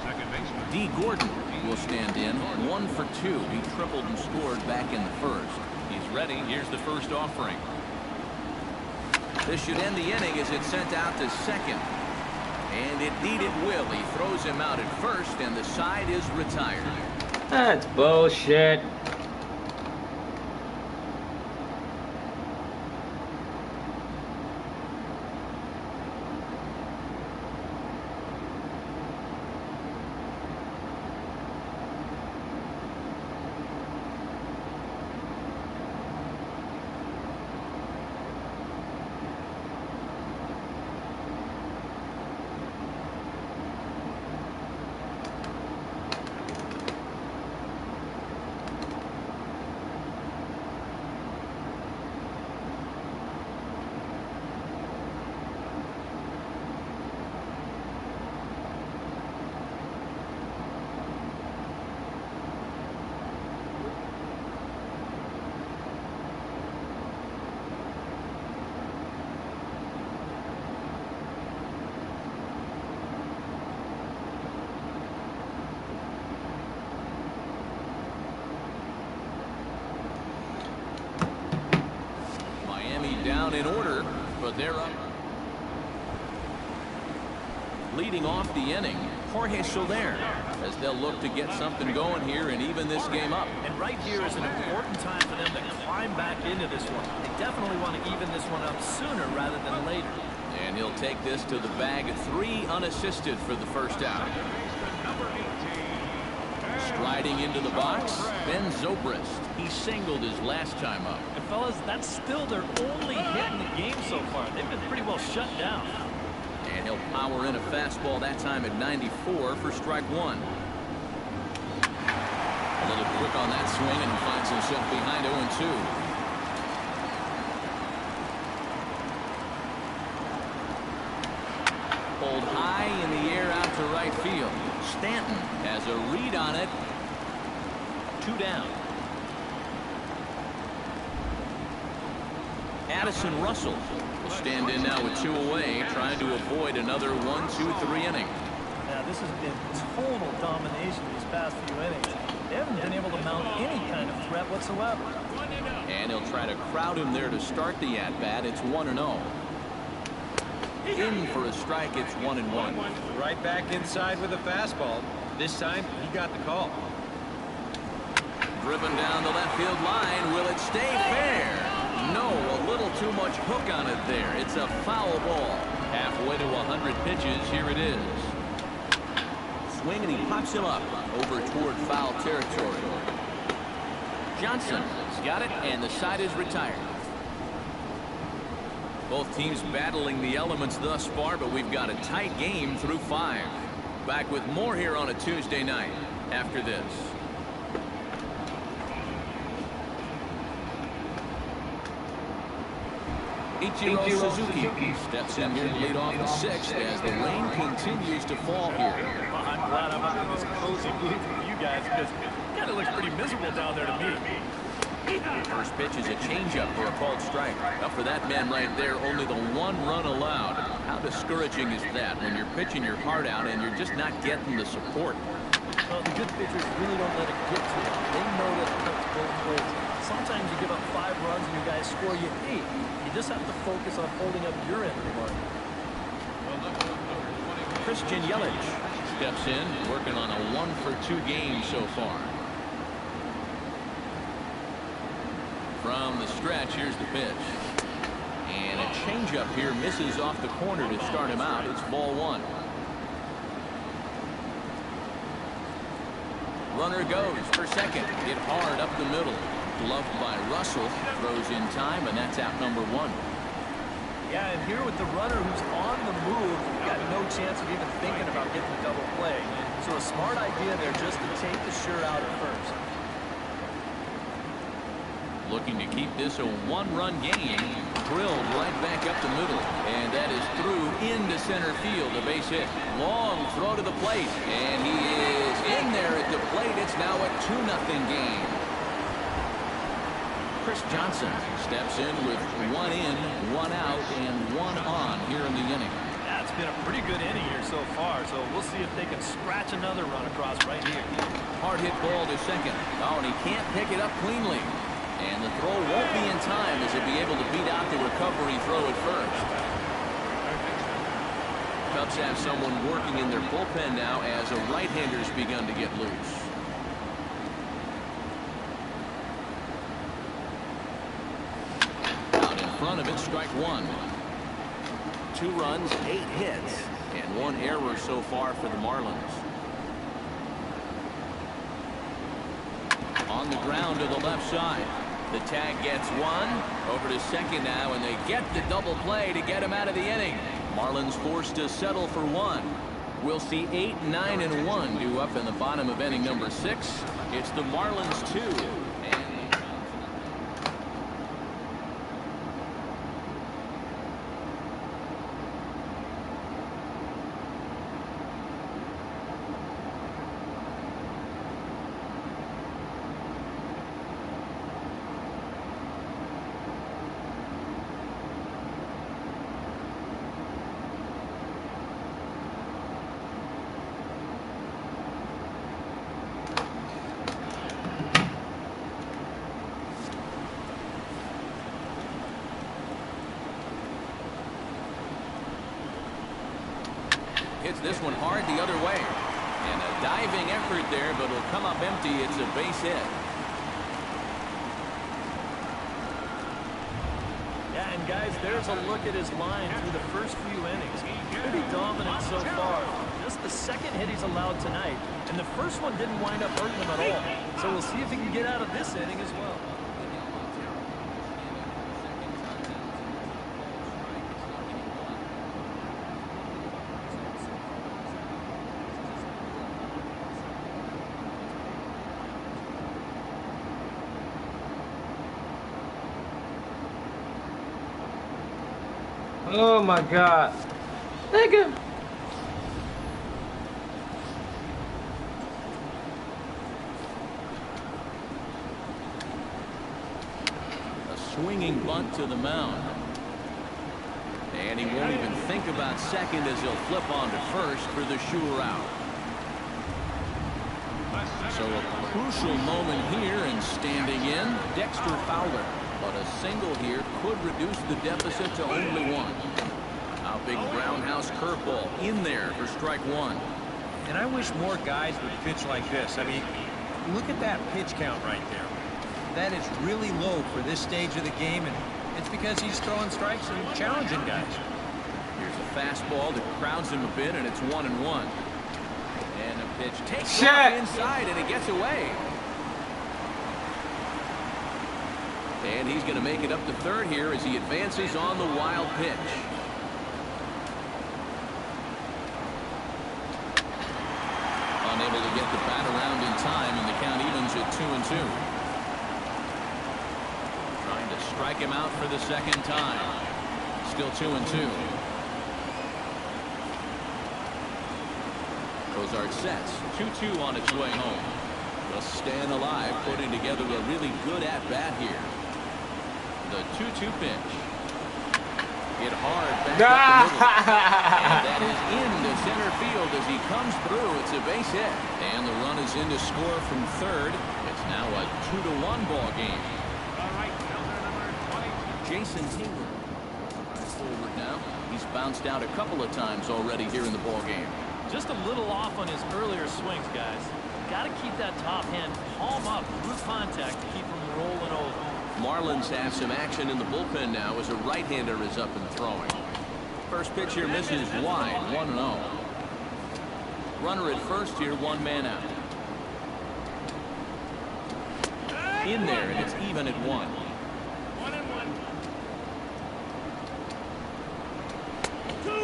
second baseman. D. Gordon will stand in. 1 for 2. He tripled and scored back in the first. He's ready. Here's the first offering. This should end the inning as it's sent out to second. And indeed it will. He throws him out at first, and the side is retired. That's bullshit. down in order, but they're up. Leading off the inning, Jorge Soler, as they'll look to get something going here and even this game up. And right here is an important time for them to climb back into this one. They definitely want to even this one up sooner rather than later. And he'll take this to the bag, 3 unassisted for the first out. Striding into the box, Ben Zobrist. He singled his last time up. And fellas, that's still their only hit in the game so far. They've been pretty well shut down. And he'll power in a fastball that time at 94 for strike 1. A little quick on that swing, and he finds himself behind 0-2. Pulled high in the air out to right field. Stanton has a read on it. 2 down. Addison Russell will stand in now with 2 away, trying to avoid another 1-2-3 inning. Now, this has been total domination these past few innings. They haven't been able to mount any kind of threat whatsoever. And he'll try to crowd him there to start the at-bat. It's 1-0. In for a strike, it's 1-1. Right back inside with a fastball. This time, he got the call. Driven down the left field line. Will it stay fair? No, a little too much hook on it there. It's a foul ball. Halfway to 100 pitches. Here it is. Swing, and he pops him up over toward foul territory. Johnson's got it, and the side is retired. Both teams battling the elements thus far, but we've got a tight game through 5. Back with more here on a Tuesday night after this. Ichiro Suzuki steps in here to lead off the 6th as the rain continues to fall here. Well, I'm glad I'm up in this cozy booth with you guys because it kind of looks pretty miserable down there to me. First pitch is a changeup for a called strike. Up for that man right there, only the 1 run allowed. How discouraging is that when you're pitching your heart out and you're just not getting the support? Well, the good pitchers really don't let it get to them. They know that it cuts both ways. Sometimes you give up 5 runs and your guys score you 8. You just have to focus on holding up your end of the market. Christian Yelich steps in, working on a 1-for-2 game so far. From the stretch, here's the pitch. And a changeup here misses off the corner to start him out. It's ball 1. Runner goes for second. Hit hard up the middle. Gloved by Russell. Throws in time, and that's out number 1. Yeah, and here with the runner who's on the move, got no chance of even thinking about getting the double play. So a smart idea there just to take the sure out at first. Looking to keep this a 1-run game. Drilled right back up the middle. And that is through into center field. A base hit. Long throw to the plate. And he is in there at the plate. It's now a 2-0 game. Chris Johnson steps in with 1 in, 1 out, and 1 on here in the inning. Yeah, it's been a pretty good inning here so far. So we'll see if they can scratch another run across right here. Hard hit ball to second. Oh, and he can't pick it up cleanly. And the throw won't be in time as he'll be able to beat out the recovery throw at first. Cubs have someone working in their bullpen now as a right-hander's begun to get loose. Out in front of it, strike 1. 2 runs, 8 hits, and 1 error so far for the Marlins. On the ground to the left side. The tag gets 1. Over to second now, and they get the double play to get him out of the inning. Marlins forced to settle for 1. We'll see 8, 9, and 1 due up in the bottom of inning number 6. It's the Marlins 2. hits this one hard the other way. And a diving effort there, but it'll come up empty. It's a base hit. Yeah, and guys, there's a look at his line through the first few innings. Pretty dominant so far. Just the second hit he's allowed tonight. And the first one didn't wind up hurting him at all. So we'll see if he can get out of this inning as well. Oh my God. Nigga. A swinging bunt to the mound. And he won't even think about second as he'll flip on to first for the sure out. So a crucial moment here, and standing in, Dexter Fowler. But a single here could reduce the deficit to only one. A big roundhouse curveball in there for strike one. And I wish more guys would pitch like this. I mean, look at that pitch count right there. That is really low for this stage of the game, and it's because he's throwing strikes and challenging guys. Here's a fastball that crowds him a bit, and it's 1-1. And a pitch takes Shit. off inside, and it gets away. And he's going to make it up to third here as he advances on the wild pitch. Unable to get the bat around in time, and the count evens at 2-2. Trying to strike him out for the second time. Still 2-2. Cozart sets 2-2 on its way home. Just staying alive, putting together a really good at-bat here. The 2-2 pitch. Hit hard back up the middle. And that is into center field as he comes through. It's a base hit. And the run is in to score from third. It's now a 2-1 ball game. Jason Taylor forward now. He's bounced out a couple of times already here in the ball game. Just a little off on his earlier swings, guys. Got to keep that top hand palm up through contact to keep him rolling over. Marlins have some action in the bullpen now as a right-hander is up and throwing. First pitch here misses wide, 1-0. Runner at first here, one man out. In there, and it's even at 1.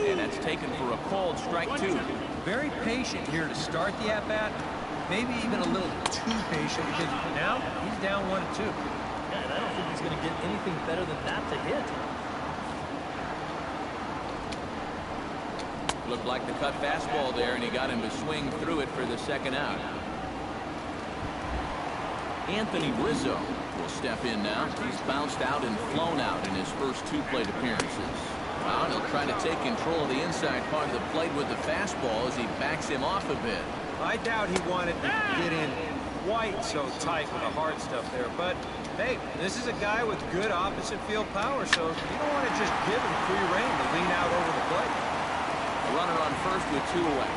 And that's taken for a called strike 2. Very patient here to start the at-bat. Maybe even a little too patient because now he's down 1-2. Yeah, and I don't think he's going to get anything better than that to hit. Looked like the cut fastball there, and he got him to swing through it for the second out. Anthony Rizzo will step in now. He's bounced out and flown out in his first 2 plate appearances. Well, he'll try to take control of the inside part of the plate with the fastball as he backs him off a bit. I doubt he wanted to get in quite so tight with the hard stuff there, but hey, this is a guy with good opposite field power, so you don't want to just give him free rein to lean out over the plate. A runner on first with 2 away.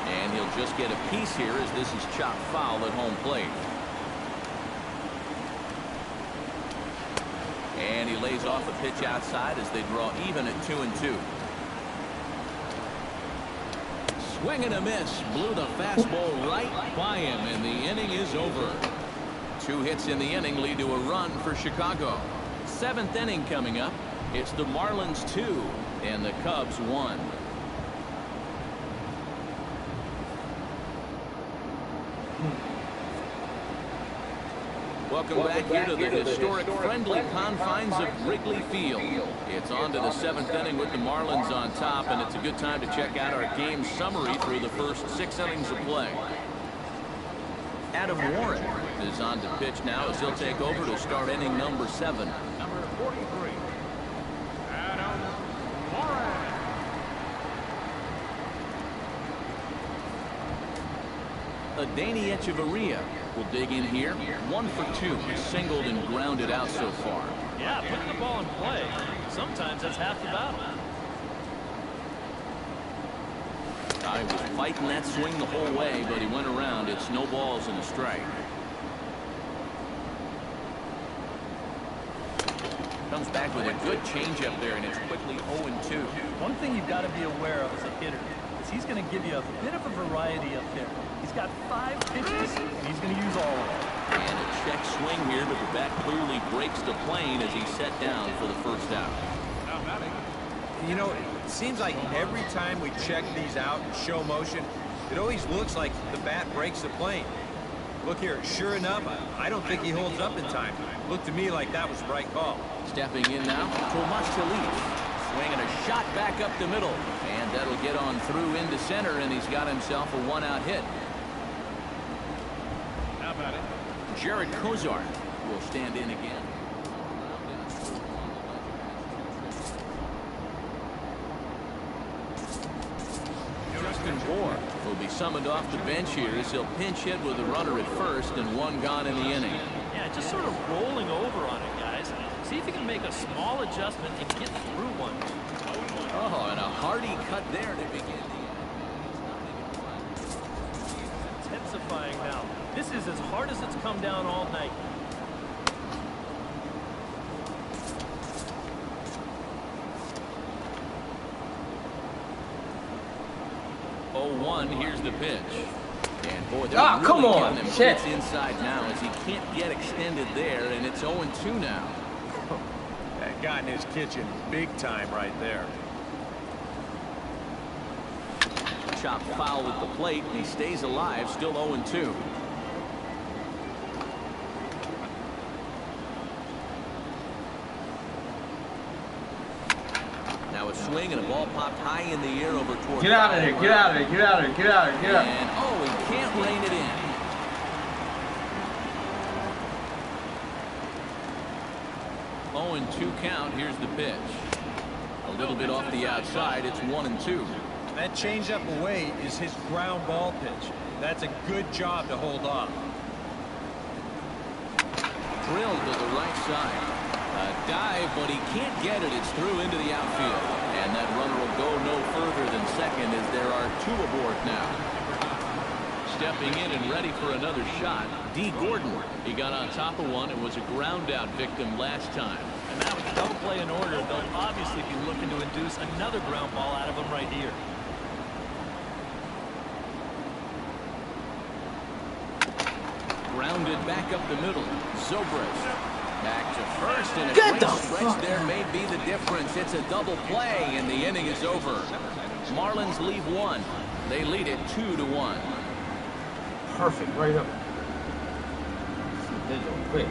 And he'll just get a piece here as this is chopped foul at home plate. And he lays off a pitch outside as they draw even at 2-2. Swing and a miss. Blew the fastball right by him, and the inning is over. 2 hits in the inning lead to a run for Chicago. 7th inning coming up. It's the Marlins 2 and the Cubs 1. Welcome back here to the historic friendly confines of Wrigley Field. It's on to the 7th inning with the Marlins on top, and it's a good time to check out our game summary through the first 6 innings of play. Adam Warren is on to pitch now as he'll take over to start inning number 7. Number 43, Adam Warren. Adeiny Echeverria will dig in here. 1 for 2. Singled and grounded out so far. Yeah, putting the ball in play. Sometimes that's half the battle. He was fighting that swing the whole way, but he went around. It's no balls and a strike. Comes back with a good changeup there, and it's quickly 0-2. One thing you've got to be aware of as a hitter is he's going to give you a bit of a variety up there. He's got 5 pitches, and he's going to use all of them. And a check swing here, but the bat clearly breaks the plane as he's set down for the first out. You know, it seems like every time we check these out in show motion, it always looks like the bat breaks the plane. Look here, sure enough, I don't think he holds up in time. Looked to me like that was the right call. Stepping in now, Tomas Chalif. Swinging a shot back up the middle. And that'll get on through into center, and he's got himself a 1-out hit. How about it? Jared Kozar will stand in again. Justin Bohr will be summoned off the bench here as he'll pinch hit with a runner at first and 1 gone in the inning. Yeah, just sort of rolling over on it, guys. See if you can make a small adjustment and get through one. Oh, and a hearty cut there to begin the Intensifying now. This is as hard as it's come down all night. Here's the pitch. And boy, really come on, shit. Inside now as he can't get extended there, and it's 0-2 now. That got in his kitchen big time right there. Chopped foul at the plate, and he stays alive, still 0-2. Now a swing and a ball popped high in the air over toward. Get out of there! Get out of there! Get out of there! Get out of there! Get out! And oh, he can't rein it in. Oh, and 2 count. Here's the pitch. A little bit off the outside. It's 1-2. That changeup away is his ground ball pitch. That's a good job to hold off. Drilled to the right side. A dive, but he can't get it. It's through into the outfield. And that runner will go no further than second as there are 2 aboard now. Stepping in and ready for another shot, D. Gordon. He got on top of one and was a ground out victim last time. And now with the double play in order, they'll obviously be looking to induce another ground ball out of him right here. Grounded back up the middle. Zobrist. Back to first, and a great stretch there may be the difference. It's a double play, and the inning is over. Marlins leave 1. They lead it 2-1. Perfect, right up. Quick.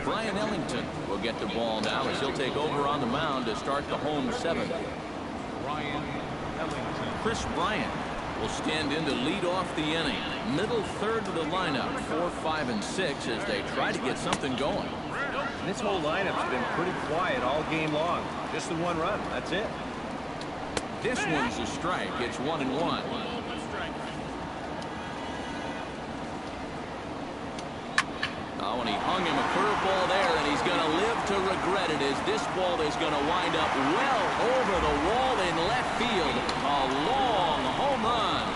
Brian Ellington will get the ball now as he'll take over on the mound to start the home 7th. Brian Ellington. Chris Bryant will stand in to lead off the inning. Middle third of the lineup, 4, 5, and 6 as they try to get something going. And this whole lineup's been pretty quiet all game long. Just the 1 run. That's it. This one's a strike. It's 1-1. Oh, and he hung him a curveball there, and he's going to live to regret it as this ball is going to wind up well over the wall in left field. A long home run.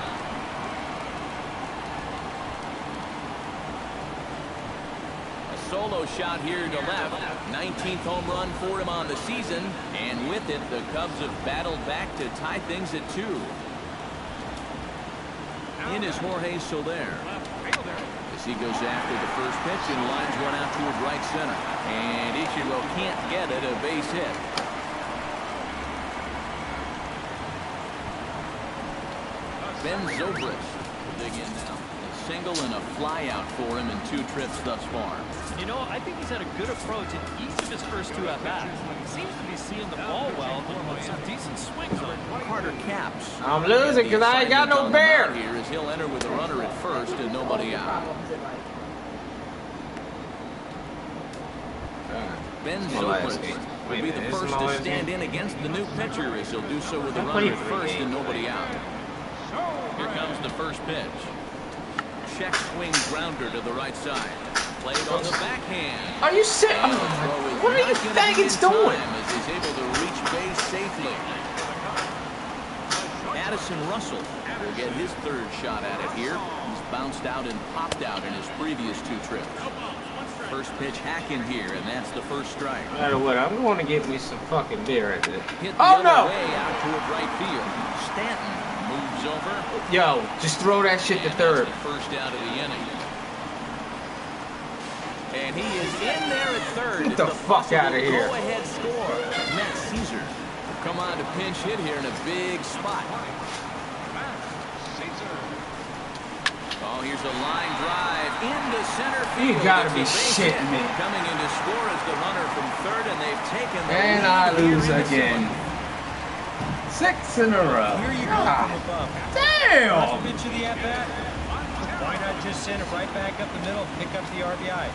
A solo shot here to left. 19th home run for him on the season, and with it, the Cubs have battled back to tie things at 2. In is Jorge Soler. As he goes after the first pitch and lines one out toward right center. And Ichiro can't get it, a base hit. Ben Zobrist will dig in now. A single and a fly out for him in 2 trips thus far. You know, I think he's had a good approach in each of his first 2 at-bats. He seems to be seeing the ball well with some decent swings on it. Carter Capps. I'm losing because I ain't got no bear. Here as he'll enter with a runner at first and nobody out. Ben Zobrist will be the first to stand in against the new pitcher as he'll do so with a runner at first and nobody out. Here comes the first pitch. Check swing grounder to the right side. Played on the backhand. Are you sick? What are you faggots doing? As he's able to reach base safely. Addison Russell will get his third shot at it here. He's bounced out and popped out in his previous 2 trips. First pitch hack in here, and that's the first strike. No matter what, I'm going to get me some fucking beer after this. Hit the other way out toward right field. Stanton moves over. Yo, just throw that shit to third. First out of the inning. And he is in there at third. Get the fuck out of here. Go-ahead score. Matt Caesar will come on to pinch hit here in a big spot. Oh, here's a line drive into center field. You gotta be shitting me. Coming in to score is the runner from third, and they've taken the And lead I lose here in again. 6 in a row. Here you go from above. Damn! First pitch of the at-bat. Why not just send it right back up the middle, pick up the RBI?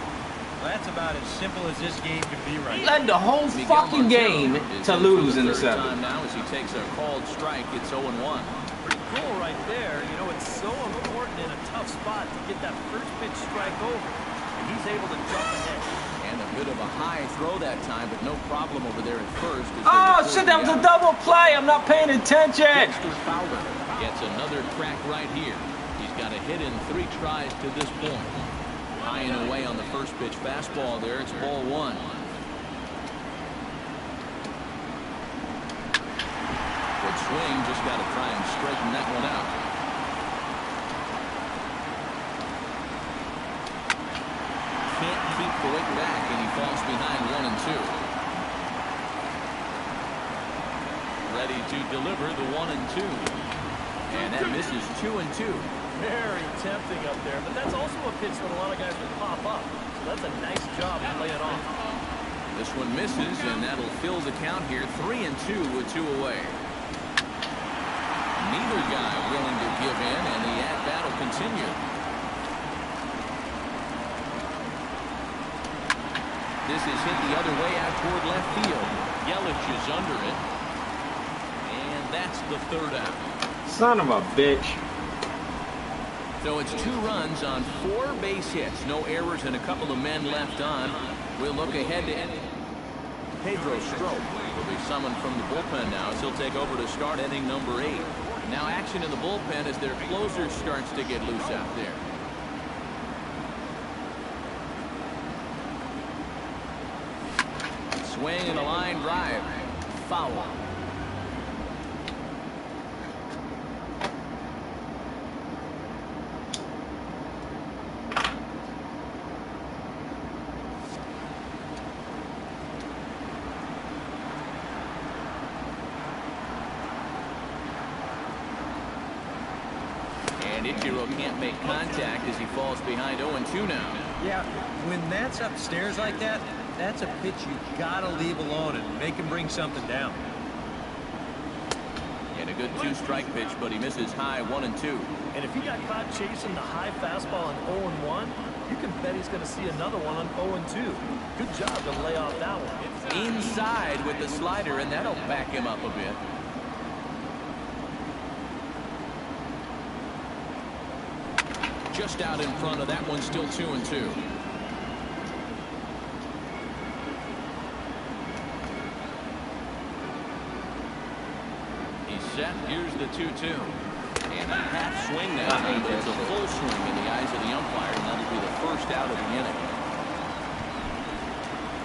Well, that's about as simple as this game can be right now. Led the whole fucking game to lose in the 7th. Now as he takes a called strike, it's 0-1. Pretty cool right there. You know, it's so important in a tough spot to get that first pitch strike over. And he's able to jump ahead. And a bit of a high throw that time, but no problem over there at first. Oh, shit, that was a double play. I'm not paying attention. Dexter Fowler gets another crack right here. He's got a hit in 3 tries to this point. High and away on the first pitch fastball there. It's ball 1. Good swing. Just got to try and straighten that one out. Can't keep the weight back, and he falls behind 1-2. Ready to deliver the 1-2. And that misses 2-2. Very tempting up there, but that's also a pitch that a lot of guys will pop up. So that's a nice job to lay it off. This one misses, and that'll fill the count here. 3-2 with 2 away. Neither guy willing to give in, and the at-bat will continue. This is hit the other way out toward left field. Yelich is under it. And that's the 3rd out. Son of a bitch. So it's 2 runs on 4 base hits. No errors and a couple of men left on. We'll look ahead to Pedro Strop will be summoned from the bullpen now as he'll take over to start inning number 8. Now action in the bullpen as their closer starts to get loose out there. Swing and a line drive. Foul. And Ichiro can't make contact as he falls behind 0-2 now. Yeah, when that's upstairs like that, that's a pitch you gotta leave alone and make him bring something down. And a good 2-strike pitch, but he misses high 1-2. And if he got caught chasing the high fastball on 0-1, you can bet he's going to see another one on 0-2. Good job to lay off that one. Inside with the slider, and that'll back him up a bit. Just out in front of that one, still 2-2. He's set. Here's the 2-2. And a half swing now. It's a full swing in the eyes of the umpire, and that'll be the first out of the inning.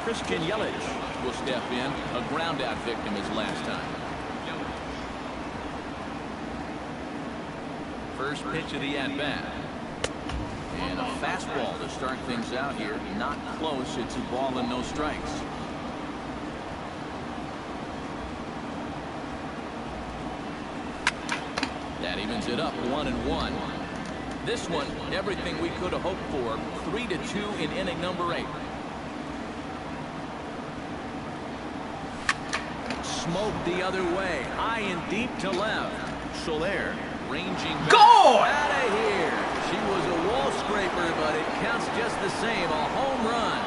Christian Yelich will step in. A ground out victim his last time. First pitch of the at-bat. And a fastball to start things out here. Not close. It's a ball and no strikes. That evens it up 1-1. This one, everything we could have hoped for. 3-2 in inning number 8. Smoked the other way. High and deep to left. Soler ranging back. Go! Out of here. She was a wall scraper, but it counts just the same. A home run.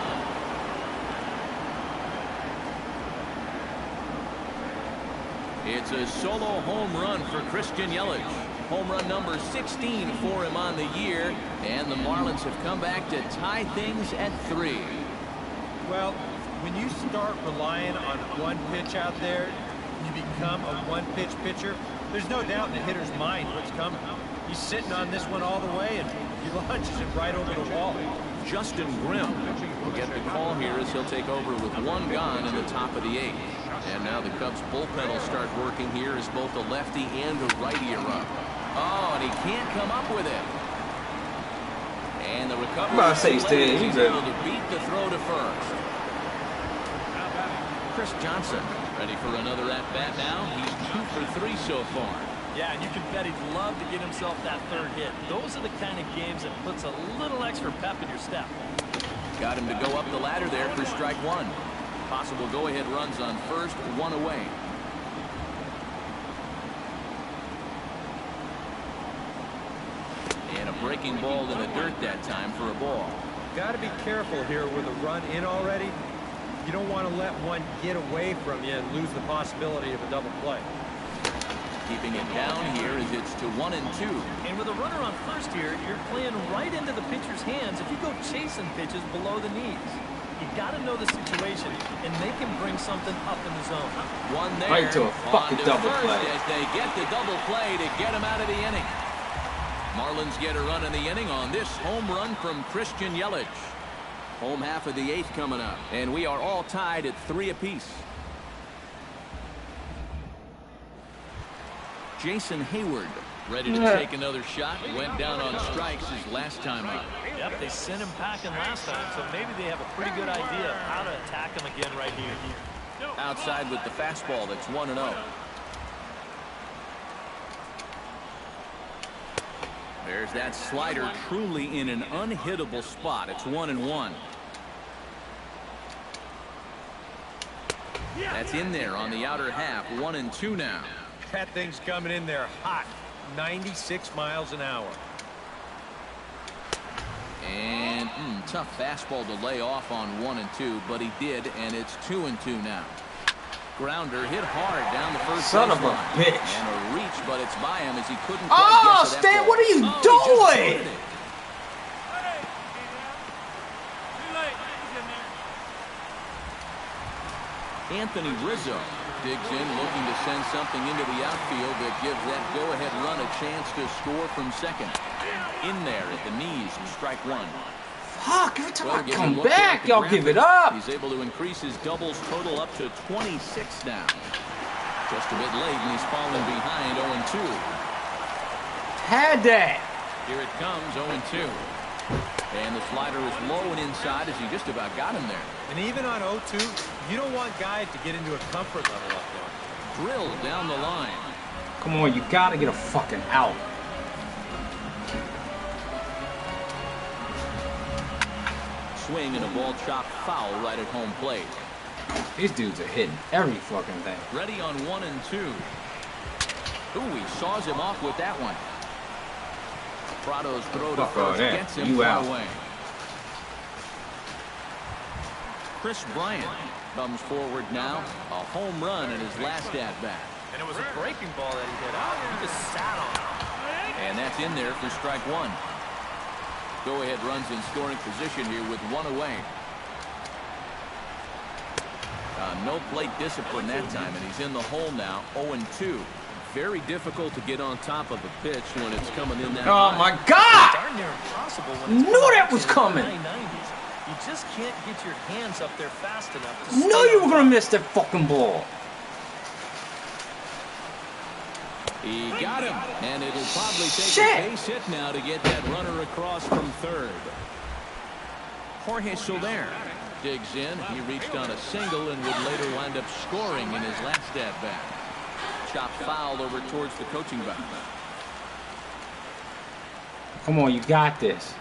It's a solo home run for Christian Yelich. Home run number 16 for him on the year, and the Marlins have come back to tie things at 3. Well, when you start relying on one pitch out there, you become a one-pitch pitcher. There's no doubt in the hitter's mind what's coming. He's sitting on this one all the way, and he launches it right over the wall. Justin Grimm will get the call here as he'll take over with 1 gone in the top of the 8th. And now the Cubs bullpen will start working here as both a lefty and a righty are up. Oh, and he can't come up with it. And the recovery. I'm about to say he's able to beat the throw to first. Chris Johnson ready for another at-bat now. He's 2 for 3 so far. Yeah, and you can bet he'd love to get himself that 3rd hit. Those are the kind of games that puts a little extra pep in your step. Got him to go up the ladder there for strike 1. Possible go-ahead runs on first, 1 away. And a breaking ball in the dirt that time for a ball. Got to be careful here with a run in already. You don't want to let one get away from you and lose the possibility of a double play. Keeping it down here as it's to 1 and 2. And with a runner on first here, you're playing right into the pitcher's hands if you go chasing pitches below the knees. You got to know the situation, and they can bring something up in the zone. One there. Right to a fucking double play. As they get the double play to get him out of the inning. Marlins get a run in the inning on this home run from Christian Yelich. Home half of the 8th coming up, and we are all tied at 3 apiece. Jason Hayward ready to take another shot. Went down on strikes his last time up. Yep, they sent him packing last time, so maybe they have a pretty good idea of how to attack him again right here. Outside with the fastball, that's 1-0. There's that slider truly in an unhittable spot. It's 1-1. That's in there on the outer half. 1-2 now. That thing's coming in there hot. 96 miles an hour. And tough fastball to lay off on 1-2, but he did, and it's 2-2 now. Grounder hit hard down the first son of a bitch. And a reach, but it's by him as he couldn't. Oh, Stan, what are you doing? Anthony Rizzo digs in, looking to send something into the outfield that gives that go-ahead run a chance to score from second. In there at the knees, strike 1. Fuck, every time I come back, y'all give it up. He's able to increase his doubles total up to 26 now. Just a bit late, and he's falling behind 0-2. Had that. Here it comes, 0-2. And the slider is low and inside as he just about got him there. And even on 0-2, you don't want guys to get into a comfort level up there. Drilled down the line. Come on, you gotta get a fucking out. Swing and a ball chopped foul right at home plate. These dudes are hitting every fucking thing. Ready on 1-2. Ooh, he saws him off with that one. Prado's throw to first gets him far away. Chris Bryant comes forward now. A home run in his last at-bat. And it was a breaking ball that he hit out. He just sat on it. And that's in there for strike 1. Go-ahead runs in scoring position here with 1 away. No plate discipline that time, and he's in the hole now, 0-2. Very difficult to get on top of a pitch when it's coming in that Oh, high. my God! Darn near impossible when it's Knew that was coming. You just can't get your hands up there fast enough to Knew you were going to miss that fucking ball. He got him, and it'll probably take a base hit now to get that runner across from third. Jorge Soler digs in. He reached on a single and would later wind up scoring in his last at-bat. Chopped foul over towards the coaching box. Come on, you got this.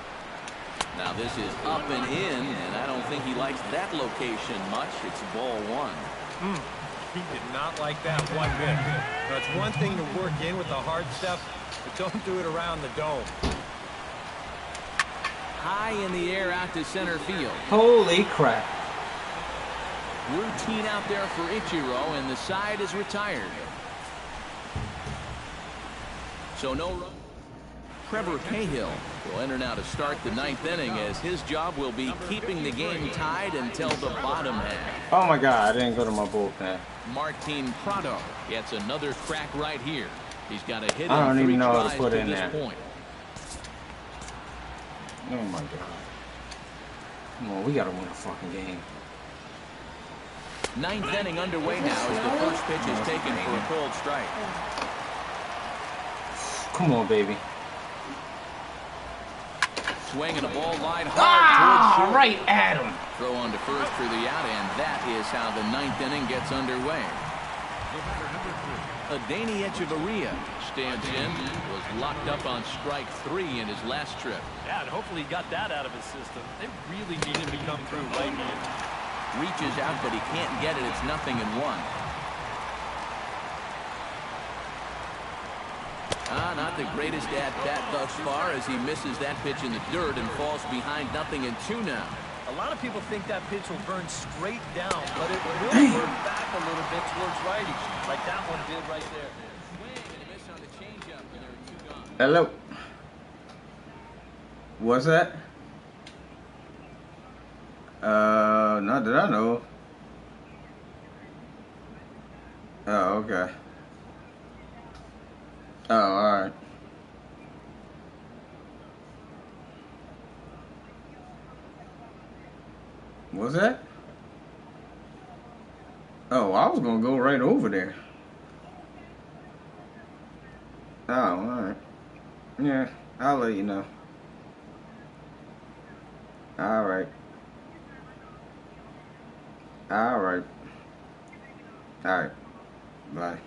Now this is up and in, and I don't think he likes that location much. It's ball 1. He did not like that one bit. Now, it's one thing to work in with the hard stuff, but don't do it around the dome. High in the air out to center field. Holy crap. Routine out there for Ichiro, and the side is retired. So no run. Trevor Cahill will enter now to start the 9th inning, as his job will be keeping the game tied until the bottom half. Oh my God, I didn't go to my bullpen. Martin Prado gets another crack right here. He's got a hit I don't in 3 even know how tries to put to in this there. point. Oh my God. Come on, we gotta win a fucking game. 9th inning underway now as the first pitch is taken for a cold strike. Come on, baby. Swinging a ball line hard towards short. Right at him. Throw on to first for the out, and that is how the 9th inning gets underway. Adani Echeverria stands in, was locked up on strike 3 in his last trip. Yeah, and hopefully he got that out of his system. They really need him to come through right here. Reaches out, but he can't get it. It's 0-1. Not the greatest at bat thus far, as he misses that pitch in the dirt and falls behind 0-2 now. A lot of people think that pitch will burn straight down, but it will burn back a little bit towards righty, like that one did right there. Swing and a miss on the changeup, and there are 2 gone. Hello. What's that? Not that I know. Oh, okay. Oh, alright. What's that? Oh, I was gonna go right over there. Oh, alright. Yeah, I'll let you know. Alright. Alright. Alright. Bye.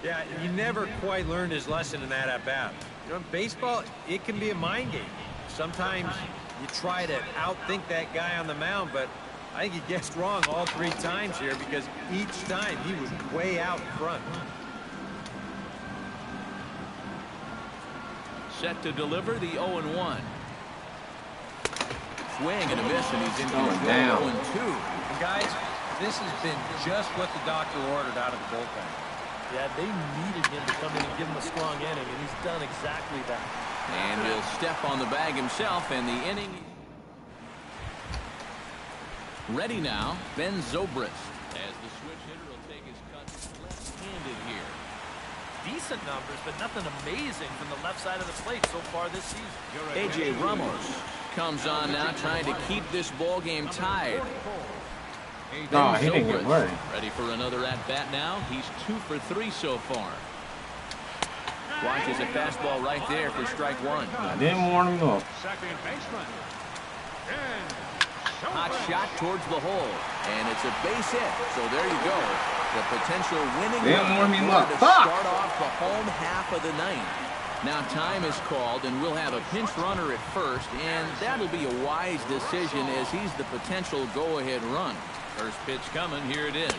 Yeah, he never quite learned his lesson in that at-bat. You know, in baseball, it can be a mind game. Sometimes you try to outthink that guy on the mound, but I think he guessed wrong all 3 times here, because each time he was way out in front. Set to deliver the 0-1. Swing and a miss, and he's in control. 0-2. And guys, this has been just what the doctor ordered out of the bullpen. Yeah, they needed him to come in and give him a strong inning, and he's done exactly that. And he'll step on the bag himself, and the inning. Ready now, Ben Zobrist, as the switch hitter will take his cut left-handed here. Decent numbers, but nothing amazing from the left side of the plate so far this season. A.J. Ramos comes on now, trying to keep this ball game tied. No, he didn't get worried. Ready for another at-bat now. He's 2 for 3 so far. Watches a fastball right there for strike 1. I didn't warn him up. Second baseman. Hot shot towards the hole, and it's a base hit. So there you go. The potential winning run to start off the home half of the 9th. Now time is called, and we'll have a pinch runner at first, and that'll be a wise decision, as he's the potential go-ahead run. First pitch coming, here it is.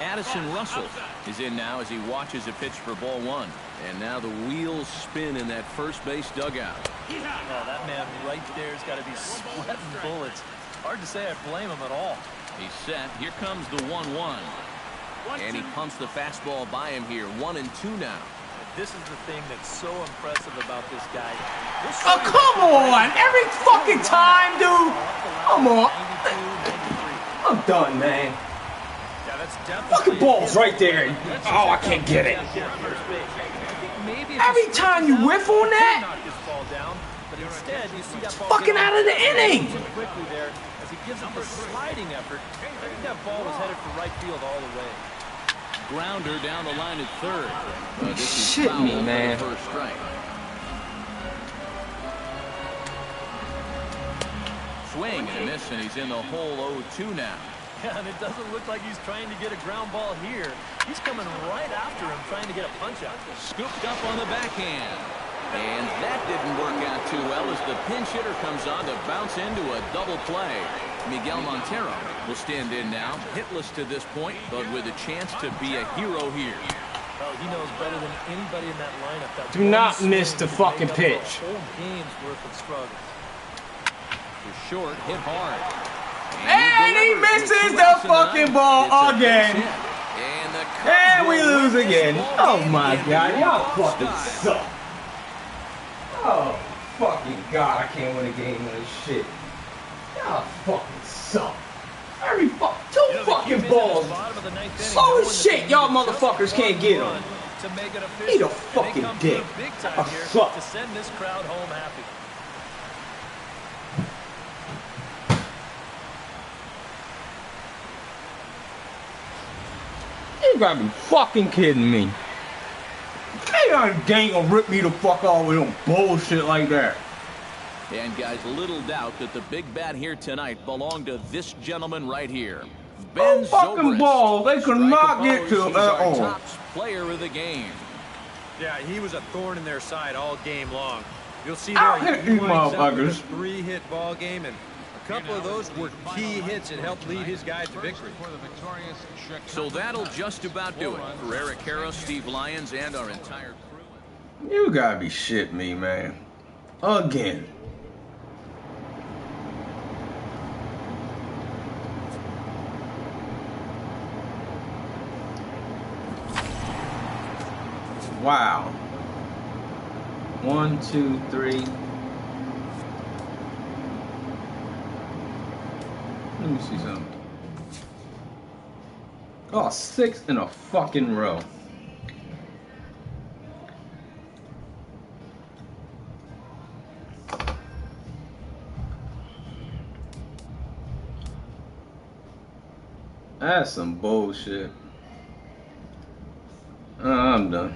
Addison Russell is in now as he watches a pitch for ball 1. And now the wheels spin in that first base dugout. Oh, that man right there has got to be sweating bullets. Hard to say I blame him at all. He's set. Here comes the 1-1. And he pumps the fastball by him here. 1-2 now. This is the thing that's so impressive about this guy. Oh, come on! Every fucking time, dude! Come on! I'm done, man. Yeah, that's fucking ball's right there. Oh, I can't get it. Every time you whiff on that, it's fucking out of the inning. Quickly there, as he gives it the sliding effort. I think that ball was headed for right field all the way. Grounder down the line at third. This is shit me, man. First strike. Swing and a miss, and he's in the hole 0-2 now. Yeah, and it doesn't look like he's trying to get a ground ball here. He's coming right after him, trying to get a punch out. Scooped up on the backhand. And that didn't work out too well as the pinch hitter comes on to bounce into a double play. Miguel Montero will stand in now, hitless to this point, but with a chance to be a hero here. Well, he knows better than anybody in that lineup. That Do not miss the fucking pitch. Whole game's worth of struggle. The short hit hard. And he misses the fucking ball again. And we lose again. Oh my god, y'all fucking suck. Oh fucking god, I can't win a game with this shit. Y'all fucking suck. Two fucking balls. Holy shit, y'all motherfuckers can't get them. Eat a fucking dick. I suck. To send this crowd home happy. You gotta be fucking kidding me. They ain't gonna rip me the fuck off with them bullshit like that. And guys, little doubt that the big bat here tonight belonged to this gentleman right here. Ben fucking ball they could not get to at all. Top player of the game. Yeah, he was a thorn in their side all game long. You'll see I'll there hit he these winds up with a motherfuckers. 3-hit ball game, and a couple of those were key hits that helped lead his guys to victory. So that'll just about do it for Eric Harrow, Steve Lyons, and our entire crew. You gotta be shitting me, man. Again. Wow. 1, 2, 3. Let me see something. Oh, 6 in a fucking row. That's some bullshit. I'm done.